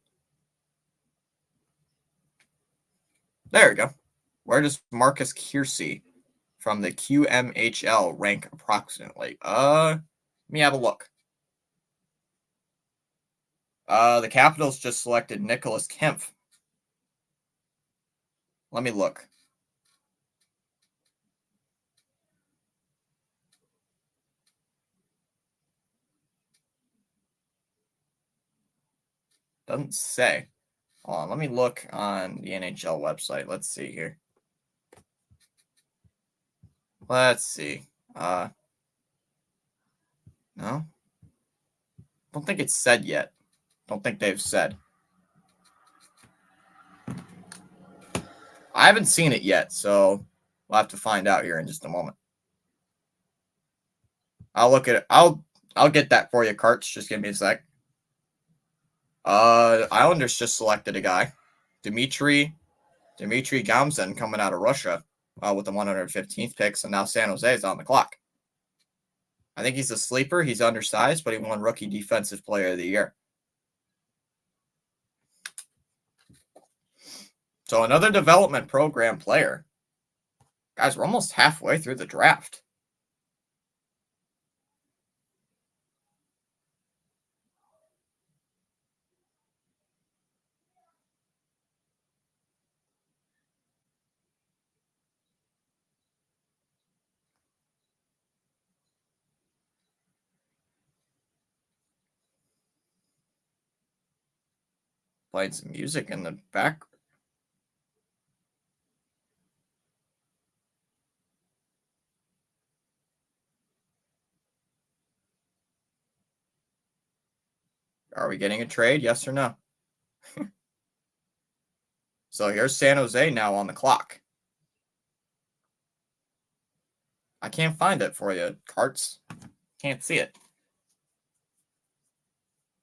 S1: There we go. Where does Marcus Kiersey from the QMHL rank approximately? Let me have a look. The Capitals just selected Nicholas Kempf. Let me look. Doesn't say. Hold on, let me look on the NHL website. Let's see here. Let's see. No? Don't think it's said yet. Don't think they've said. I haven't seen it yet, so we'll have to find out here in just a moment. I'll look at it. I'll get that for you, Carts. Just give me a sec. Islanders just selected a guy. Dmitry Gamzin coming out of Russia with the 115th pick, so now San Jose is on the clock. I think he's a sleeper. He's undersized, but he won Rookie Defensive Player of the Year. So another development program player. Guys, we're almost halfway through the draft. Playing some music in the back. Are we getting a trade? Yes or no? So here's San Jose now on the clock. I can't find it for you, Carts. Can't see it.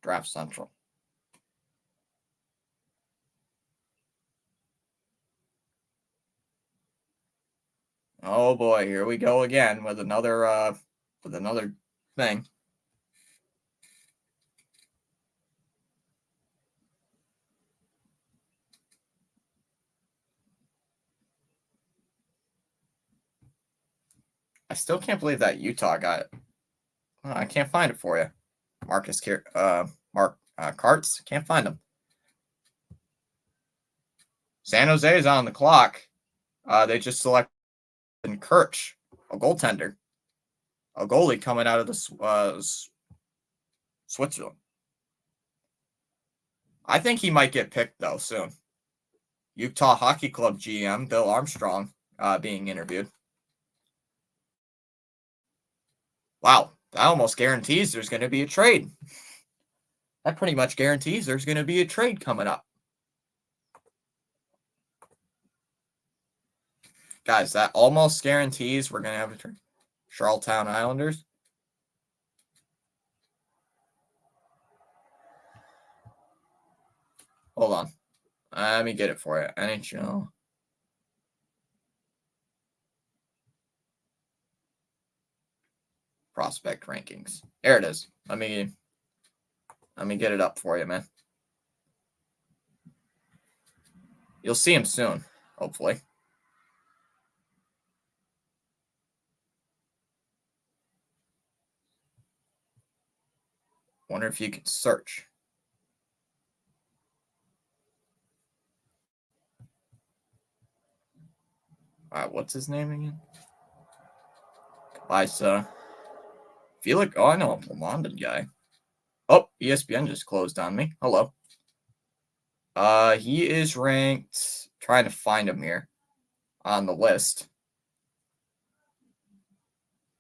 S1: Draft Central. Oh boy, here we go again with another thing. I still can't believe that Utah got it. I can't find it for you. Carts, can't find them. San Jose is on the clock. They just selected Kirch, a goaltender, a goalie coming out of the Switzerland. I think he might get picked though soon. Utah Hockey Club GM Bill Armstrong being interviewed. Wow, that almost guarantees there's going to be a trade. That pretty much guarantees there's going to be a trade coming up. Guys, that almost guarantees we're going to have a trade. Charlottetown Islanders. Hold on. Let me get it for you. NHL. Prospect rankings. There it is. Let me get it up for you, man. You'll see him soon, hopefully. Wonder if you can search. What's his name again? Lisa. Felix. Oh, I know a London guy. Oh, ESPN just closed on me. Hello. He is ranked. Trying to find him here on the list.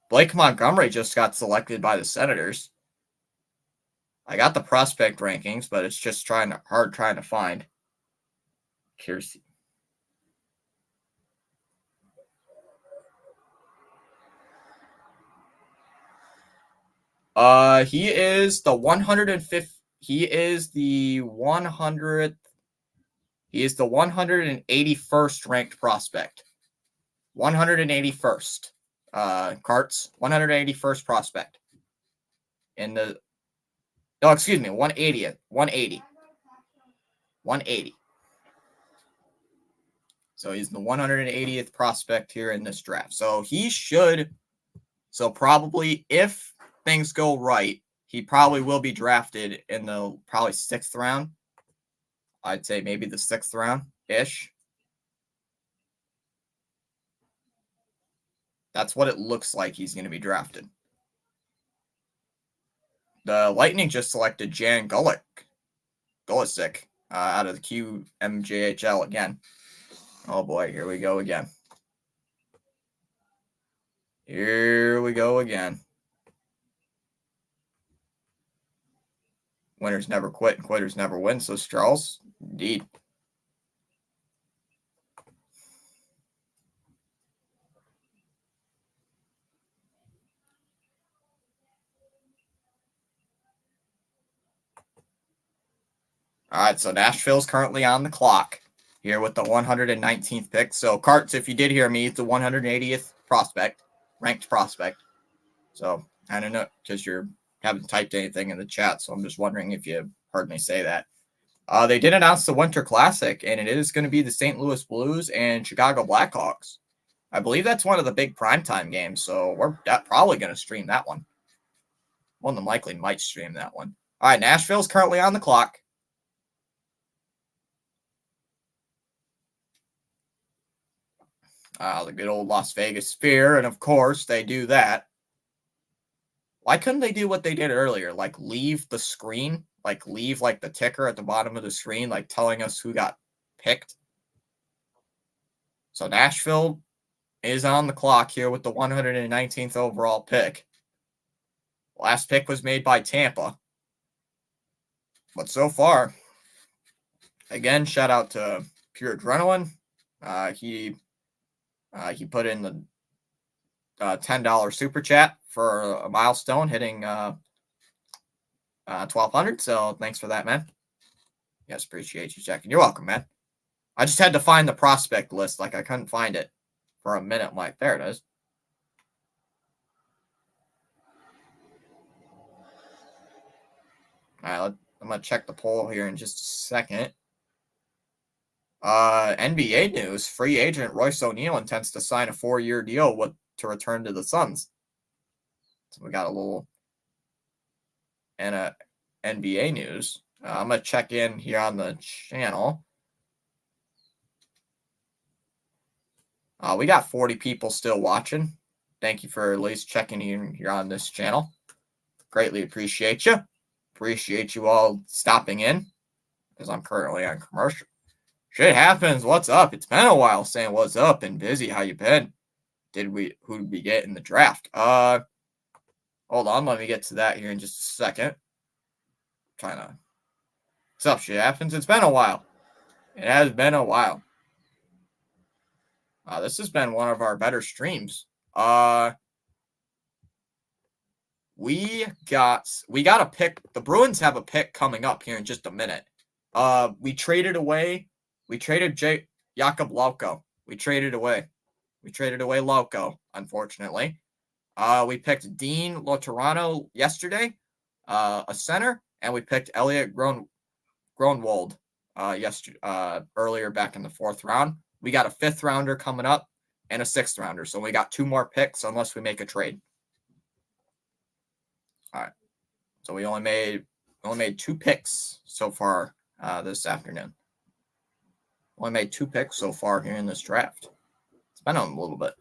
S1: Blake Montgomery just got selected by the Senators. I got the prospect rankings, but it's just hard trying to find. Here's. He is the 105th. He is the 100th. He is the 181st ranked prospect. 181st. Carts. 181st prospect. In the. Oh, excuse me. 180th. 180. 180. So he's the 180th prospect here in this draft. So he should. So probably if things go right, he probably will be drafted in the probably 6th round. I'd say maybe the 6th round-ish. That's what it looks like he's going to be drafted. The Lightning just selected Jan Gulisic out of the QMJHL again. Oh boy, here we go again. Here we go again. Winners never quit and quitters never win, says Charles. Indeed. All right, so Nashville's currently on the clock here with the 119th pick. So, Carts, if you did hear me, it's the 180th prospect, ranked prospect. So, I don't know, because you haven't typed anything in the chat, so I'm just wondering if you heard me say that. They did announce the Winter Classic, and it is going to be the St. Louis Blues and Chicago Blackhawks. I believe that's one of the big primetime games, so we're probably going to stream that one. More than likely might stream that one. All right, Nashville's currently on the clock. The good old Las Vegas Sphere, and of course they do that. Why couldn't they do what they did earlier? Like leave the screen, like leave like the ticker at the bottom of the screen, like telling us who got picked. So Nashville is on the clock here with the 119th overall pick. Last pick was made by Tampa. But so far, again, shout out to Pure Adrenaline. He put in the $10 super chat for a milestone, hitting 1,200. So thanks for that, man. Yes, appreciate you checking. You're welcome, man. I just had to find the prospect list. Like, I couldn't find it for a minute. I'm like, there it is. All right, I'm going to check the poll here in just a second. NBA news, free agent Royce O'Neal intends to sign a 4-year deal to return to the Suns. So we got a little NBA news. I'm going to check in here on the channel. We got 40 people still watching. Thank you for at least checking in here on this channel. Greatly appreciate you. Appreciate you all stopping in because I'm currently on commercial. Shit happens. What's up? It's been a while saying what's up and busy. How you been? Who did we get in the draft? Hold on. Let me get to that here in just a second. What's up? Shit happens. It's been a while. It has been a while. This has been one of our better streams. We got a pick. The Bruins have a pick coming up here in just a minute. We traded Jakob Lauko. We traded away Lauko, unfortunately. We picked Dean Lotorano yesterday, a center, and we picked Elliot Gronwald earlier back in the 4th round. We got a 5th rounder coming up and a 6th rounder. So we got 2 more picks unless we make a trade. All right. So we only made 2 picks so far this afternoon. Only made 2 picks so far here in this draft. It's been on a little bit.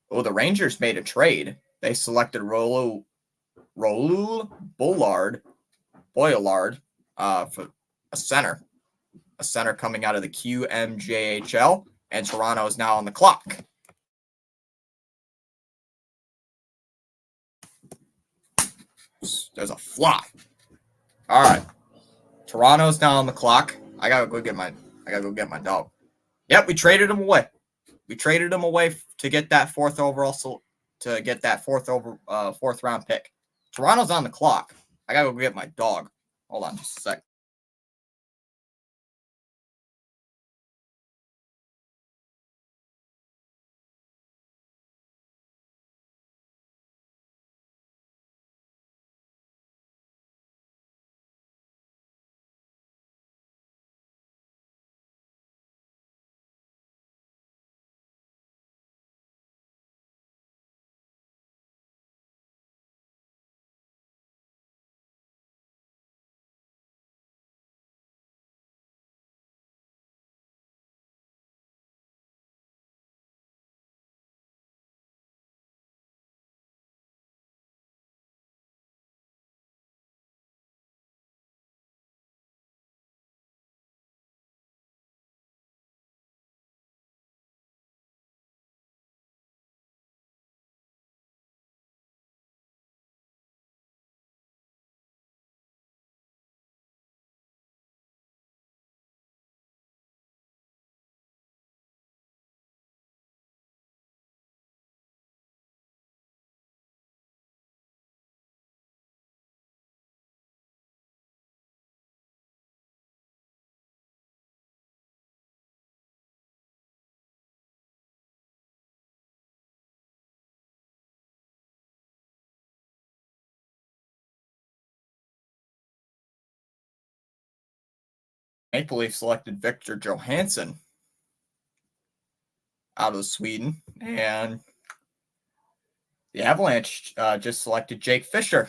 S1: Oh, the Rangers made a trade. They selected Raul Boilard for a center. A center coming out of the QMJHL, and Toronto is now on the clock. There's a fly. All right. Toronto's now on the clock. I gotta go get my dog. Yep, we traded him away. We traded him away to get that 4th round pick. Toronto's on the clock. I gotta go get my dog. Hold on just a sec. Maple Leaf selected Victor Johansson out of Sweden, and the Avalanche just selected Jake Fisher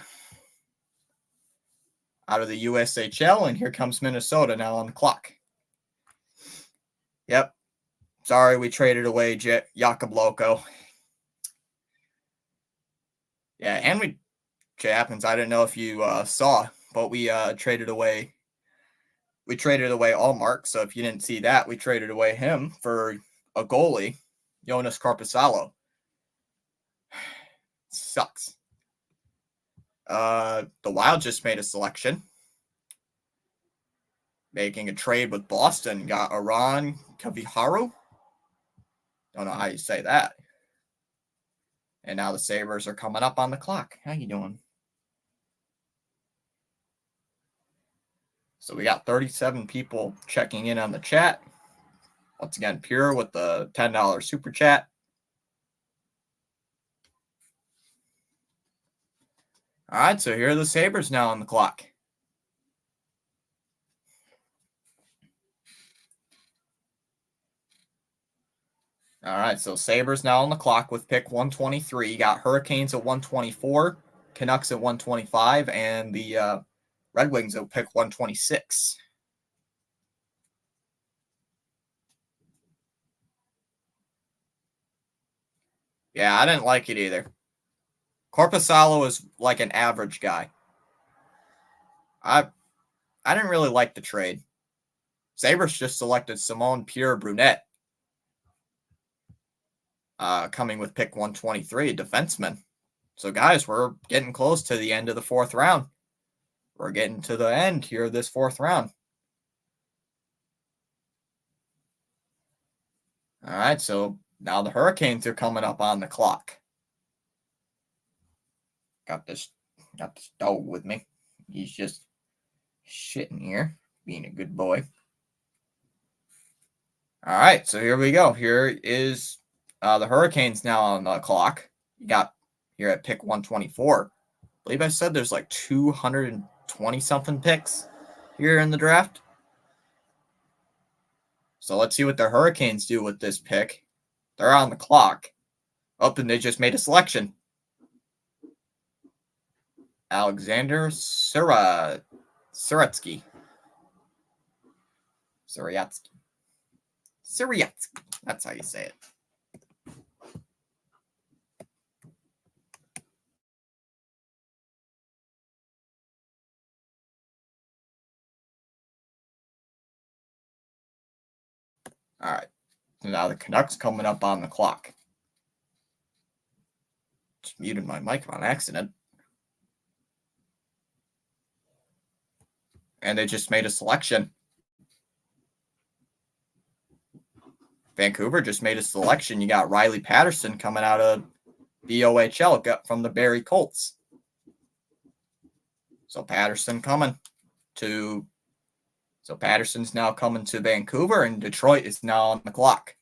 S1: out of the USHL, and here comes Minnesota now on the clock. Yep. Sorry, we traded away Jakob Loko. Yeah, and we, Jappins, I didn't know if you saw, but we traded away Allmark. So if you didn't see that, we traded away him for a goalie, Jonas Korpisalo. Sucks. The Wild just made a selection, making a trade with Boston. Got Aran Kaviharu. Don't know how you say that. And now the Sabres are coming up on the clock. How you doing? So we got 37 people checking in on the chat. Once again, Pure with the $10 super chat. All right, so here are the Sabres now on the clock. All right, so Sabres now on the clock with pick 123. You got Hurricanes at 124, Canucks at 125, and the Red Wings at pick 126. Yeah, I didn't like it either. Korpisalo is like an average guy. I didn't really like the trade. Sabres just selected Simone Pierre Brunette. Coming with pick 123, defenseman. So, guys, we're getting close to the end of the fourth round. We're getting to the end here of this fourth round. All right, so now the Hurricanes are coming up on the clock. Got this dog with me. He's just shitting here, being a good boy. All right, so here we go. Here is the Hurricanes now on the clock. You got here at pick 124. I believe I said there's like 220-something picks here in the draft. So let's see what the Hurricanes do with this pick. They're on the clock. Oh, and they just made a selection. Alexander Suryatsky. That's how you say it. All right. So now the Canucks coming up on the clock. Just muted my mic on accident. And they just made a selection. Vancouver just made a selection. You got Riley Patterson coming out of the OHL, got from the Barrie Colts. So Patterson's now coming to Vancouver, and Detroit is now on the clock.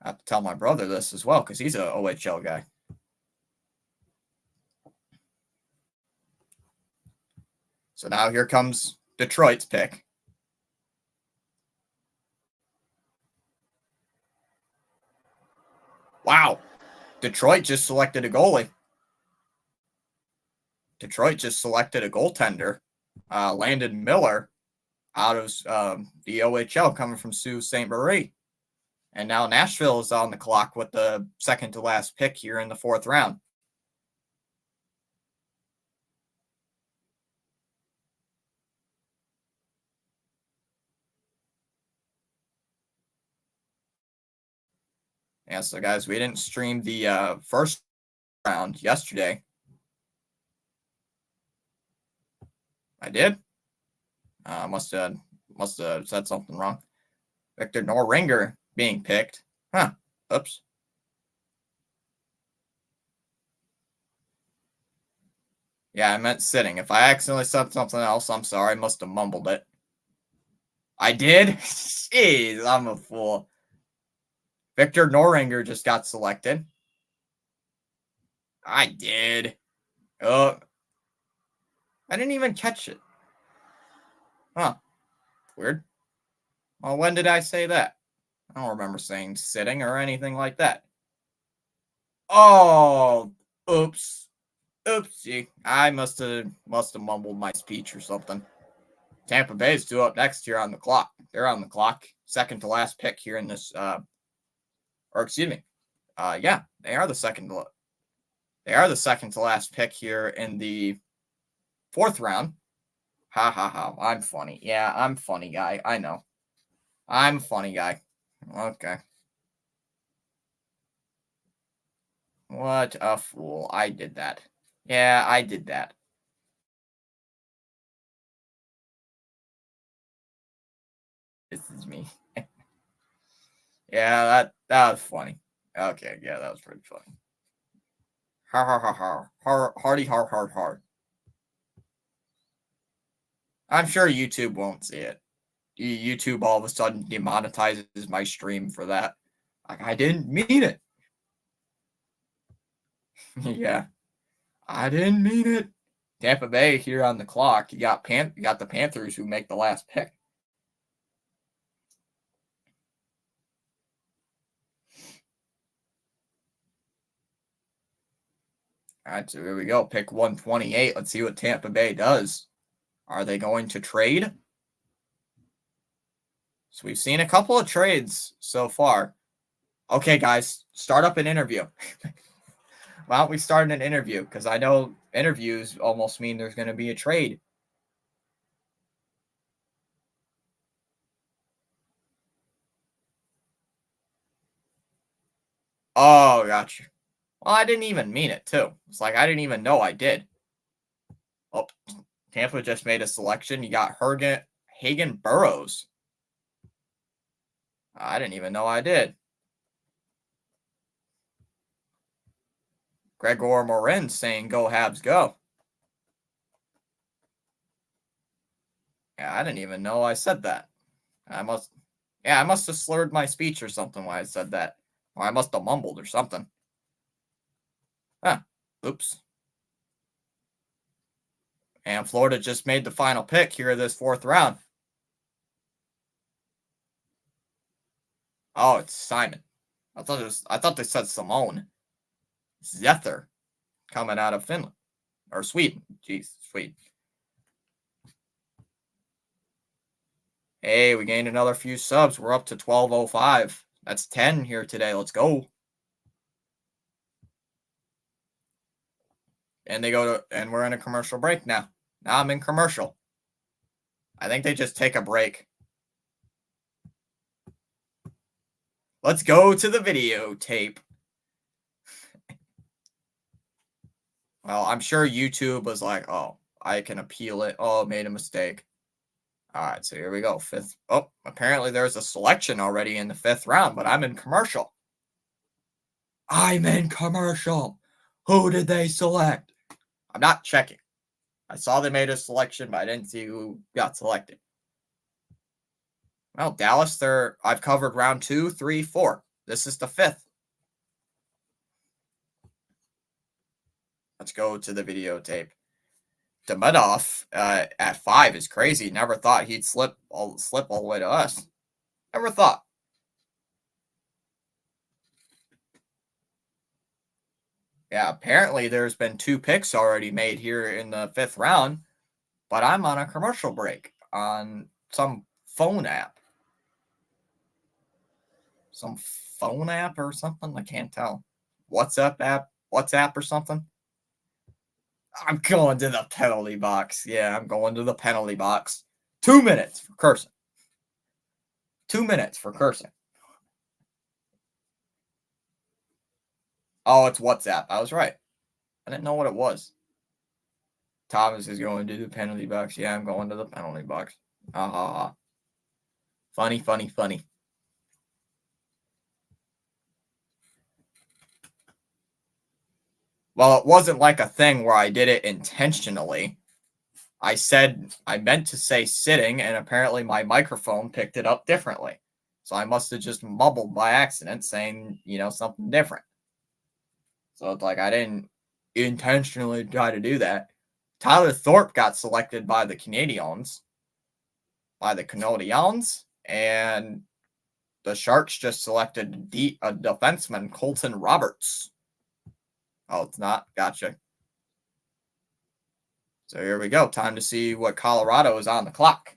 S1: I have to tell my brother this as well because he's an OHL guy. So now here comes Detroit's pick. Wow. Detroit just selected a goalie. Detroit just selected a goaltender, Landon Miller, out of the OHL coming from Sault Ste. Marie. And now Nashville is on the clock with the second to last pick here in the fourth round. Yeah, so guys, we didn't stream the first round yesterday. I did. Must have said something wrong. Victor Norringer being picked. Huh. Oops. Yeah, I meant sitting. If I accidentally said something else, I'm sorry. I must have mumbled it. I did? Jeez, I'm a fool. Victor Norringer just got selected. I did. Oh. I didn't even catch it. Huh. Weird. Well, when did I say that? I don't remember saying sitting or anything like that. Oh, oops. Oopsie. I must have mumbled my speech or something. Tampa Bay's due up next here on the clock. They're on the clock. Second to last pick here in this or excuse me. Yeah, they are the second to last pick here in the fourth round. Ha ha ha. I'm funny. Yeah, I'm funny guy. I know. I'm a funny guy. Okay. What a fool. I did that. Yeah, I did that. This is me. Yeah, that was funny. Okay, yeah, that was pretty funny. Har har har har. Hardy har har har. I'm sure YouTube won't see it. YouTube all of a sudden demonetizes my stream for that. Like, I didn't mean it. Yeah, I didn't mean it. Tampa Bay here on the clock. You got the Panthers who make the last pick. All right, so here we go. Pick 128. Let's see what Tampa Bay does. Are they going to trade? So we've seen a couple of trades so far. Okay, guys, start up an interview. Why don't we start an interview? Because I know interviews almost mean there's going to be a trade. Oh, gotcha. Well, I didn't even mean it, too. It's like I didn't even know I did. Oh, Tampa just made a selection. You got Hagen Burrows. I didn't even know I did. Gregor Morin saying, go Habs, go. Yeah, I didn't even know I said that. I must have slurred my speech or something when I said that. Or I must have mumbled or something. Huh. Oops. And Florida just made the final pick here of this fourth round. Oh, it's Simon. I thought they said Simone. Zether coming out of Finland. Or Sweden. Jeez, Sweden. Hey, we gained another few subs. We're up to 1205. That's 10 here today. Let's go. And we're in a commercial break now. Now I'm in commercial. I think they just take a break. Let's go to the videotape. Well, I'm sure YouTube was like, oh, I can appeal it. Oh, made a mistake. All right, so here we go. Fifth. Oh, apparently there's a selection already in the fifth round, but I'm in commercial. I'm in commercial. Who did they select? I'm not checking. I saw they made a selection, but I didn't see who got selected. Well, Dallas, I've covered round 2, 3, 4. This is the fifth. Let's go to the videotape. Demidov at 5 is crazy. Never thought he'd slip all the way to us. Never thought. Yeah, apparently there's been 2 picks already made here in the fifth round, but I'm on a commercial break on some phone app. Some phone app or something? I can't tell. WhatsApp or something? I'm going to the penalty box. Yeah, I'm going to the penalty box. 2 minutes for cursing. 2 minutes for cursing. Oh, it's WhatsApp. I was right. I didn't know what it was. Thomas is going to the penalty box. Yeah, I'm going to the penalty box. Ha ha ha. Funny, funny, funny. Well, it wasn't like a thing where I did it intentionally. I meant to say sitting, and apparently my microphone picked it up differently. So I must have just mumbled by accident saying, something different. So it's like I didn't intentionally try to do that. Tyler Thorpe got selected by the Canadiens. by the Canadiens, and the Sharks just selected a defenseman, Colton Roberts. Oh, it's not? Gotcha. So here we go. Time to see what Colorado is on the clock.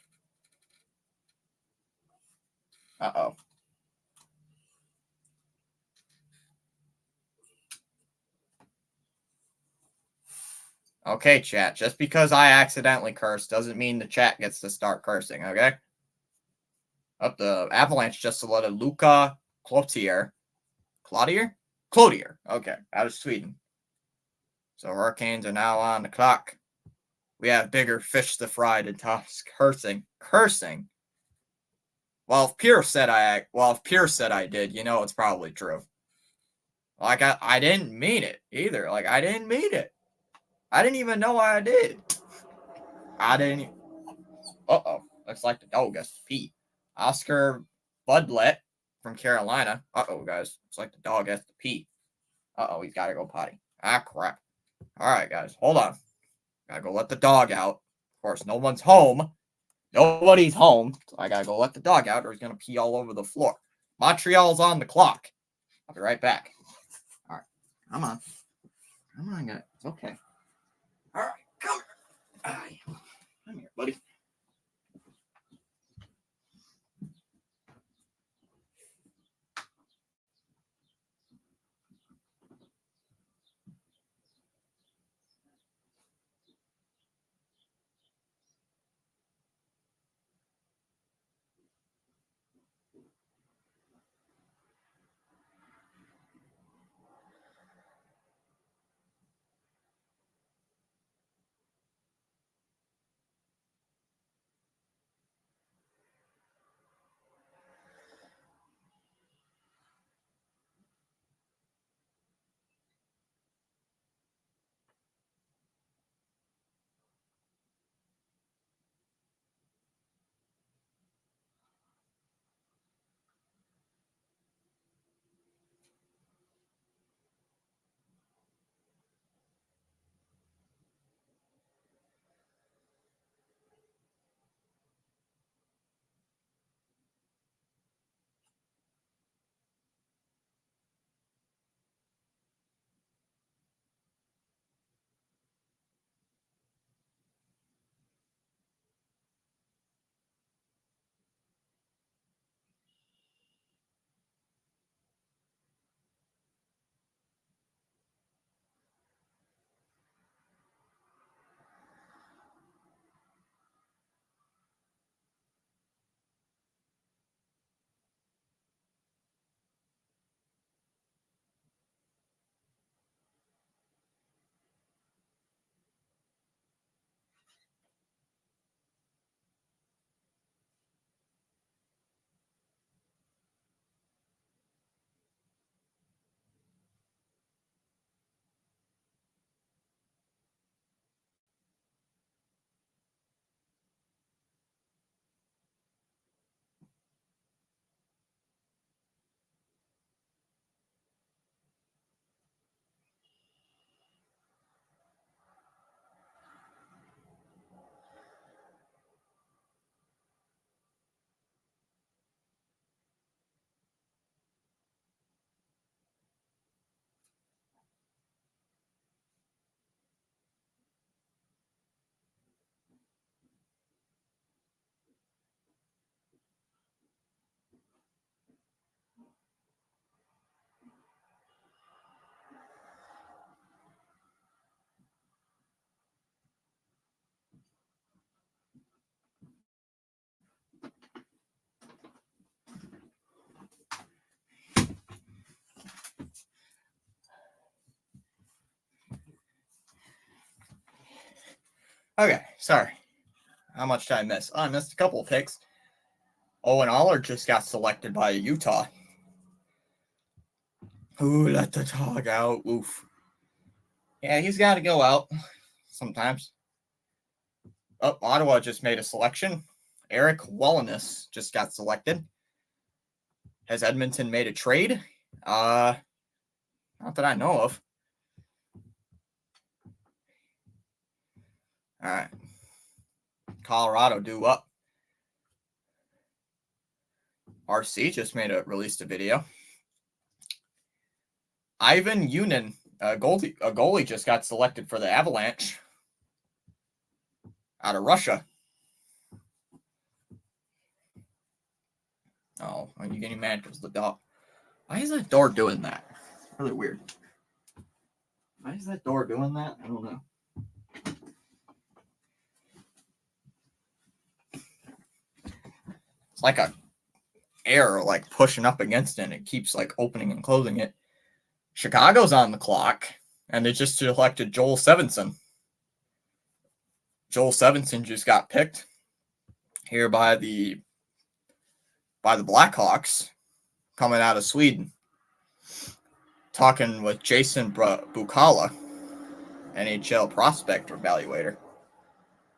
S1: Uh-oh. Okay, chat. Just because I accidentally cursed doesn't mean the chat gets to start cursing, okay? Up the Avalanche just selected Luca Cloutier. Cloutier? Okay, out of Sweden. So Hurricanes are now on the clock. We have bigger fish to fry to toss. Cursing. Well, if Pierce said I did, it's probably true. Like I didn't mean it either. Like I didn't mean it. I didn't even know I did. I didn't. Uh-oh. Looks like the dog has to pee. Oscar Budlett from Carolina. Uh-oh, guys. Looks like the dog has to pee. Uh-oh, he's got to go potty. Ah, crap. All right, guys. Hold on. Gotta go let the dog out. Of course, no one's home. Nobody's home. So I gotta go let the dog out or he's gonna pee all over the floor. Montreal's on the clock. I'll be right back. All right. Come on. Come on, guys. It's okay. All right. Come here. Come here, buddy. Okay, sorry. How much did I miss? I missed a couple of picks. Owen Aller just got selected by Utah. Ooh, let the dog out. Oof. Yeah, he's got to go out sometimes. Oh, Ottawa just made a selection. Eric Wellness just got selected. Has Edmonton made a trade? Not that I know of. All right. Colorado due up. RC just released a video. Ivan Yunin, a goalie just got selected for the Avalanche out of Russia. Oh, are you getting mad because the dog? Why is that door doing that? Really weird. Why is that door doing that? I don't know. It's like a air like pushing up against it, and it keeps like opening and closing it. Chicago's on the clock, and they just elected Joel Stevenson. Joel Stevenson just got picked here by the Blackhawks, coming out of Sweden. Talking with Jason Bukala, NHL prospect evaluator.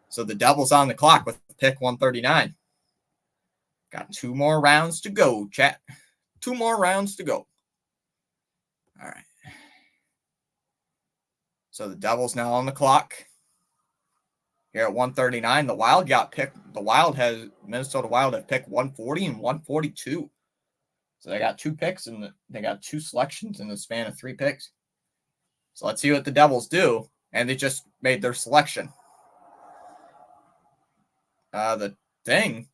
S1: So the Devils on the clock with pick 139. Got 2 more rounds to go, chat. 2 more rounds to go. All right. So the Devils now on the clock. Here at 139, the Wild got picked. Minnesota Wild have picked 140 and 142. So they got 2 picks and they got 2 selections in the span of 3 picks. So let's see what the Devils do. And they just made their selection. The thing,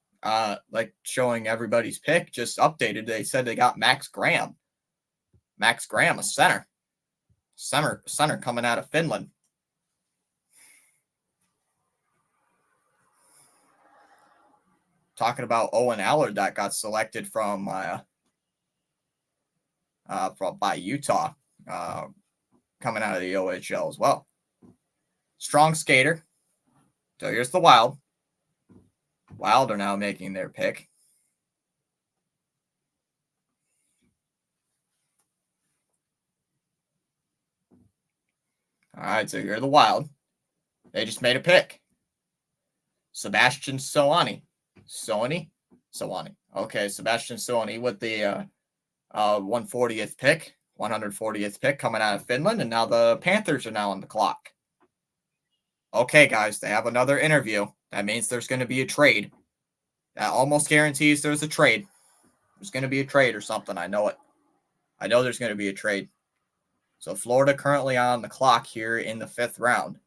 S1: like showing everybody's pick, just updated. They said they got Max Graham. Max Graham, a center. Center coming out of Finland. Talking about Owen Allard that got selected from by Utah, coming out of the OHL as well. Strong skater. So here's the Wild. Wild are now making their pick. All right, so you're the Wild. They just made a pick. Sebastian Soani. Soani? Okay, Sebastian Soani with the 140th pick, 140th pick coming out of Finland, and now the Panthers are now on the clock. Okay, guys, they have another interview. That means there's going to be a trade. That almost guarantees there's a trade. There's going to be a trade or something. I know it. I know there's going to be a trade. So Florida currently on the clock here in the 5th round.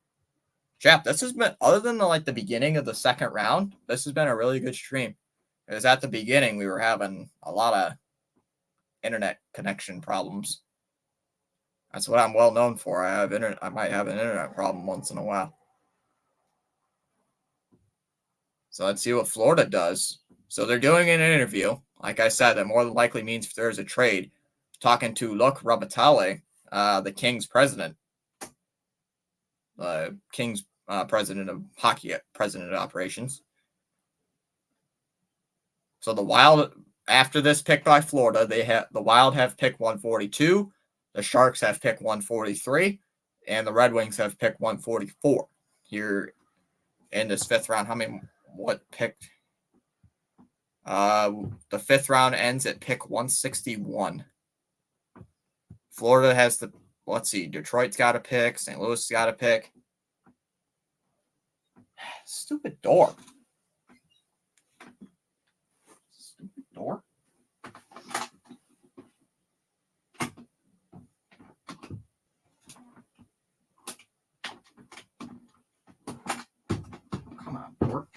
S1: Chap, this has been, other than the beginning of the 2nd round, this has been a really good stream. Because at the beginning, we were having a lot of internet connection problems. That's what I'm well known for. I might have an internet problem once in a while. So let's see what Florida does. So they're doing an interview. Like I said, that more than likely means if there's a trade. Talking to Luc Robitaille, the Kings president. The Kings president of hockey, president of operations. So the Wild, after this pick by Florida, the Wild have pick 142, the Sharks have pick 143, and the Red Wings have pick 144 here in this 5th round. What picked? The 5th round ends at pick 161. Florida has let's see, Detroit's got a pick, St. Louis got a pick. Stupid door. Stupid door. Come on, door.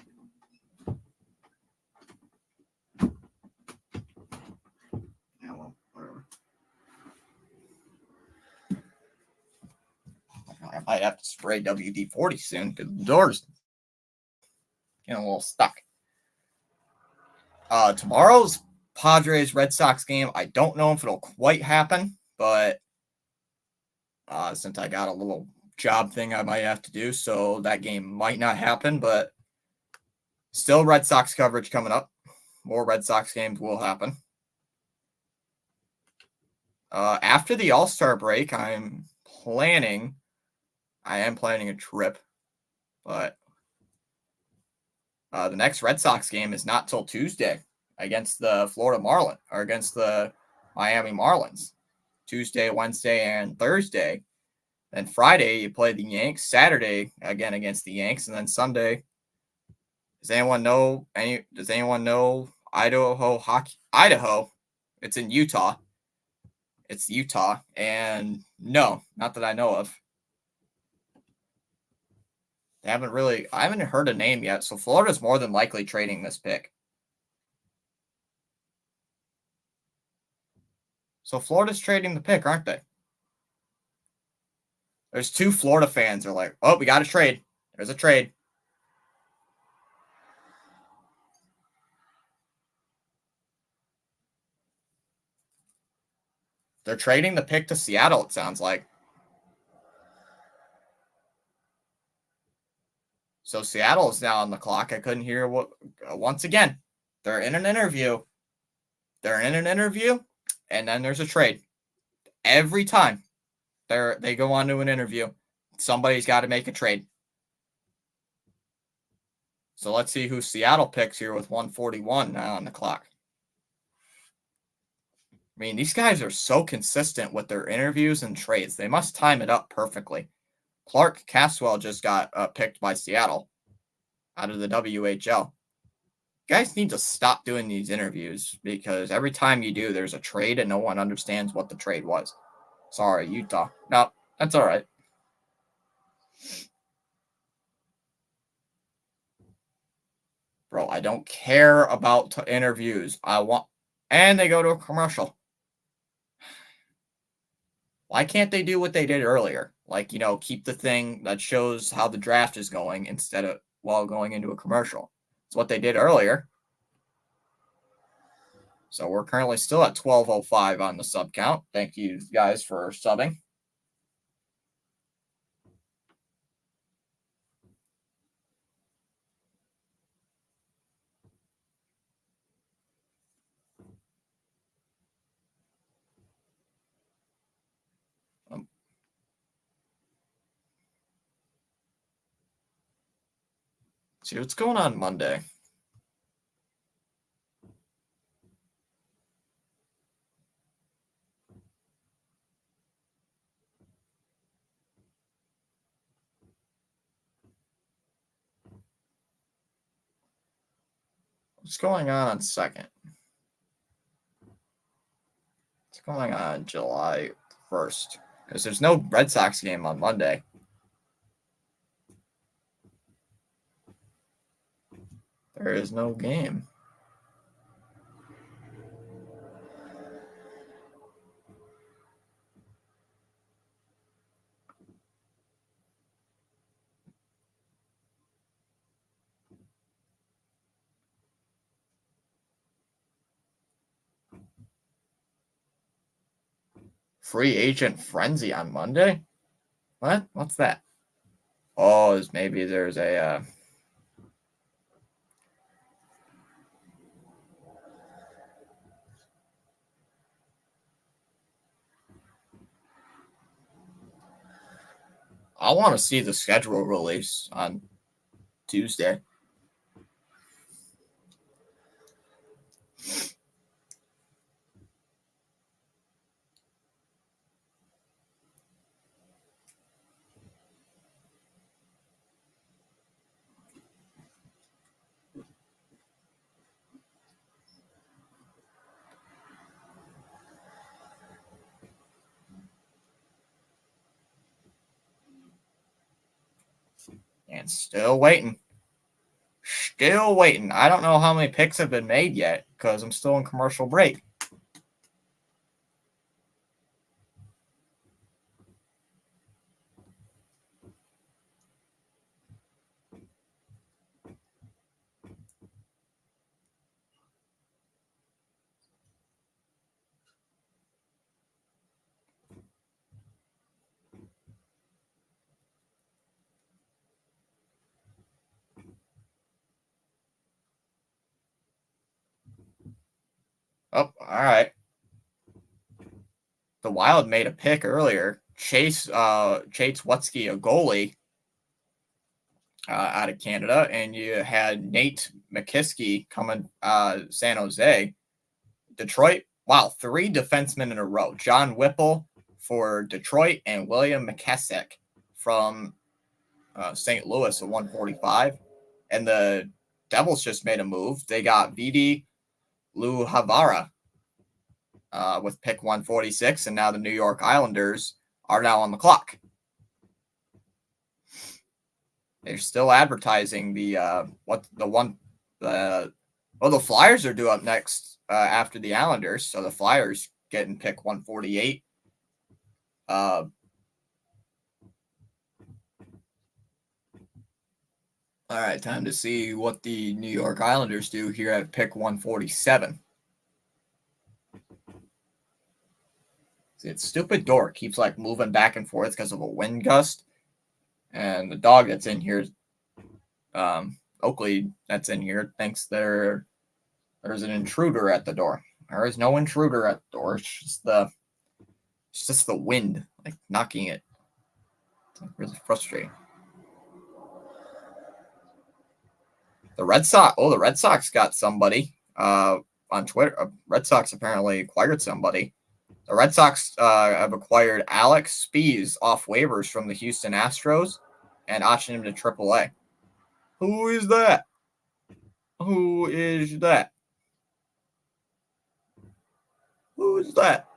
S1: Yeah, well, whatever. I might have to spray WD-40 soon because the door's getting a little stuck. Tomorrow's Padres Red Sox game, I don't know if it'll quite happen, but since I got a little job thing I might have to do, so that game might not happen, but still Red Sox coverage coming up. More Red Sox games will happen. After the All-Star break, I am planning a trip, but the next Red Sox game is not till Tuesday against the Florida Marlins, or against the Miami Marlins. Tuesday, Wednesday, and Thursday. Then Friday, you play the Yanks. Saturday, again against the Yanks. And then Sunday, does anyone know Idaho hockey. Idaho. It's in Utah. It's Utah. And no, not that I know of. They haven't really, I haven't heard a name yet. So Florida's more than likely trading this pick. So Florida's trading the pick, aren't they? There's two Florida fans. They're like, oh, we got a trade. There's a trade. They're trading the pick to Seattle, it sounds like. So Seattle is now on the clock. I couldn't hear what. Once again, they're in an interview. And then there's a trade. Every time they go on to an interview, somebody's got to make a trade. So let's see who Seattle picks here with 141 now on the clock. I mean, these guys are so consistent with their interviews and trades. They must time it up perfectly. Clark Caswell just got picked by Seattle out of the WHL. You guys need to stop doing these interviews because every time you do, there's a trade and no one understands what the trade was. Sorry, Utah. No, that's all right. Bro, I don't care about interviews. And they go to a commercial. Why can't they do what they did earlier? Like, keep the thing that shows how the draft is going instead of while going into a commercial. It's what they did earlier. So we're currently still at 12:05 on the sub count. Thank you guys for subbing. See what's going on Monday. What's going on second? What's going on July 1st? Because there's no Red Sox game on Monday. There is no game. Free agent frenzy on Monday? What? What's that? Oh, maybe there's a I want to see the schedule release on Tuesday. And still waiting. Still waiting. I don't know how many picks have been made yet because I'm still in commercial break. Oh, all right. The Wild made a pick earlier. Chase Wutsky, a goalie out of Canada, and you had Nate McKiskey coming San Jose. Detroit, wow, 3 defensemen in a row. John Whipple for Detroit and William McKessick from St. Louis at 145. And the Devils just made a move. They got VD Lou Havara with pick 146, and now the New York Islanders are now on the clock. They're still advertising the Flyers are due up next after the Islanders, so the Flyers getting pick 148. All right, time to see what the New York Islanders do here at pick 147. See, its stupid door keeps like moving back and forth because of a wind gust, and the dog that's in here, Oakley, that's in here, thinks there's an intruder at the door. There is no intruder at the door. It's just the wind, like knocking it. It's like really frustrating. The Red Sox got somebody on Twitter. Red Sox apparently acquired somebody. The Red Sox have acquired Alex Spees off waivers from the Houston Astros and optioned him to AAA. Who is that? Who is that? Who is that?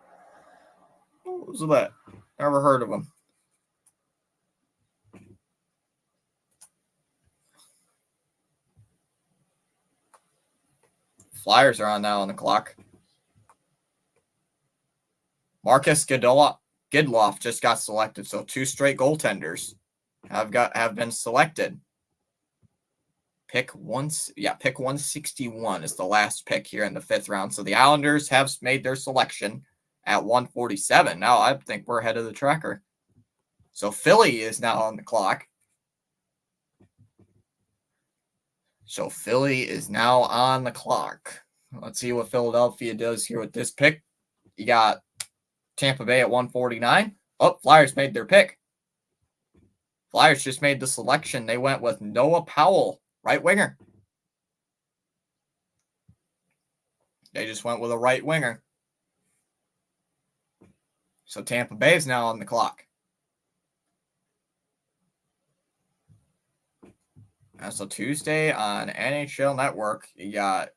S1: Who's that? Never heard of him. Flyers are on now on the clock. Marcus Gidloff just got selected, so 2 straight goaltenders have been selected. Pick 161 is the last pick here in the 5th round. So the Islanders have made their selection at 147. Now I think we're ahead of the tracker. So Philly is now on the clock. Let's see what Philadelphia does here with this pick. You got Tampa Bay at 149. Oh, Flyers made their pick. Flyers just made the selection. They went with Noah Powell, right winger. They just went with a right winger. So Tampa Bay is now on the clock. And so Tuesday on NHL Network, you got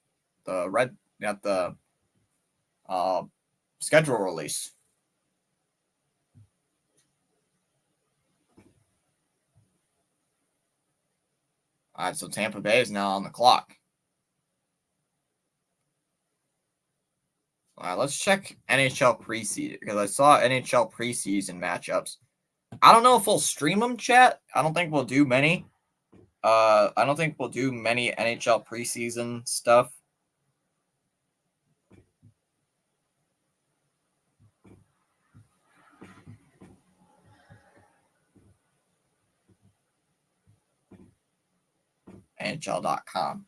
S1: the schedule release. All right, so Tampa Bay is now on the clock. All right, let's check NHL preseason because I saw NHL preseason matchups. I don't know if we'll stream them, chat. I don't think we'll do many. I don't think we'll do many NHL preseason stuff. NHL.com.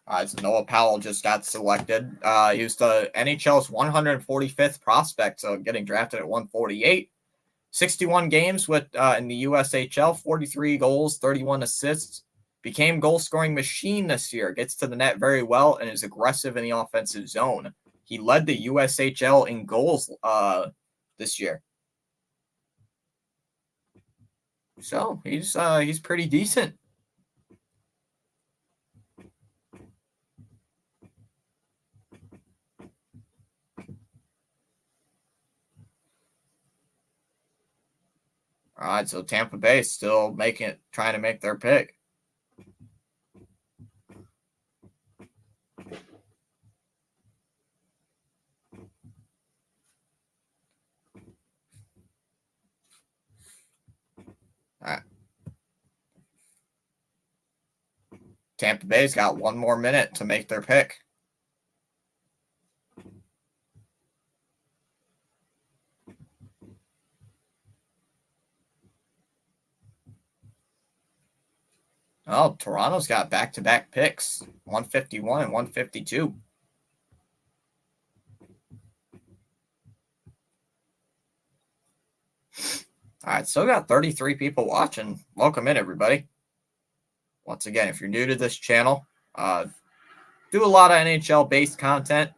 S1: All right, so Noah Powell just got selected. He was the NHL's 145th prospect, so getting drafted at 148. 61 games with in the USHL, 43 goals, 31 assists. Became goal-scoring machine this year. Gets to the net very well and is aggressive in the offensive zone. He led the USHL in goals this year. So he's pretty decent. All right, so Tampa Bay still trying to make their pick. All right. Tampa Bay's got 1 more minute to make their pick. Oh, Toronto's got back-to-back picks, 151 and 152. All right, still got 33 people watching. Welcome in, everybody. Once again, if you're new to this channel, do a lot of NHL-based content.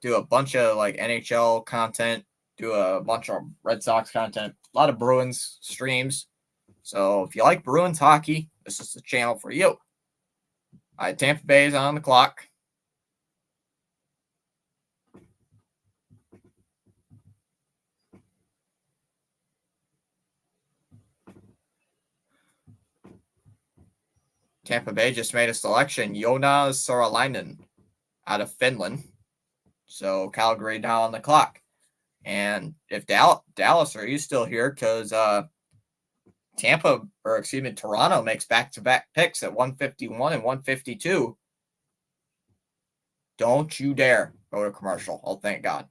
S1: Do a bunch of like NHL content. Do a bunch of Red Sox content. A lot of Bruins streams. So if you like Bruins hockey, this is the channel for you. All right, Tampa Bay is on the clock. Tampa Bay just made a selection. Jonas Sorolainen out of Finland. So Calgary now on the clock. And if Dallas, are you still here? Because Toronto makes back-to-back picks at 151 and 152. Don't you dare go to commercial. Oh, thank God.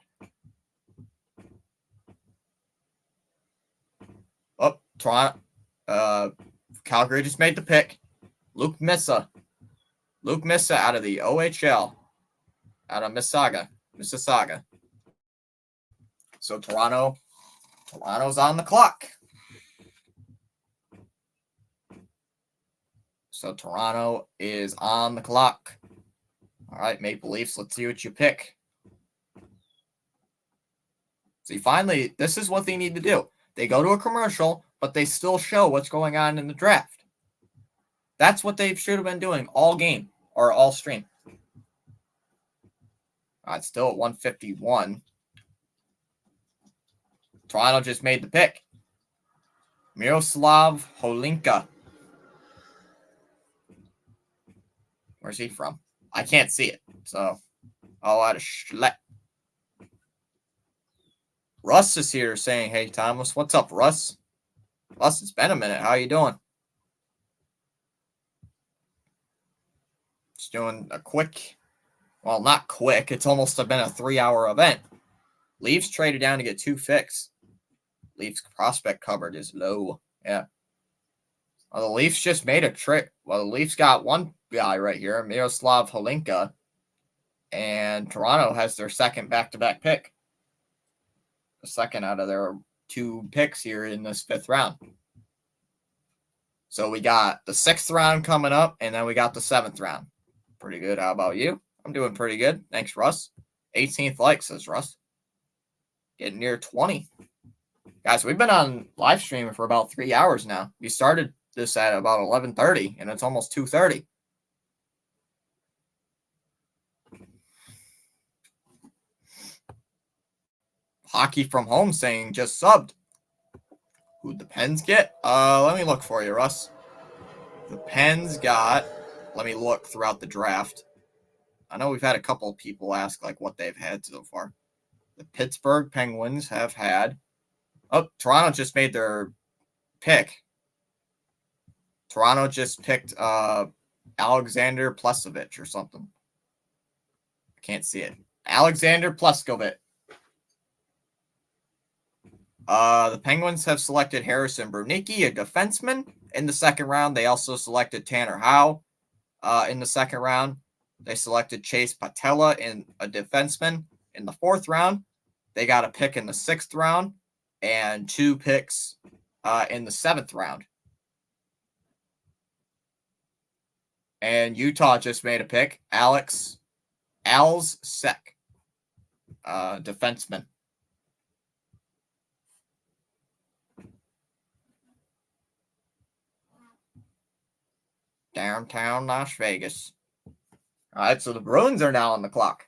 S1: Oh, Toronto. Calgary just made the pick. Luke Missa out of the OHL, out of Mississauga. So Toronto's on the clock. So Toronto is on the clock. All right, Maple Leafs, let's see what you pick. See, finally, this is what they need to do. They go to a commercial, but they still show what's going on in the draft. That's what they should have been doing all game or all stream. All right, still at 151. Toronto just made the pick. Miroslav Holinka. Where's he from? I can't see it. So, out of Schlett. Russ is here saying, hey, Thomas. What's up, Russ? Russ, it's been a minute. How you doing? Just doing a quick, well, not quick. It's almost been a 3-hour event. Leafs traded down to get 2 picks. Leafs prospect covered is low. Yeah. Well, the Leafs just made a trick. Well, the Leafs got one guy right here, Miroslav Holinka, and Toronto has their second back-to-back pick. The second out of their 2 picks here in this 5th round. So we got the 6th round coming up, and then we got the 7th round. Pretty good. How about you? I'm doing pretty good. Thanks, Russ. 18th like, says Russ. Getting near 20. Guys, we've been on live streaming for about 3 hours now. We started this at about 11:30, and it's almost 2:30. Hockey from home saying just subbed. Who'd the Pens get? Let me look for you, Russ. The Pens got, let me look throughout the draft. I know we've had a couple of people ask like what they've had so far. The Pittsburgh Penguins have had, Toronto just made their pick. Toronto just picked Alexander Plesovich or something. I can't see it. Alexander Pleskovich. The Penguins have selected Harrison Brunicki, a defenseman, in the 2nd round. They also selected Tanner Howe in the 2nd round. They selected Chase Patella, in a defenseman, in the 4th round. They got a pick in the 6th round and 2 picks in the 7th round. And Utah just made a pick. Als Sek, defenseman. Downtown Las Vegas. All right, so the Bruins are now on the clock.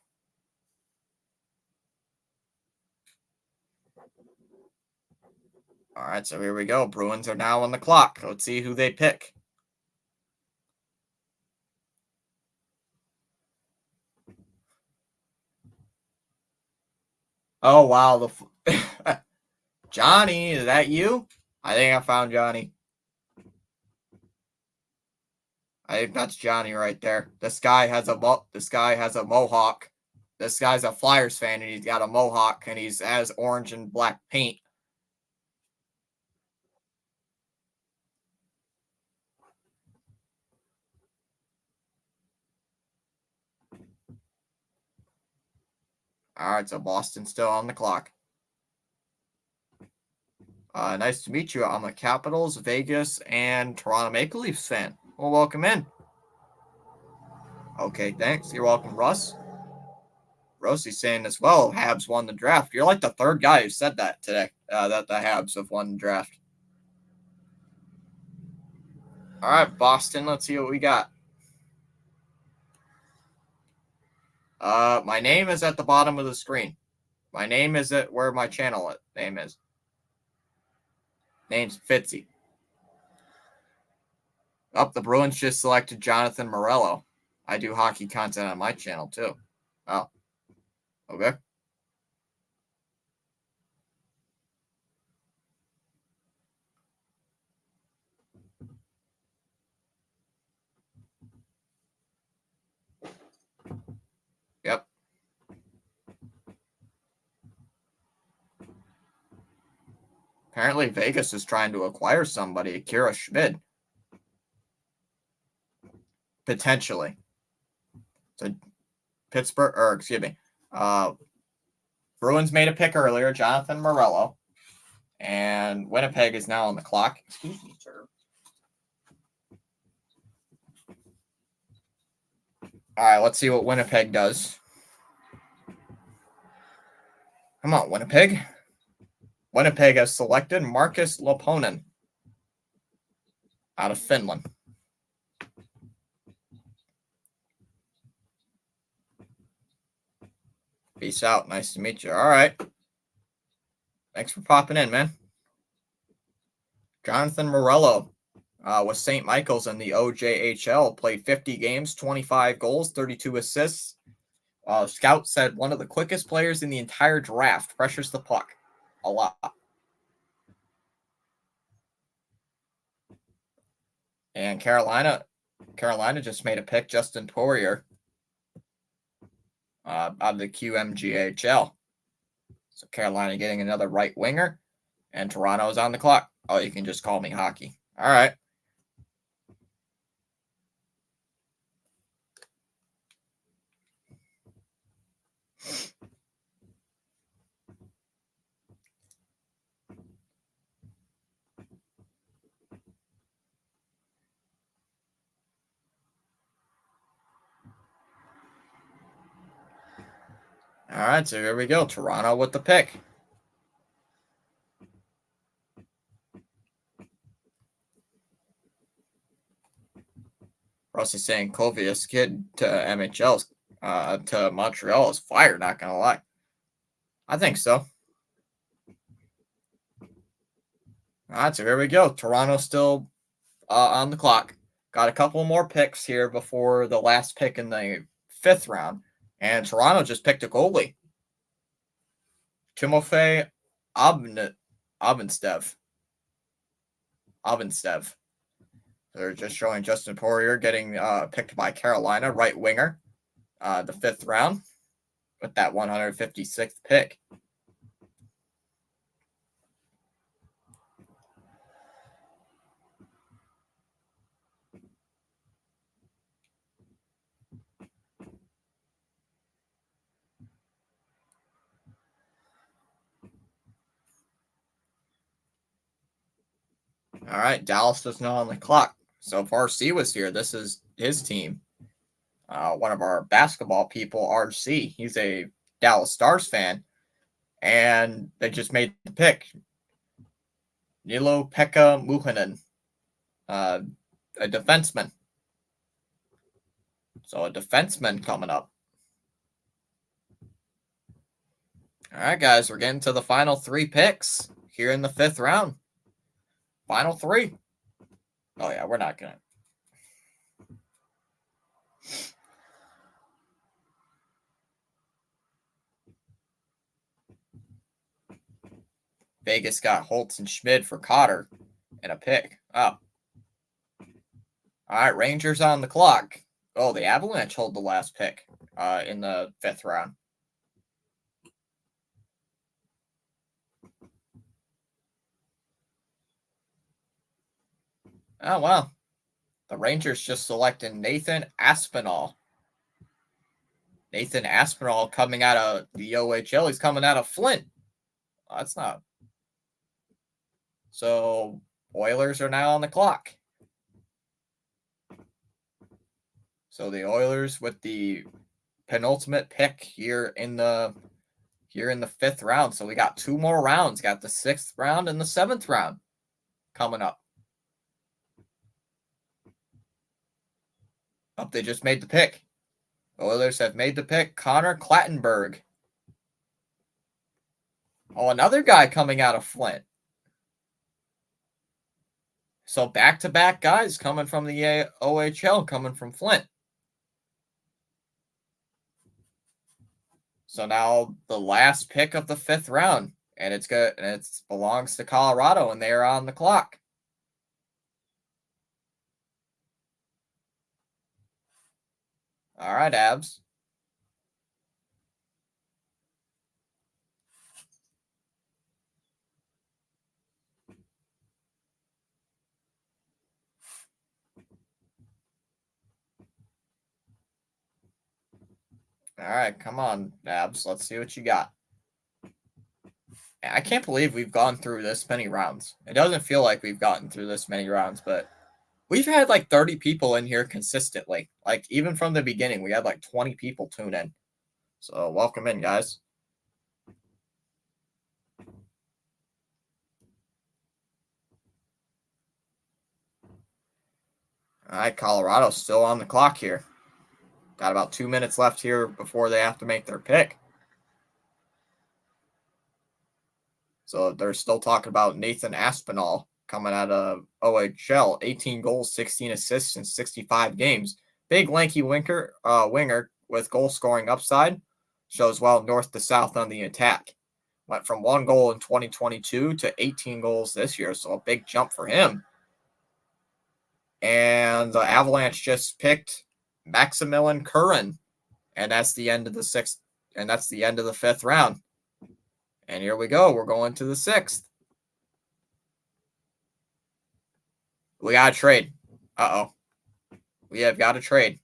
S1: All right, so here we go. Bruins are now on the clock. Let's see who they pick. Oh, wow. Johnny, is that you? I think I found Johnny. I think that's Johnny right there. This guy has a mohawk. This guy's a Flyers fan, and he's got a mohawk, and he has orange and black paint. All right, so Boston's still on the clock. Nice to meet you. I'm a Capitals, Vegas, and Toronto Maple Leafs fan. Well, welcome in. Okay, thanks. You're welcome, Russ. Rosie's saying as well, Habs won the draft. You're like the 3rd guy who said that today, that the Habs have won the draft. All right, Boston, let's see what we got. My name is at the bottom of the screen. My name is at where my channel name is. Name's Fitzy. Up, the Bruins just selected Jonathan Morello. I do hockey content on my channel too. Oh, okay. Yep. Apparently Vegas is trying to acquire somebody, Akira Schmid. Potentially. So Pittsburgh, or excuse me, Bruins made a pick earlier, Jonathan Morello, and Winnipeg is now on the clock. Excuse me, sir. All right, let's see what Winnipeg does. Come on, Winnipeg. Winnipeg has selected Markus Loponen out of Finland. Peace out. Nice to meet you. All right. Thanks for popping in, man. Jonathan Morello with St. Michael's in the OJHL. Played 50 games, 25 goals, 32 assists. Scout said one of the quickest players in the entire draft. Pressures the puck a lot. And Carolina just made a pick, Justin Poirier, out of the QMGHL. So Carolina getting another right winger, and Toronto is on the clock. Oh, you can just call me hockey. All right. All right, so here we go. Toronto with the pick. Rusty saying Kovia's kid to MHL's to Montreal is fired, not gonna lie. I think so. All right, so here we go. Toronto still on the clock. Got a couple more picks here before the last pick in the 5th round. And Toronto just picked a goalie. Timofey Avenstev. They're just showing Justin Poirier getting picked by Carolina, right winger, the 5th round with that 156th pick. All right, Dallas is now on the clock. So if RC was here, this is his team. One of our basketball people, RC, he's a Dallas Stars fan, and they just made the pick. Nilo-Pekka Muhanen, a defenseman. So a defenseman coming up. All right, guys, we're getting to the final 3 picks here in the 5th round. Final 3. Oh, yeah, we're not going to. Vegas got Holtz and Schmid for Cotter and a pick. Oh. All right, Rangers on the clock. Oh, the Avalanche hold the last pick in the 5th round. Oh, wow. The Rangers just selected Nathan Aspinall. Nathan Aspinall coming out of the OHL. He's coming out of Flint. Oh, that's not. So Oilers are now on the clock. So the Oilers with the penultimate pick here in the 5th round. So we got 2 more rounds. Got the 6th round and the 7th round coming up. They just made the pick. The Oilers have made the pick, Connor Clattenburg. Oh, another guy coming out of Flint. So back-to-back guys coming from the OHL, coming from Flint. So now the last pick of the 5th round, and it's good, and it belongs to Colorado, and they are on the clock. All right, Abs. All right, come on, Abs. Let's see what you got. I can't believe we've gone through this many rounds. It doesn't feel like we've gotten through this many rounds, but we've had like 30 people in here consistently. Like even from the beginning, we had like 20 people tune in. So welcome in, guys. All right, Colorado's still on the clock here. Got about 2 minutes left here before they have to make their pick. So they're still talking about Nathan Aspinall coming out of OHL, 18 goals, 16 assists in 65 games. Big lanky winger with goal scoring upside. Shows well north to south on the attack. Went from 1 goal in 2022 to 18 goals this year, so a big jump for him. And the Avalanche just picked Maximilian Curran, and that's the end of the 6th, and that's the end of the 5th round. And here we go. We're going to the 6th. We got to trade. Uh-oh. We have got to trade.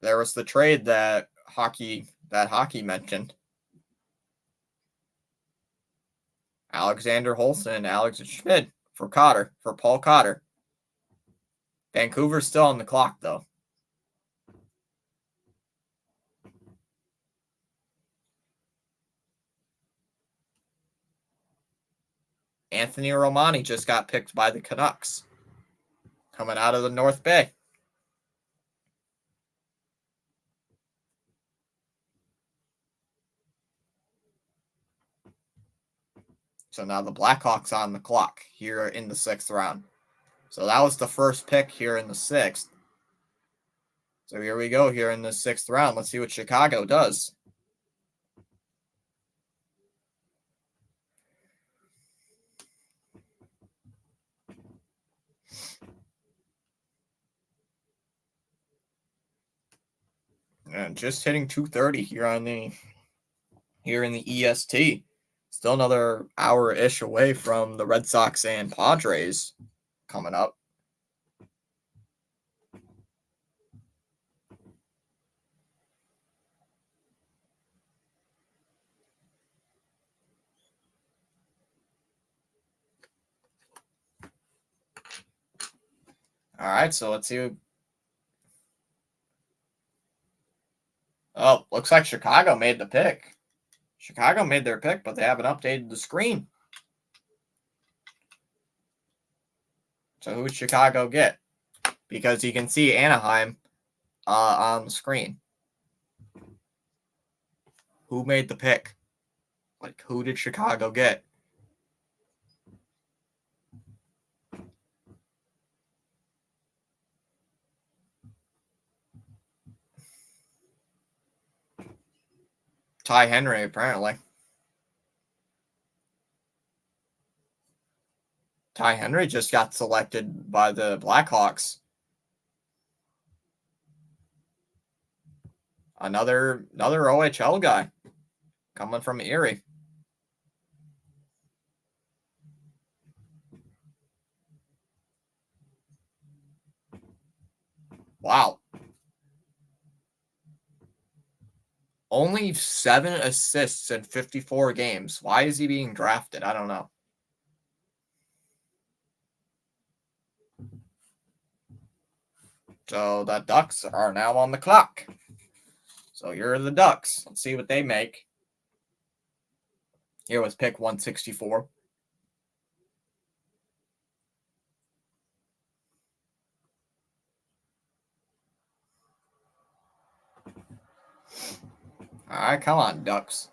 S1: There was the trade that hockey mentioned. Alexander Holson and Alex Schmidt for Paul Cotter. Vancouver's still on the clock, though. Anthony Romani just got picked by the Canucks, coming out of the North Bay. So now the Blackhawks on the clock here in the 6th round. So that was the first pick here in the 6th. So here we go here in the 6th round. Let's see what Chicago does. And just hitting 2:30 here in the EST. Still another hour-ish away from the Red Sox and Padres coming up. All right, so let's see. Oh, looks like Chicago made the pick. Chicago made their pick, but they haven't updated the screen. So who'd Chicago get? Because you can see Anaheim on the screen. Who made the pick? Like, who did Chicago get? Ty Henry, apparently. Ty Henry just got selected by the Blackhawks. Another OHL guy coming from Erie. Wow. Only 7 assists in 54 games. Why is he being drafted? I don't know. So the Ducks are now on the clock. So you're the Ducks. Let's see what they make. Here was pick 164. All right, come on, Ducks.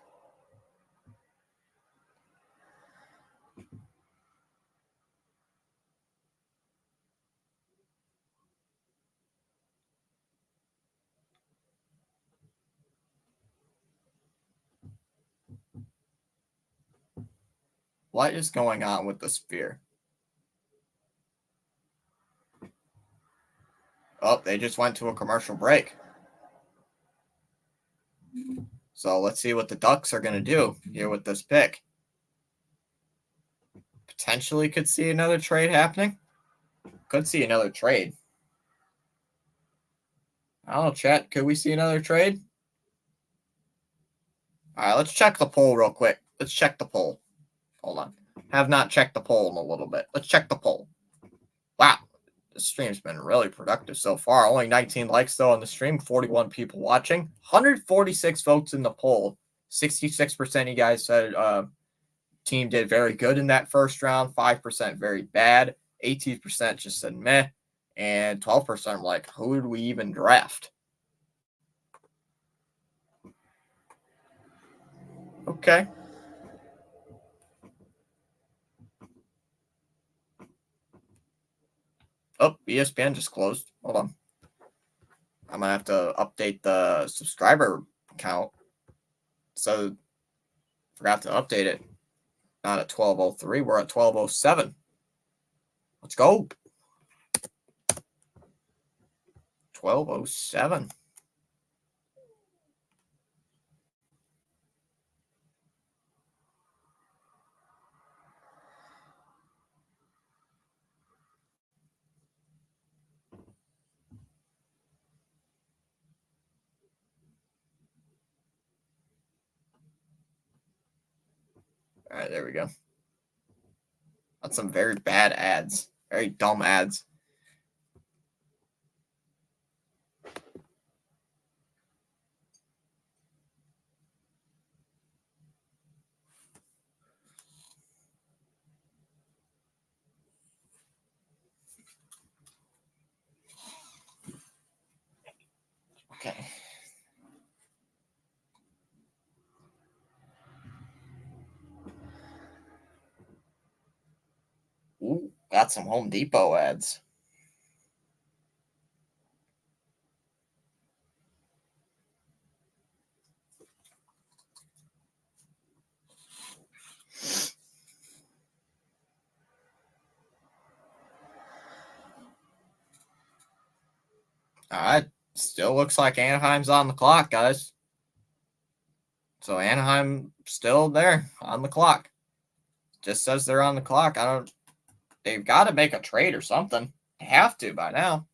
S1: What is going on with the sphere? Oh, they just went to a commercial break. So let's see what the Ducks are going to do here with this pick. Potentially could see another trade happening. Could see another trade. I don't know, chat. Could we see another trade? All right, let's check the poll real quick. Let's check the poll. Hold on. Have not checked the poll in a little bit. Let's check the poll. Wow. This stream's been really productive so far. Only 19 likes, though, on the stream. 41 people watching. 146 votes in the poll. 66% of you guys said team did very good in that first round. 5% very bad. 18% just said meh. And 12% like, who did we even draft? Okay. Oh, ESPN just closed. Hold on. I'm going to have to update the subscriber count. So, forgot to update it. Not at 12:03. We're at 12:07. Let's go. 12:07. All right, there we go. That's some very bad ads. Very dumb ads. Okay. Ooh, got some Home Depot ads. All right. Still looks like Anaheim's on the clock, guys. So Anaheim still there on the clock. Just says they're on the clock. They've got to make a trade or something. They have to by now.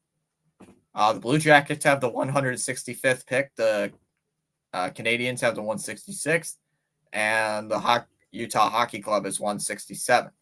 S1: The Blue Jackets have the 165th pick. The Canadians have the 166th. And the Utah Hockey Club is 167.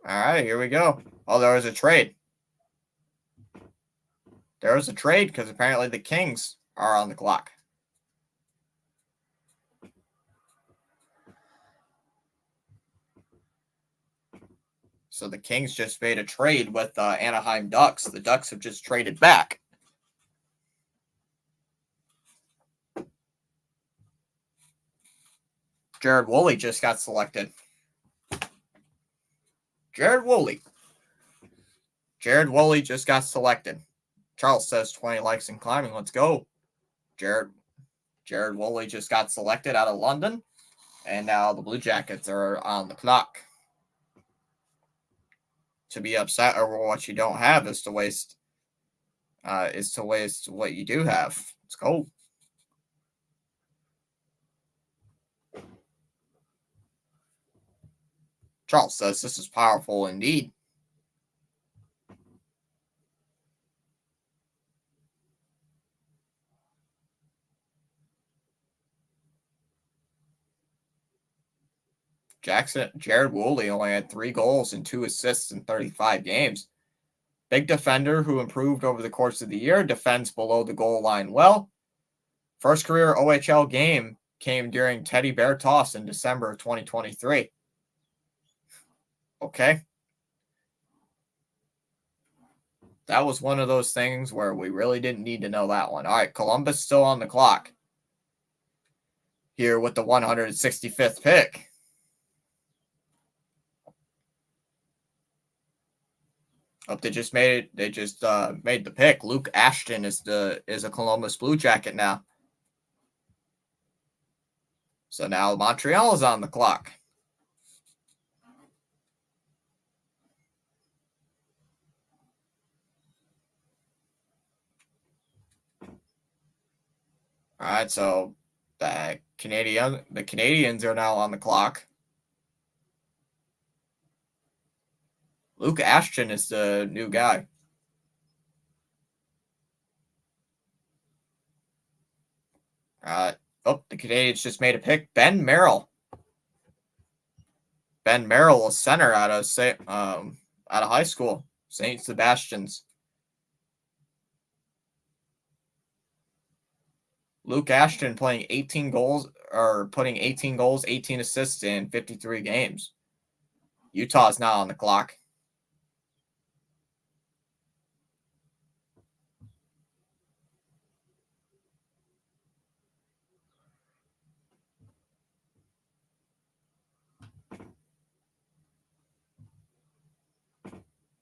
S1: All right, here we go. Oh, there was a trade. There was a trade because apparently the Kings are on the clock. So the Kings just made a trade with the Anaheim Ducks. The Ducks have just traded back. Jared Woolley just got selected. Jared Woolley just got selected. Charles says 20 likes and climbing. Let's go. Jared Woolley just got selected out of London. And now the Blue Jackets are on the clock. To be upset over what you don't have is to waste what you do have. Let's go. Charles says this is powerful indeed. Jared Woolley only had 3 goals and 2 assists in 35 games. Big defender who improved over the course of the year, defends below the goal line well. First career OHL game came during Teddy Bear Toss in December of 2023. Okay. That was one of those things where we really didn't need to know that one. All right, Columbus still on the clock here with the 165th pick. Oh, they just made it. They just made the pick. Luke Ashton is a Columbus Blue Jacket now. So now Montreal is on the clock. All right, so the Canadians are now on the clock. Luke Ashton is the new guy. The Canadians just made a pick. Ben Merrill. Ben Merrill, a center out of high school, St. Sebastian's. Luke Ashton putting 18 goals, 18 assists in 53 games. Utah is now on the clock.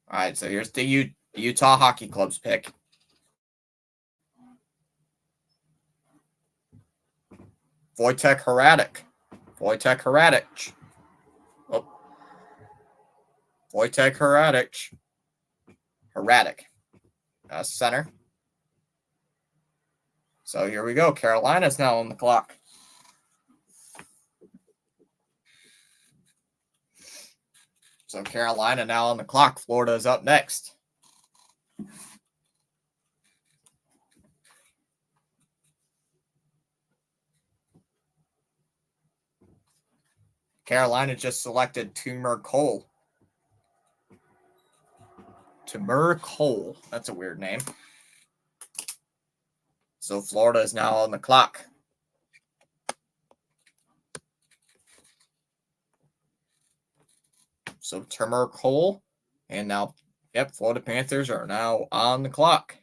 S1: All right, so here's the Utah Hockey Club's pick. Wojtek Hradek. Wojtek Hradek. Center. So here we go. Carolina's now on the clock. So Carolina now on the clock. Florida is up next. Carolina just selected Timur Cole. That's a weird name. So Florida is now on the clock. So Timur Cole, and now, Florida Panthers are now on the clock.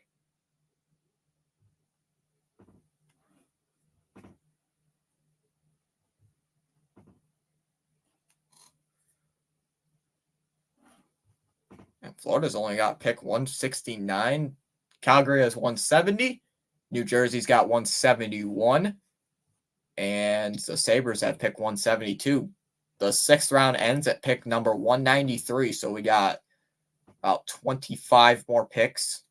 S1: And Florida's only got pick 169. Calgary has 170. New Jersey's got 171. And the Sabres have pick 172. The 6th round ends at pick number 193. So we got about 25 more picks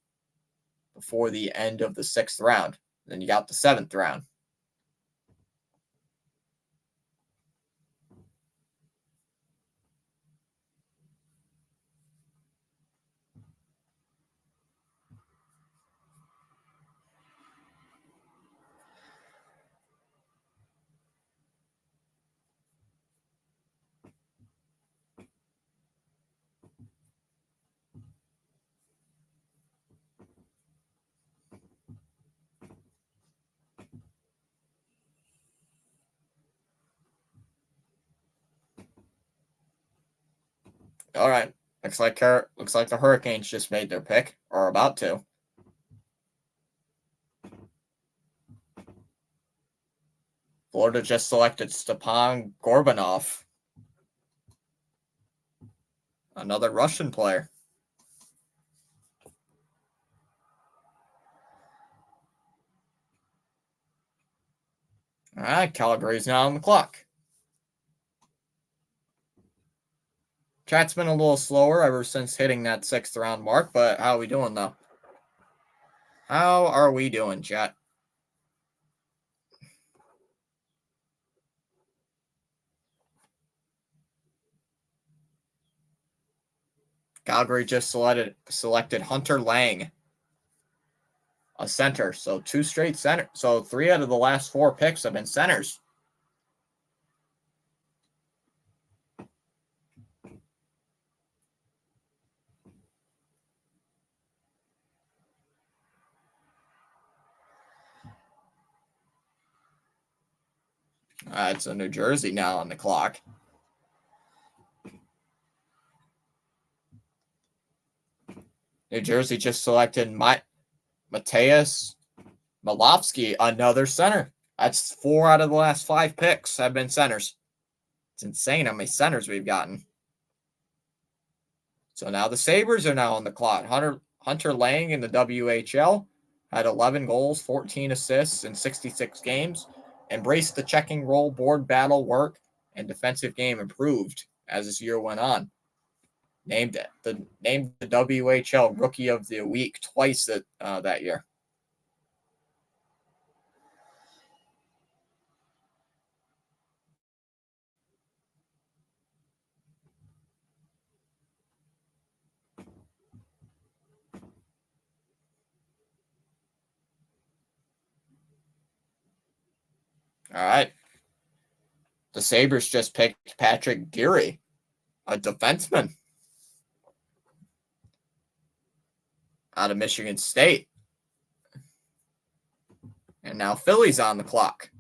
S1: before the end of the 6th round. Then you got the 7th round. All right. Looks like the Hurricanes just made their pick, or about to. Florida just selected Stepan Gorbanov, another Russian player. All right, Calgary's now on the clock. Chat's been a little slower ever since hitting that 6th round mark, but how are we doing, though? How are we doing, chat? Calgary just selected Hunter Lang, a center. So 2 straight center. So 3 out of the last 4 picks have been centers. It's a New Jersey now on the clock. New Jersey just selected Mateus Malofsky, another center. That's 4 out of the last 5 picks have been centers. It's insane how many centers we've gotten. So now the Sabres are now on the clock. Hunter Lang in the WHL had 11 goals, 14 assists in 66 games. Embraced the checking role, board battle work, and defensive game improved as this year went on. Named the WHL Rookie of the Week twice that year. All right. The Sabres just picked Patrick Geary, a defenseman out of Michigan State. And now Philly's on the clock.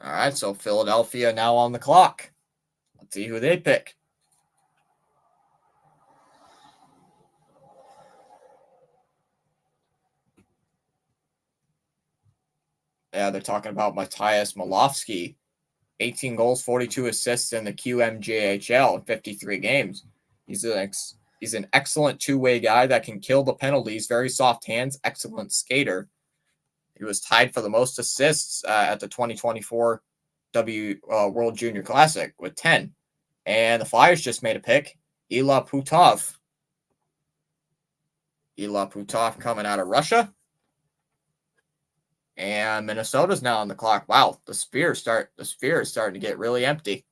S1: All right, so Philadelphia now on the clock. Let's see who they pick. Yeah, they're talking about Matthias Malofsky. 18 goals, 42 assists in the QMJHL in 53 games. He's an excellent two-way guy that can kill the penalties, very soft hands, excellent skater. He was tied for the most assists at the 2024 World Junior Classic with 10. And the Flyers just made a pick, Ilya Putov. Ilya Putov coming out of Russia. And Minnesota's now on the clock. Wow, the sphere is starting to get really empty.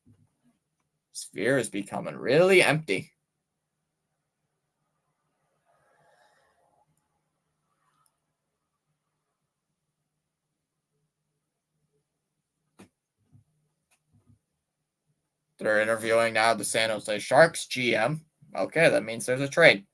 S1: Sphere is becoming really empty. They're interviewing now the San Jose Sharks GM. Okay, that means there's a trade.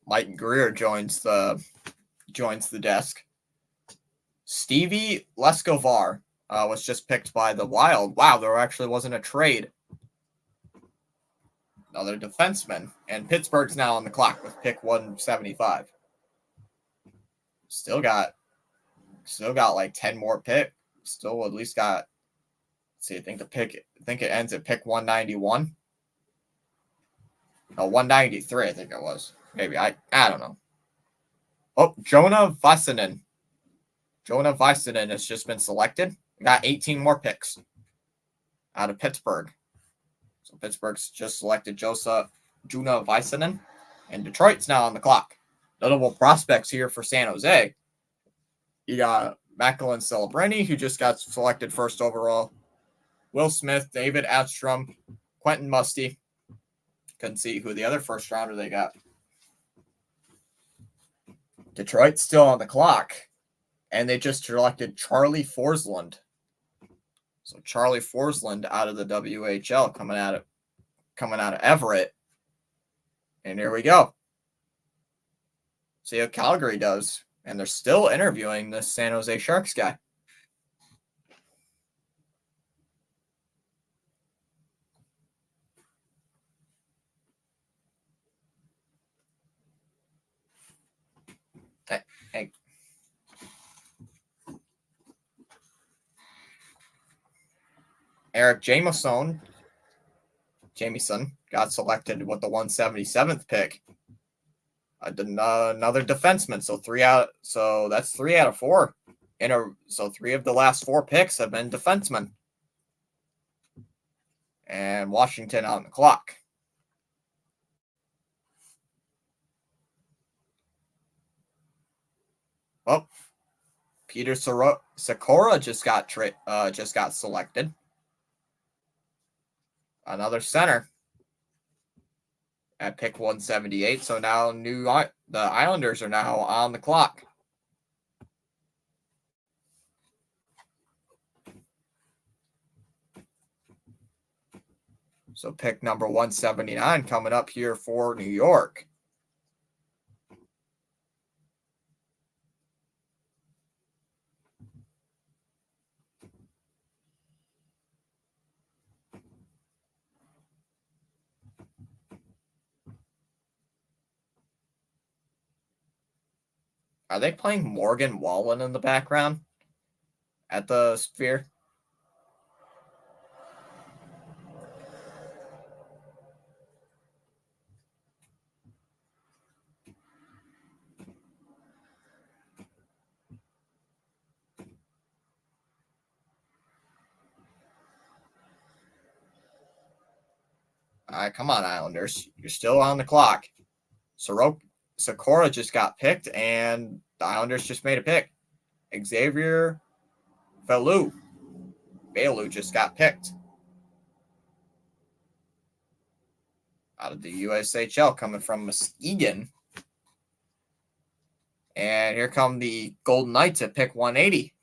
S1: Mike Greer joins the desk. Stevie Lescovar was just picked by the Wild. Wow, there actually wasn't a trade. Another defenseman. And Pittsburgh's now on the clock with pick 175. Still got like 10 more picks. Still at least got, let's see, I think it ends at pick 191. No, 193, I think it was. Maybe. I don't know. Oh, Jonah Vasanen. Jonah Vasanen has just been selected. We got 18 more picks out of Pittsburgh. So Pittsburgh's just selected Jonah Vasanen. And Detroit's now on the clock. Notable prospects here for San Jose. You got Macklin Celebrini, who just got selected first overall. Will Smith, David Atstrom, Quentin Musty. Couldn't see who the other first rounder they got. Detroit's still on the clock. And they just selected Charlie Forsland. So Charlie Forsland out of the WHL coming out of Everett. And here we go. See how Calgary does. And they're still interviewing this San Jose Sharks guy. Hey. Eric Jamieson got selected with the 177th pick. Another defenseman. So that's 3 out of 4. So 3 of the last 4 picks have been defensemen. And Washington on the clock. Well, Peter Sakura just got selected. Another center at pick 178. So now the Islanders are now on the clock. So pick number 179 coming up here for New York. Are they playing Morgan Wallen in the background at the Sphere? All right, come on, Islanders. You're still on the clock. Sakura just got picked, and the Islanders just made a pick. Xavier Bellew just got picked out of the USHL, coming from Muskegon. And here come the Golden Knights at pick 180.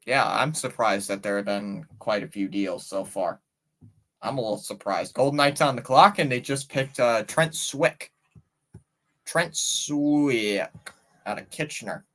S1: Yeah, I'm surprised that there have been quite a few deals so far. I'm a little surprised. Golden Knights on the clock, and they just picked Trent Swick. Trent Swick out of Kitchener.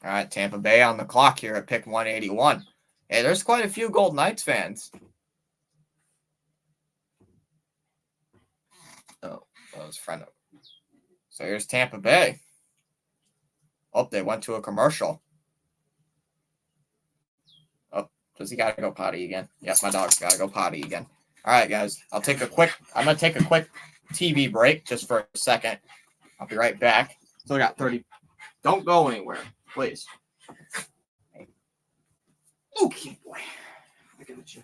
S1: All right, Tampa Bay on the clock here at pick 181. Hey, there's quite a few Golden Knights fans. Oh, that was friend of. So here's Tampa Bay. Oh, they went to a commercial. Oh, does he gotta go potty again? Yes, my dog's gotta go potty again. All right, guys. I'm gonna take a quick TV break just for a second. I'll be right back. Still got 30. Don't go anywhere, please. Okay, boy. Look at you.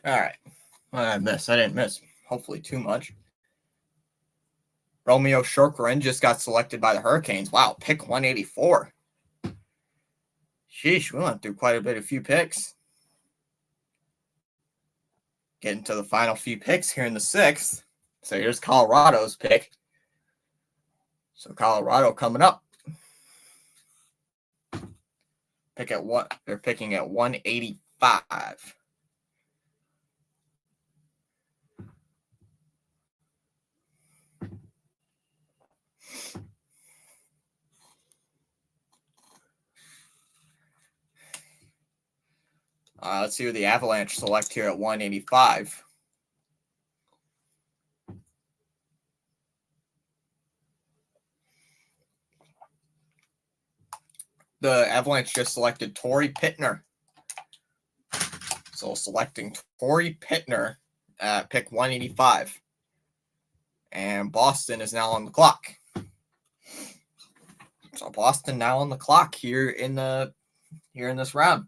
S1: All right. I didn't miss. Hopefully too much. Romeo Shortgren just got selected by the Hurricanes. Wow, pick 184. Sheesh, we went through quite a few picks. Getting to the final few picks here in the 6th. So here's Colorado's pick. So Colorado coming up. Pick at what? They're picking at 185. Let's see who the Avalanche select here at 185. The Avalanche just selected Torrey Pittner. So selecting Torrey Pittner at pick 185. And Boston is now on the clock. So Boston now on the clock here in this round.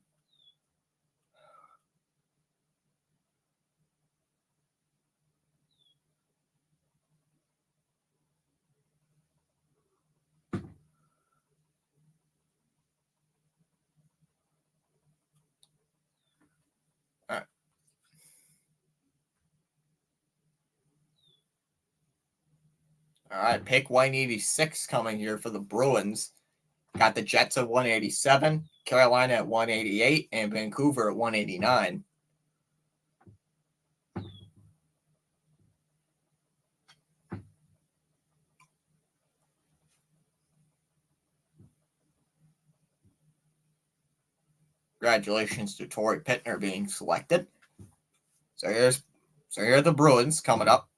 S1: All right. All right, pick 186 coming here for the Bruins. Got the Jets at 187, Carolina at 188, and Vancouver at 189. Congratulations to Torrey Pittner being selected. So here are the Bruins coming up.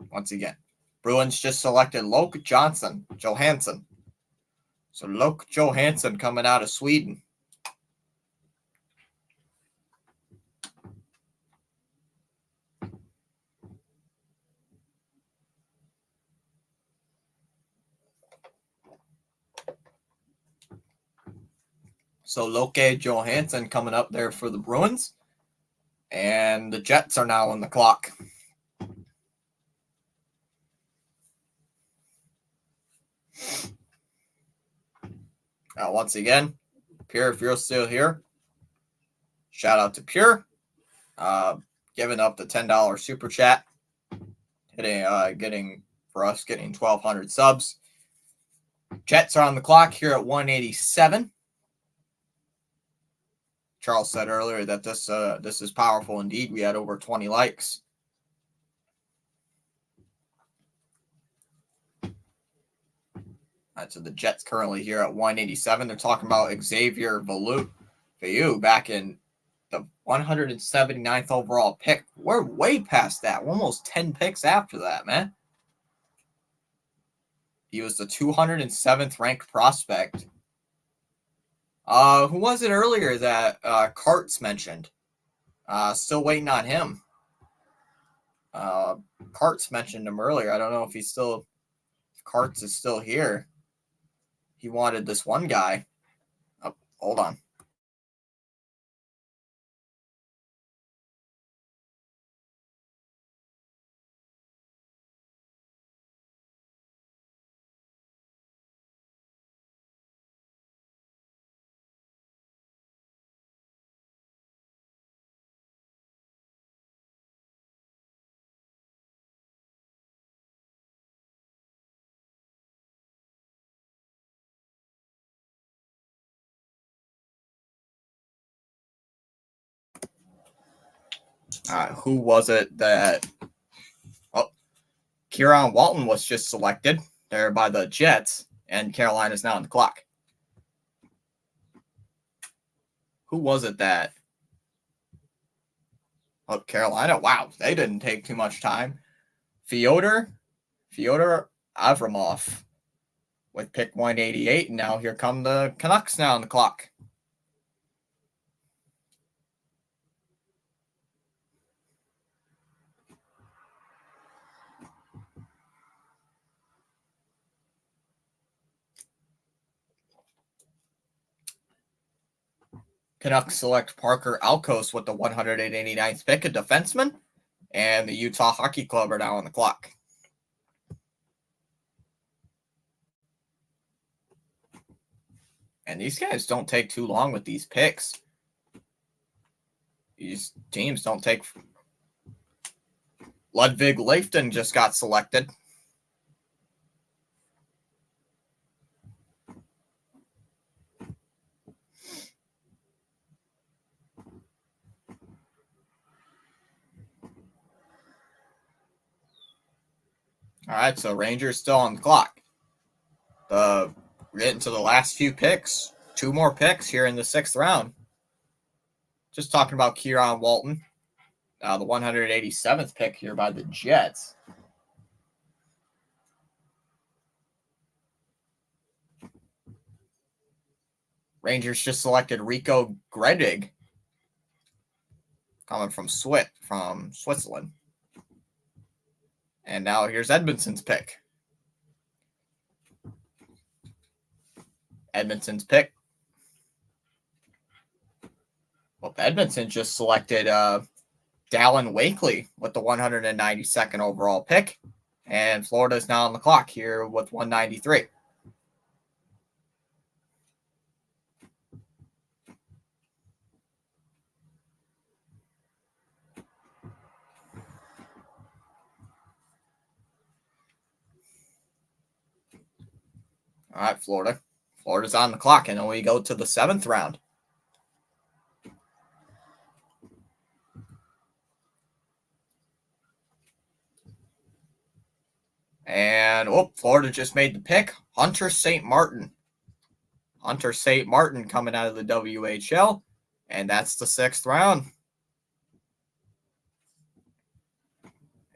S1: Once again, Bruins just selected Loke Johansson. So Loke Johansson coming out of Sweden. So Loke Johansson coming up there for the Bruins. And the Jets are now on the clock. Once again, Pure, if you're still here, shout out to Pure. Giving up the $10 super chat. Getting 1,200 subs. Jets are on the clock here at 187. Charles said earlier that this is powerful indeed. We had over 20 likes. So the Jets currently here at 187. They're talking about Xavier Veilleux back in the 179th overall pick. We're way past that. We're almost 10 picks after that, man. He was the 207th ranked prospect. Who was it earlier that Karts mentioned? Still waiting on him. Karts mentioned him earlier. I don't know if Karts is still here. He wanted this one guy. Oh, hold on. Who was it that... Oh, Kieran Walton was just selected there by the Jets, and Carolina's now on the clock. Who was it that... Oh, Carolina. Wow, they didn't take too much time. Fyodor Avramov with pick 188, and now here come the Canucks now on the clock. Canucks select Parker Alkos with the 189th pick, a defenseman, and the Utah Hockey Club are now on the clock. And these guys don't take too long with these picks. These teams don't take... Ludwig Leifton just got selected. All right, so Rangers still on the clock. We're getting to the last few picks. 2 more picks here in the 6th round. Just talking about Kieran Walton. The 187th pick here by the Jets. Rangers just selected Rico Gredig, coming from Switzerland. And now here's Edmonton's pick. Well, Edmonton just selected Dallin Wakely with the 192nd overall pick. And Florida is now on the clock here with 193. All right, Florida. Florida's on the clock, and then we go to the 7th round. And, Florida just made the pick. Hunter St. Martin. Hunter St. Martin coming out of the WHL, and that's the 6th round.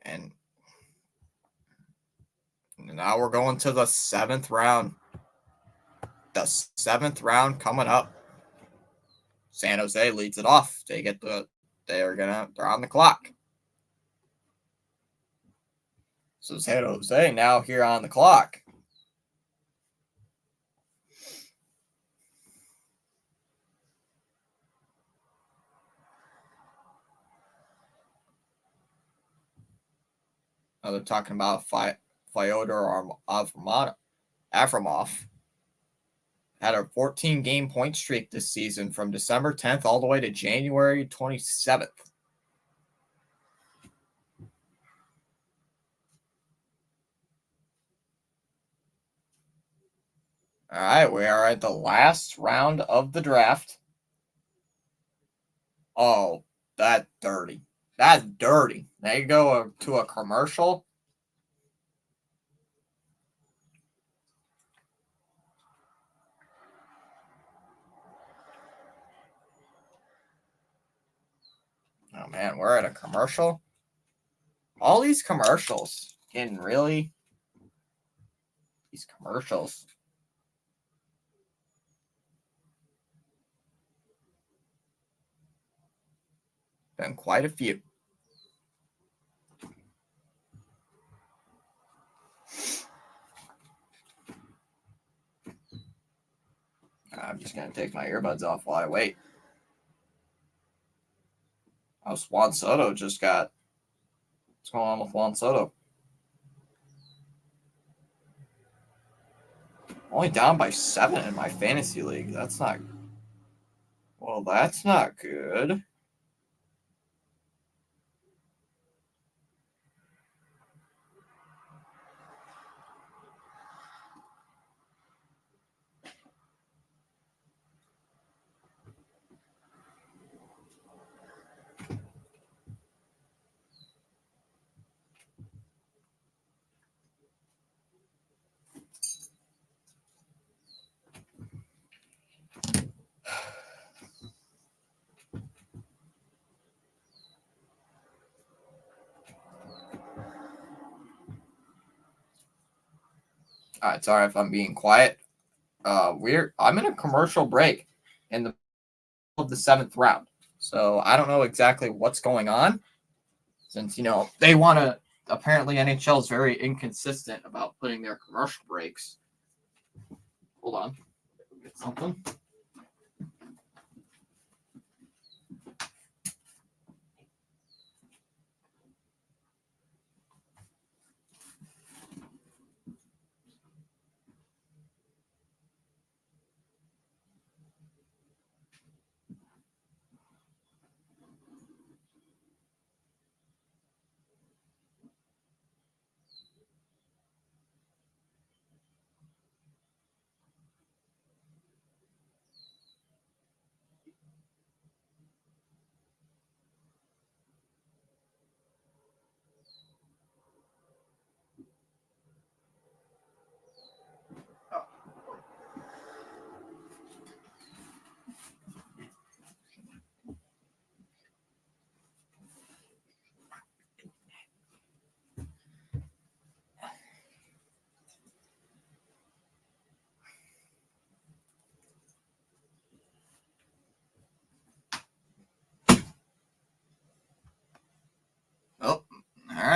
S1: And now we're going to the 7th round. The 7th round coming up. San Jose leads it off. They're on the clock. So San Jose now here on the clock. Now they're talking about Fyodor Avramov. Had a 14-game point streak this season from December 10th all the way to January 27th. All right, we are at the last round of the draft. Oh, that's dirty. That's dirty. They go to a commercial. Oh, man, we're at a commercial. All these commercials. These commercials. Been quite a few. I'm just going to take my earbuds off while I wait. Juan Soto just got... What's going on with Juan Soto? Only down by 7 in my fantasy league. That's not... Well, that's not good. All right, sorry if I'm being quiet. I'm in a commercial break in the middle of the 7th round. So I don't know exactly what's going on. Since, they want to... Apparently, NHL is very inconsistent about putting their commercial breaks. Hold on. Get something.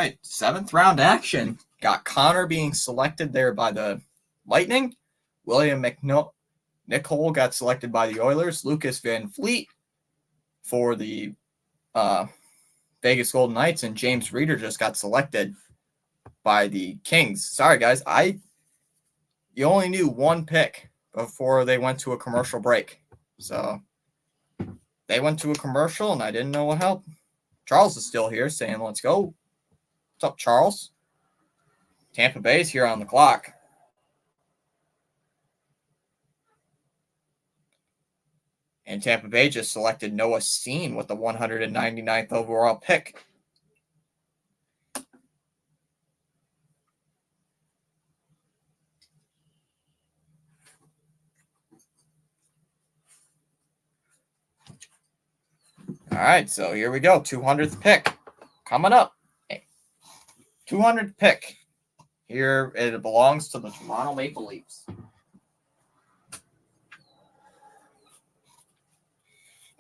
S1: right, 7th round action. Got Connor being selected there by the Lightning. William Nicole got selected by the Oilers. Lucas Van Fleet for the Vegas Golden Knights, and James Reeder just got selected by the Kings. Sorry, guys. You only knew one pick before they went to a commercial break. So they went to a commercial, and I didn't know what helped. Charles is still here saying, let's go. What's up, Charles? Tampa Bay's here on the clock. And Tampa Bay just selected Noah Steen with the 199th overall pick. All right, so here we go. 200th pick coming up. 200th pick. Here it belongs to the Toronto Maple Leafs.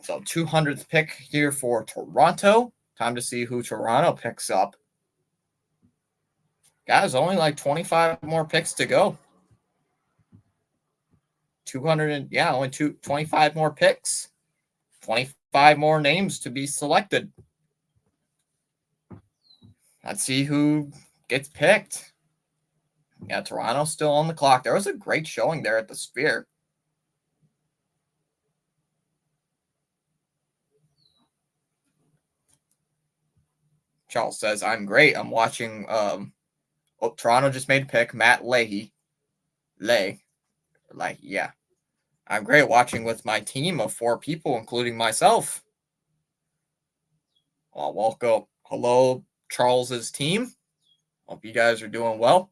S1: So 200th pick here for Toronto. Time to see who Toronto picks up. Guys, only like 25 more picks to go. 25 more picks. 25 more names to be selected. Let's see who gets picked. Yeah, Toronto's still on the clock. There was a great showing there at the Sphere. Charles says, I'm great. I'm watching. Toronto just made a pick. Matt Leahy. Yeah. I'm great watching with my team of 4 people, including myself. Well, welcome. Hello, Charles's team. Hope you guys are doing well.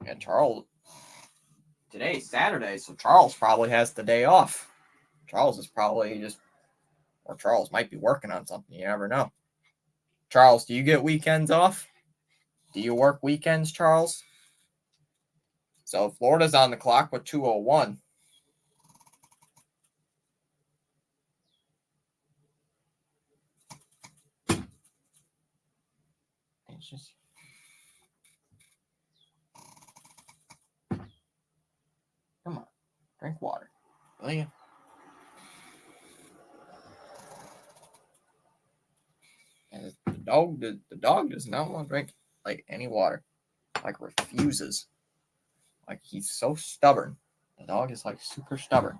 S1: And Charles, today's Saturday, so Charles probably has the day off. Charles is probably or Charles might be working on something. You never know. Charles, do you get weekends off? Do you work weekends, Charles? So Florida's on the clock with 2:01. It's just come on, drink water, will you? And the dog does not want to drink like any water, like refuses. Like he's so stubborn. The dog is like super stubborn.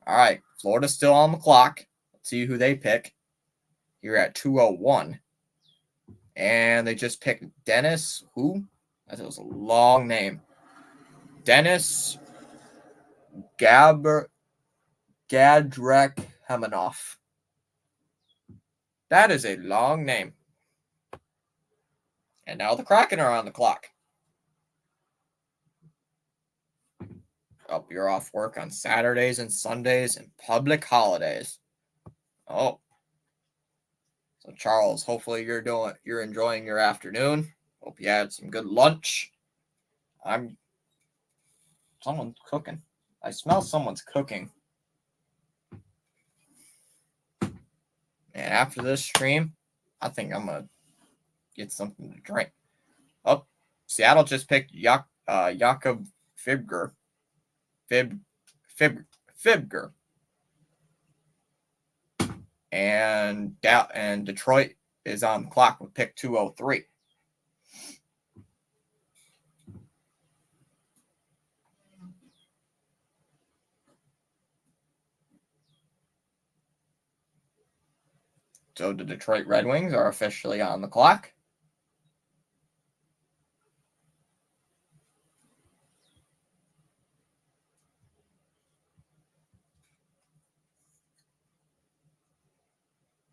S1: All right, Florida's still on the clock. Let's see who they pick. Here at 2:01. And they just picked Dennis, who? That was a long name. Dennis Gadrekhaminoff. That is a long name. And now the Kraken are on the clock. Oh, you're off work on Saturdays and Sundays and public holidays. Oh. So Charles, hopefully you're enjoying your afternoon. Hope you had some good lunch. Someone's cooking. I smell someone's cooking. And after this stream, I think I'm gonna get something to drink. Oh, Seattle just picked Jakob Fibger. Fibger. And Detroit is on the clock with pick 203. So the Detroit Red Wings are officially on the clock.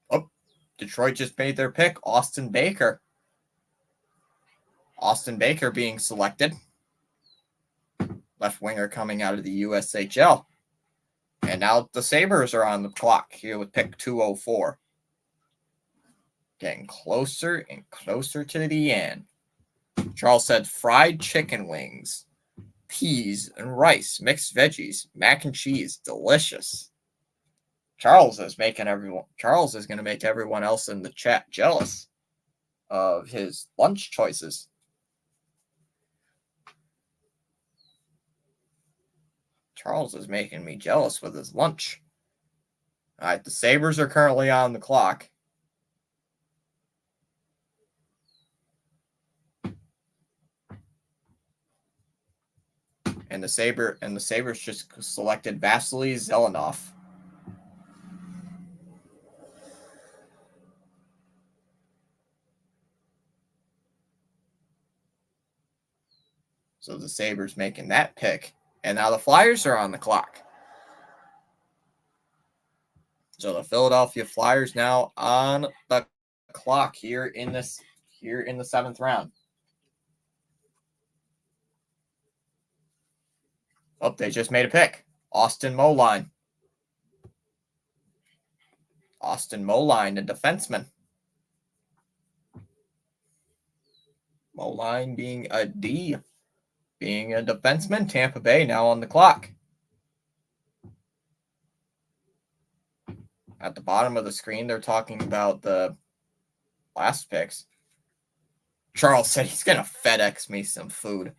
S1: Oh, Detroit just made their pick. Austin Baker. Austin Baker being selected. Left winger coming out of the USHL. And now the Sabres are on the clock here with pick 204. Getting closer and closer to the end. Charles said fried chicken wings, peas and rice, mixed veggies, mac and cheese, delicious. Charles is going to make everyone else in the chat jealous of his lunch choices. Charles is making me jealous with his lunch. All right, the Sabres are currently on the clock. And the Sabres just selected Vasily Zelenov. So the Sabres making that pick. And now the Flyers are on the clock. So the Philadelphia Flyers now on the clock here in the 7th round. Oh, they just made a pick. Austin Moline. Austin Moline, a defenseman. Moline being a D. Being a defenseman, Tampa Bay now on the clock. At the bottom of the screen, they're talking about the last picks. Charles said he's going to FedEx me some food.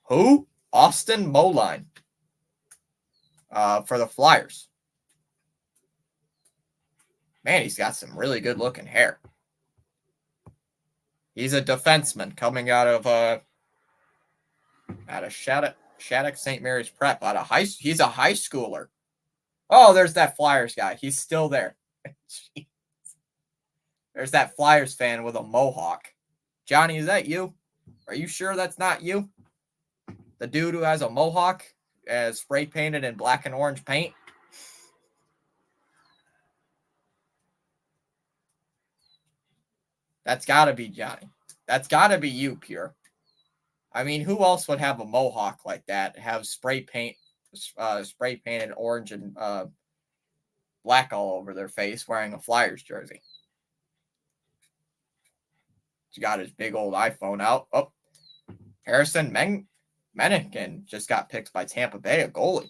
S1: Who? Austin Moline. For the Flyers. Man, he's got some really good looking hair. He's a defenseman coming out of Shattuck St. Mary's Prep. He's a high schooler. Oh, there's that Flyers guy. He's still there. There's that Flyers fan with a mohawk. Johnny, is that you? Are you sure that's not you? The dude who has a mohawk spray painted in black and orange paint? That's got to be Johnny. That's got to be you, Pure. I mean, who else would have a mohawk like that? Have spray painted orange and black all over their face wearing a Flyers jersey. He's got his big old iPhone out. Oh, Harrison Menniken just got picked by Tampa Bay, a goalie.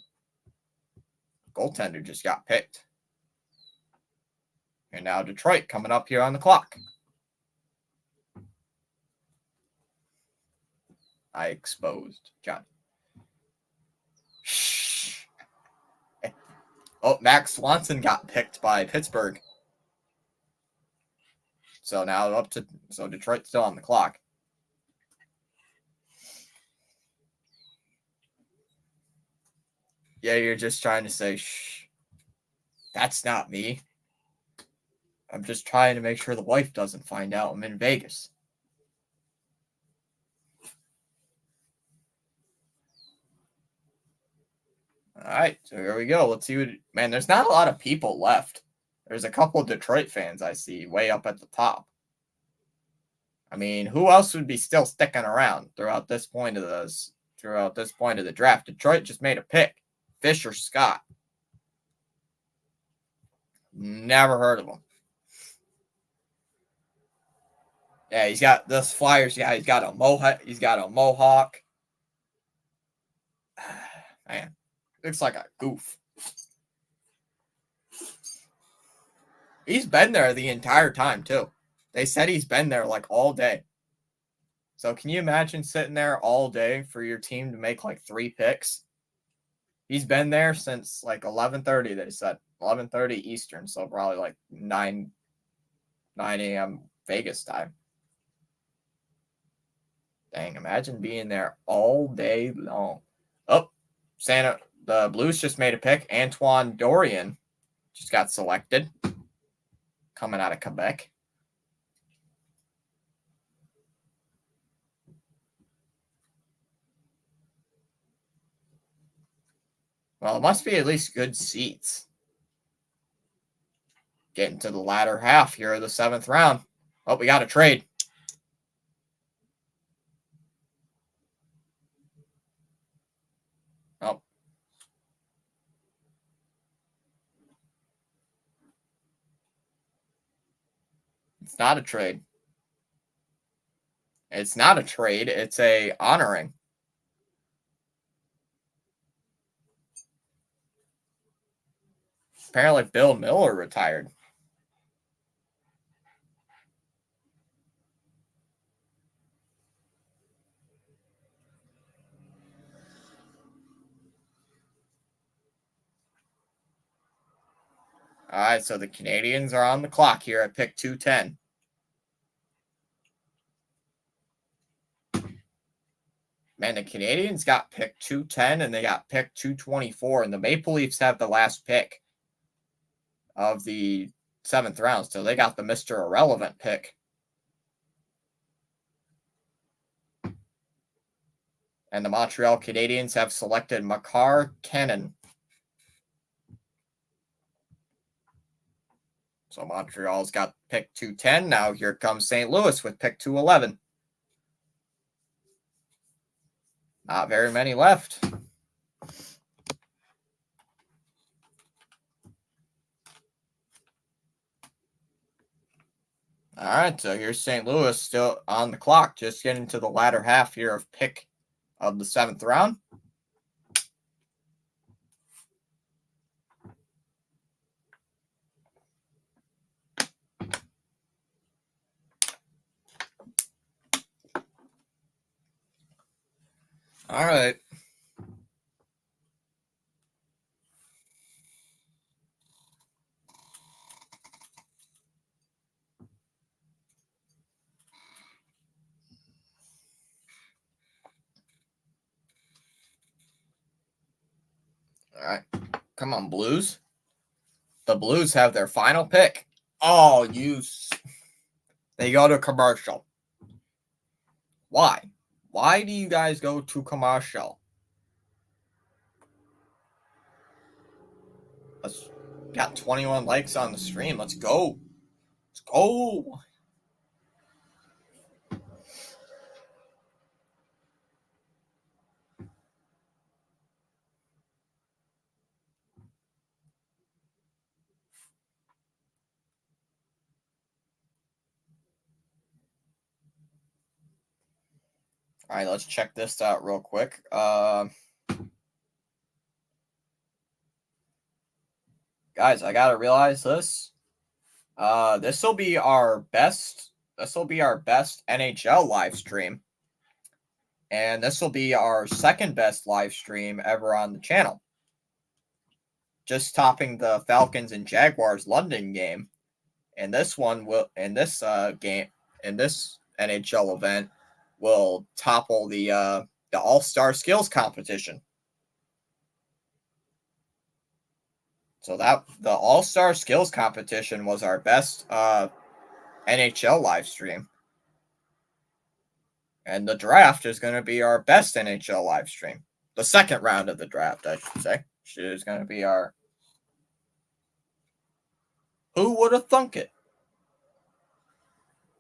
S1: Goaltender just got picked. And now Detroit coming up here on the clock. I exposed Johnny. Shh. Oh, Max Swanson got picked by Pittsburgh. So now Detroit's still on the clock. Yeah, you're just trying to say, shh. That's not me. I'm just trying to make sure the wife doesn't find out I'm in Vegas. All right, so here we go. Let's see man, there's not a lot of people left. There's a couple of Detroit fans I see way up at the top. I mean, who else would be still sticking around throughout this point of the draft? Detroit just made a pick. Fisher Scott. Never heard of him. Yeah, he's got this Flyers. Yeah, he's got a mohawk. Man, looks like a goof. He's been there the entire time, too. They said he's been there like all day. So can you imagine sitting there all day for your team to make like 3 picks? He's been there since like 11:30, they said. 11:30 Eastern, so probably like 9 a.m. Vegas time. Dang, imagine being there all day long. Oh, the Blues just made a pick. Antoine Dorion just got selected. Coming out of Quebec. Well, it must be at least good seats. Getting to the latter half here of the 7th round. Oh, we got a trade. Oh. It's not a trade. It's not a trade. It's a honoring. Apparently Bill Miller retired. All right, so the Canadians are on the clock here at pick 210. Man, the Canadians got pick 210 and they got pick 224, and the Maple Leafs have the last pick of the 7th round, so they got the Mr. Irrelevant pick. And the Montreal Canadiens have selected Makar Cannon. So Montreal's got pick 210. Now here comes St. Louis with pick 211. Not very many left. All right, so here's St. Louis still on the clock, just getting to the latter half here of pick of the 7th round. All right. All right. Come on, Blues. The Blues have their final pick. Oh, they go to commercial. Why? Why do you guys go to commercial? Let's got 21 likes on the stream. Let's go. Let's go. All right, let's check this out real quick. Guys, I gotta realize this. This will be our best. This will be our best NHL live stream, and this will be our second best live stream ever on the channel. Just topping the Falcons and Jaguars London game, and this one will in this game in this NHL event will topple the All-Star Skills competition. So that the All-Star Skills competition was our best NHL live stream. And the draft is going to be our best NHL live stream. The second round of the draft, I should say, is going to be our Who Would Have Thunk It?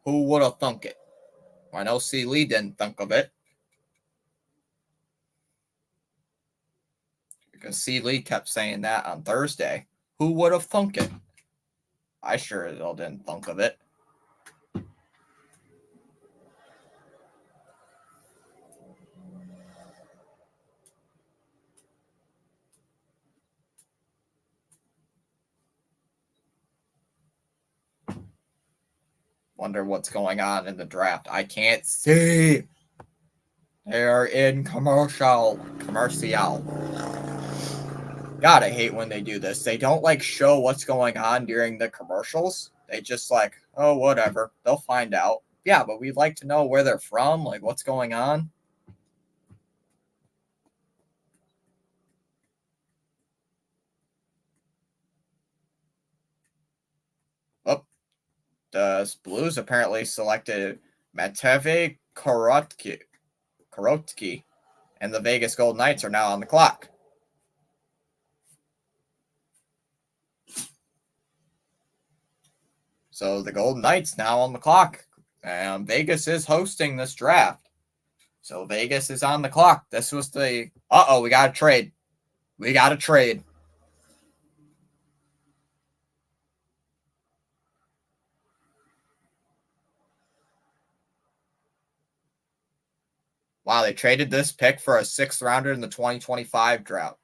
S1: Who would have thunk it? I know C. Lee didn't think of it. Because C. Lee kept saying that on Thursday. Who would have thunk it? I sure as hell didn't think of it. Wonder what's going on in the draft. I can't see. They're in commercial. God, I hate when they do this. They don't like show what's going on during the commercials. They just like, oh, whatever. They'll find out. Yeah, but we'd like to know where they're from, like what's going on. Oh, the Blues apparently selected Matevei Korotki, and the Vegas Golden Knights are now on the clock. So the Golden Knights now on the clock. And Vegas is hosting this draft. So Vegas is on the clock. This was the... Uh-oh, we got to trade. We got to trade. Wow, they traded this pick for a 6th rounder in the 2025 draft.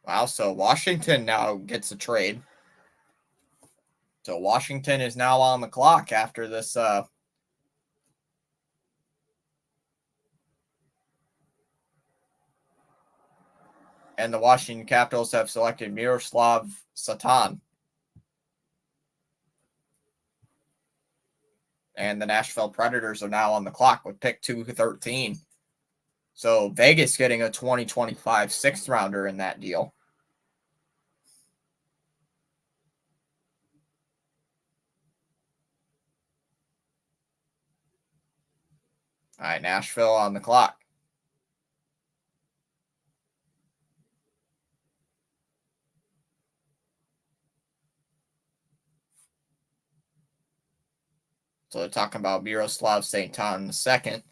S1: Wow, so Washington now gets a trade. So Washington is now on the clock after this and the Washington Capitals have selected Miroslav Satan. And the Nashville Predators are now on the clock with pick 213. So Vegas getting a 2025 sixth rounder in that deal. All right, Nashville on the clock. So they're talking about Miroslav Satan II,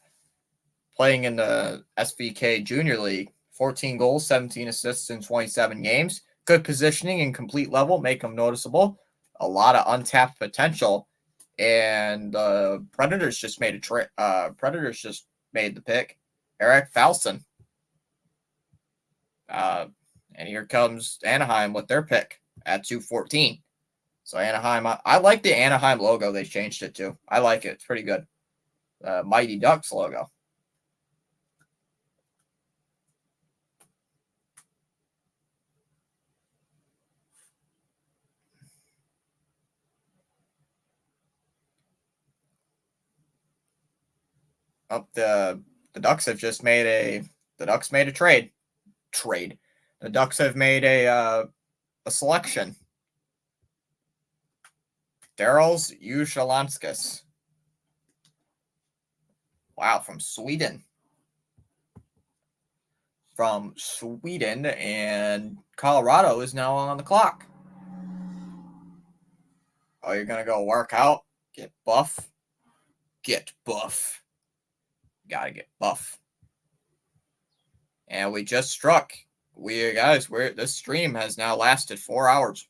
S1: playing in the SVK Junior League. 14 goals, 17 assists in 27 games. Good positioning and complete level make him noticeable. A lot of untapped potential. And the Predators just made Predators just made the pick. Eric Falson. And here comes Anaheim with their pick at 214. So Anaheim, I like the Anaheim logo they changed it to. I like it. It's pretty good. Mighty Ducks logo. Up the Ducks have just made a trade. The Ducks have made a selection. Daryl's Ushalanskas. Wow, from Sweden. And Colorado is now on the clock. Oh, you're going to go work out? Get buff? Get buff. Gotta get buff. And we just struck. This stream has now lasted 4 hours.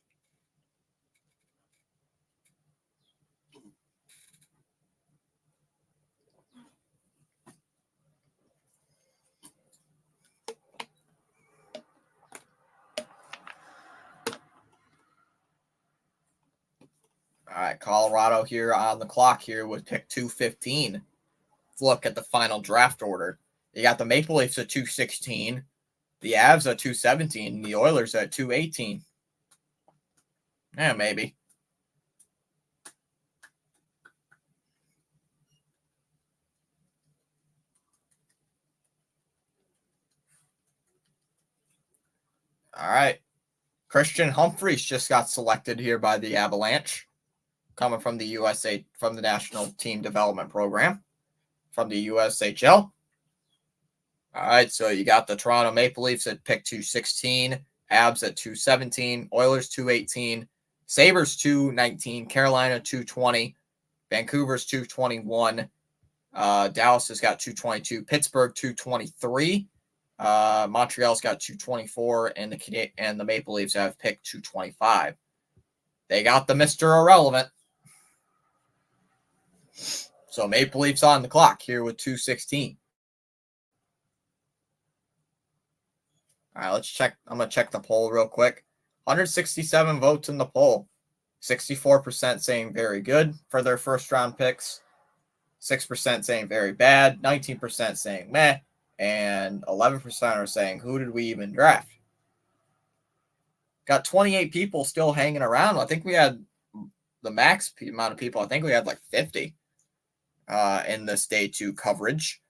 S1: All right, Colorado here on the clock here with pick 215. Let's look at the final draft order. You got the Maple Leafs at 216, the Avs at 217, and the Oilers at 218. Yeah, maybe. All right. Christian Humphreys just got selected here by the Avalanche, coming from the USA, from the National Team Development Program, from the USHL. All right, so you got the Toronto Maple Leafs at pick 216, Avs at 217, Oilers 218, Sabres 219, Carolina 220, Vancouver's 221, Dallas has got 222, Pittsburgh 223, Montreal's got 224, and the Maple Leafs have picked 225. They got the Mr. Irrelevant. So Maple Leafs on the clock here with 216. All right, let's check. I'm going to check the poll real quick. 167 votes in the poll. 64% saying very good for their first round picks. 6% saying very bad. 19% saying meh. And 11% are saying, who did we even draft? Got 28 people still hanging around. I think we had the max amount of people. I think we had like 50 in this day 2 coverage.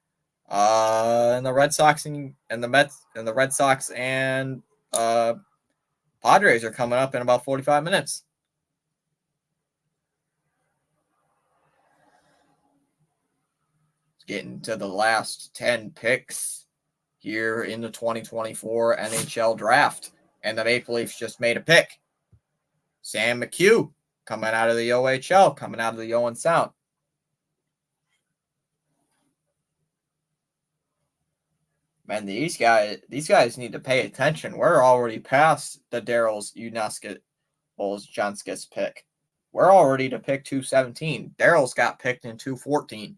S1: And the Red Sox and the Mets and the Red Sox and Padres are coming up in about 45 minutes. Getting to the last 10 picks here in the 2024 NHL draft. And the Maple Leafs just made a pick. Sam McHugh coming out of the OHL, coming out of the Owen Sound. Man, these guys need to pay attention. We're already past the Daryl's Johnskis pick. We're already to pick 217. Daryl's got picked in 214.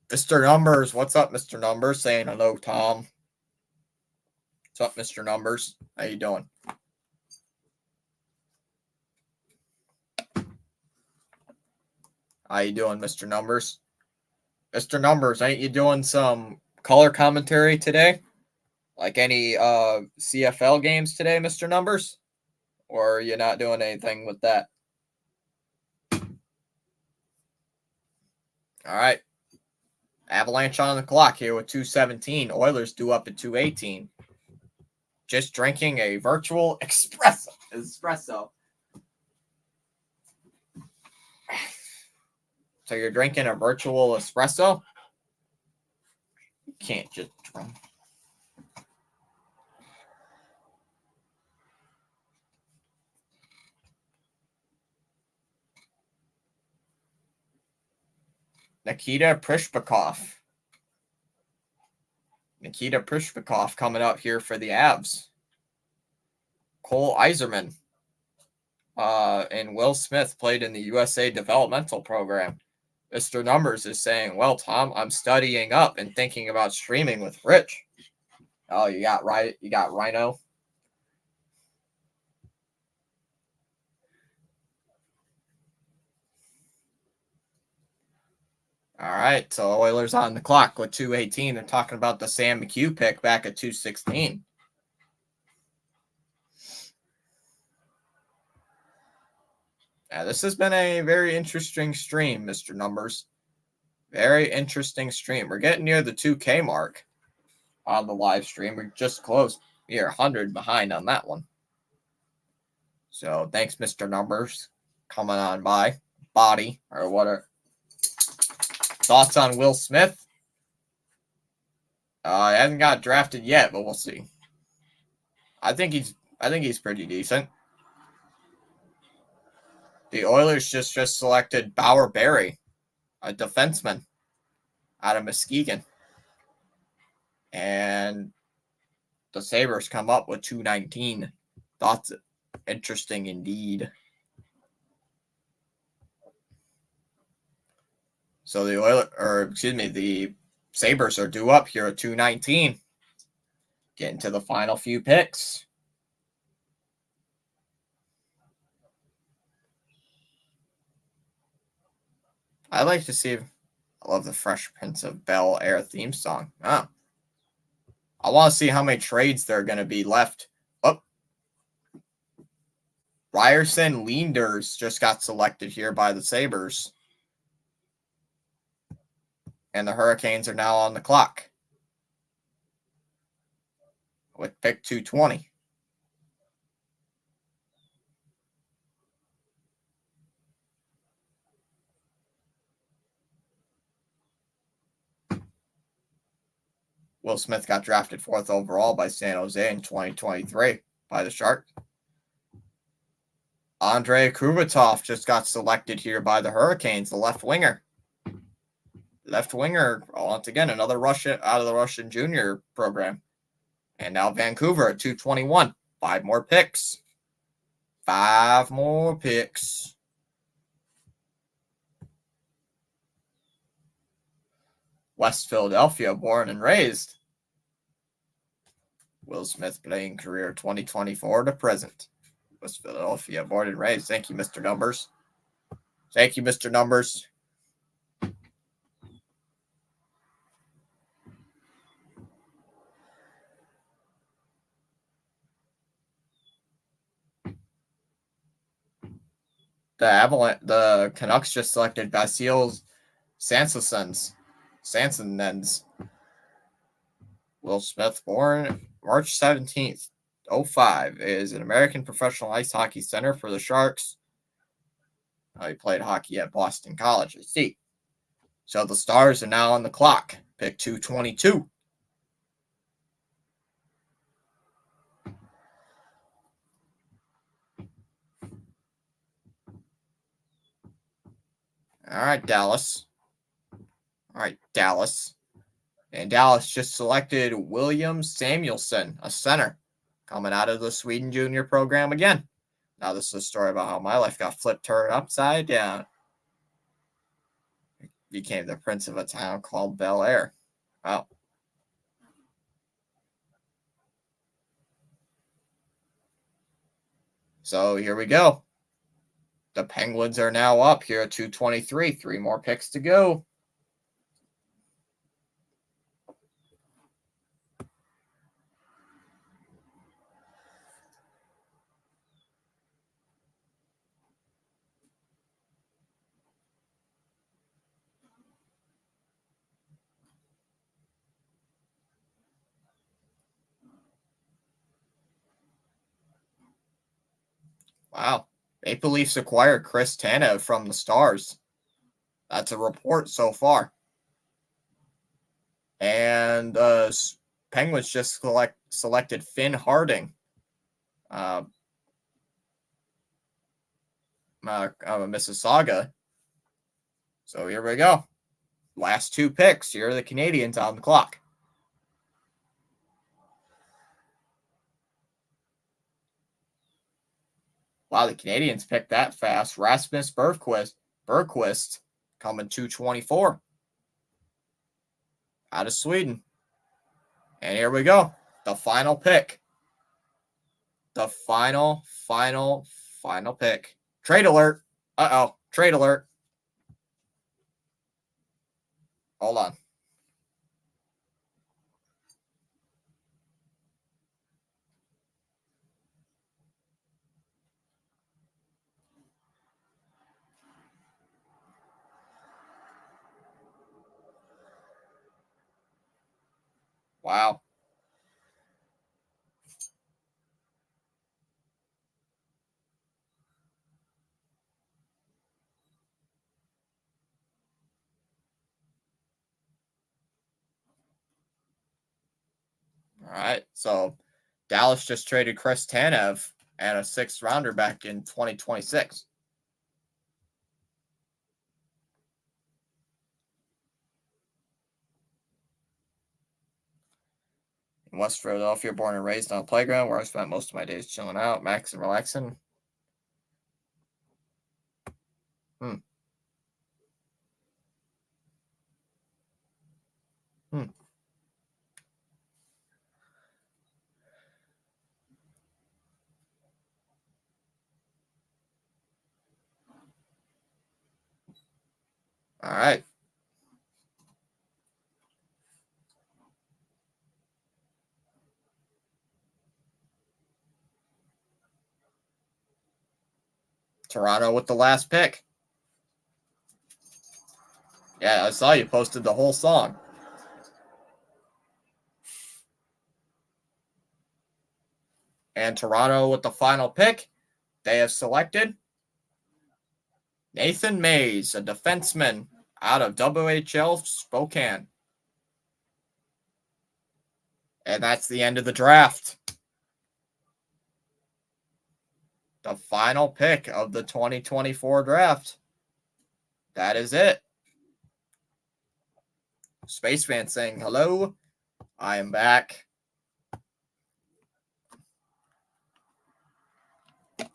S1: Mr. Numbers, what's up, Mr. Numbers? Saying hello, Tom. What's up, Mr. Numbers? How you doing? How you doing, Mr. Numbers? Mr. Numbers, ain't you doing some color commentary today? Like any CFL games today, Mr. Numbers? Or are you not doing anything with that? All right. Avalanche on the clock here with 2:17. Oilers due up at 2:18. Just drinking a virtual espresso. So you're drinking a virtual espresso? You can't just drink. Nikita Prishpakov coming out here for the Avs. Cole Iserman and Will Smith played in the USA developmental program. Mr. Numbers is saying, well, Tom, I'm studying up and thinking about streaming with Rich. Oh, you got Rhino. All right, so Oilers on the clock with 2:18. They're talking about the Sam McHugh pick back at 2:16. Yeah, this has been a very interesting stream, Mr. Numbers. Very interesting stream. We're getting near the 2K mark on the live stream. We're just close. We are 100 behind on that one. So thanks, Mr. Numbers, coming on by. Body, or what are thoughts on Will Smith? He hasn't got drafted yet, but we'll see. I think he's pretty decent. The Oilers just selected Bauer Berry, a defenseman out of Muskegon. And the Sabres come up with 219. Thoughts? Interesting indeed. So the Sabres are due up here at 219. Getting to the final few picks. I like to see. I love the Fresh Prince of Bel-Air theme song. Oh. I want to see how many trades there are going to be left. Oh. Ryerson Leenders just got selected here by the Sabres. And the Hurricanes are now on the clock with pick 220. Will Smith got drafted 4th overall by San Jose in 2023 by the Sharks. Andrei Kubatov just got selected here by the Hurricanes, the left winger. Once again, another Russian out of the Russian junior program. And now Vancouver at 221. 5 more picks. West Philadelphia, born and raised. Will Smith playing career 2024 to present. West Philadelphia, born and raised. Thank you, Mr. Numbers. Thank you, Mr. Numbers. The Canucks just selected Vasil Sansonens. Will Smith, born March 17th, 05, is an American professional ice hockey center for the Sharks. He played hockey at Boston College. I see. So the Stars are now on the clock. Pick 222. All right, Dallas. And Dallas just selected William Samuelsson, a center, coming out of the Sweden junior program again. Now this is a story about how my life got turned upside down. became the prince of a town called Bel Air. Wow. So here we go. The Penguins are now up here at 223. 3 more picks to go. Wow. Maple Leafs acquired Chris Tanev from the Stars. That's a report so far. And Penguins just selected Finn Harding. Mississauga. So here we go. Last 2 picks. Here are the Canadiens on the clock. Wow, the Canadiens picked that fast. Rasmus Bergquist coming 224 out of Sweden. And here we go. The final pick. The final pick. Trade alert. Uh-oh. Trade alert. Hold on. Wow. All right. So Dallas just traded Chris Tanev and a 6th rounder back in 2026. In West Philadelphia, born and raised on a playground where I spent most of my days chilling out, maxing, relaxing. Hmm. All right. Toronto with the last pick. Yeah, I saw you posted the whole song. And Toronto with the final pick. They have selected Nathan Mays, a defenseman out of WHL Spokane. And that's the end of the draft. The final pick of the 2024 draft. That is it. Spaceman saying hello. I am back.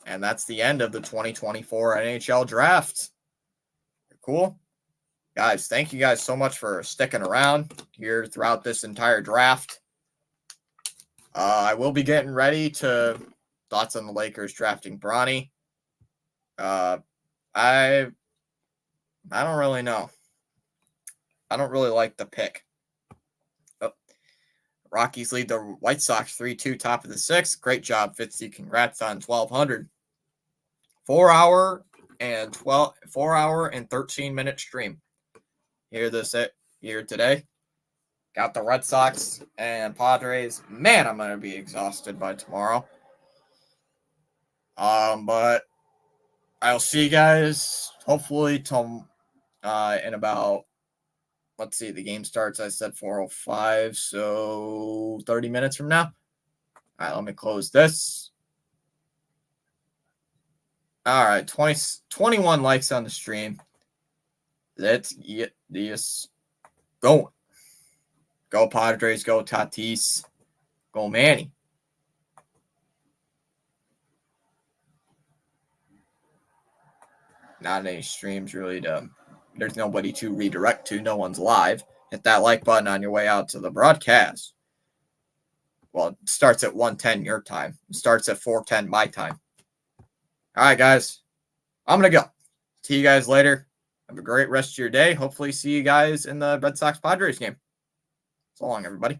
S1: And that's the end of the 2024 NHL draft. Cool. Guys, thank you guys so much for sticking around here throughout this entire draft. I will be getting ready to thoughts on the Lakers drafting Bronny. I don't really know. I don't really like the pick. Oh. Rockies lead the White Sox 3-2, top of the 6th. Great job, Fitzy. Congrats on 1,200. 4 hour and 13-minute stream. Here today. Got the Red Sox and Padres. Man, I'm gonna be exhausted by tomorrow. But I'll see you guys hopefully in about, let's see, the game starts, I said 4:05, so 30 minutes from now. All right, let me close this. All right, 21 likes on the stream. Let's get this going. Go Padres, go Tatis, go Manny. Not any streams really to there's nobody to redirect to. No one's live. Hit that like button on your way out to the broadcast. Well, it starts at 1:10 your time. It starts at 4:10 my time. All right, guys. I'm going to go. See you guys later. Have a great rest of your day. Hopefully see you guys in the Red Sox-Padres game. So long, everybody.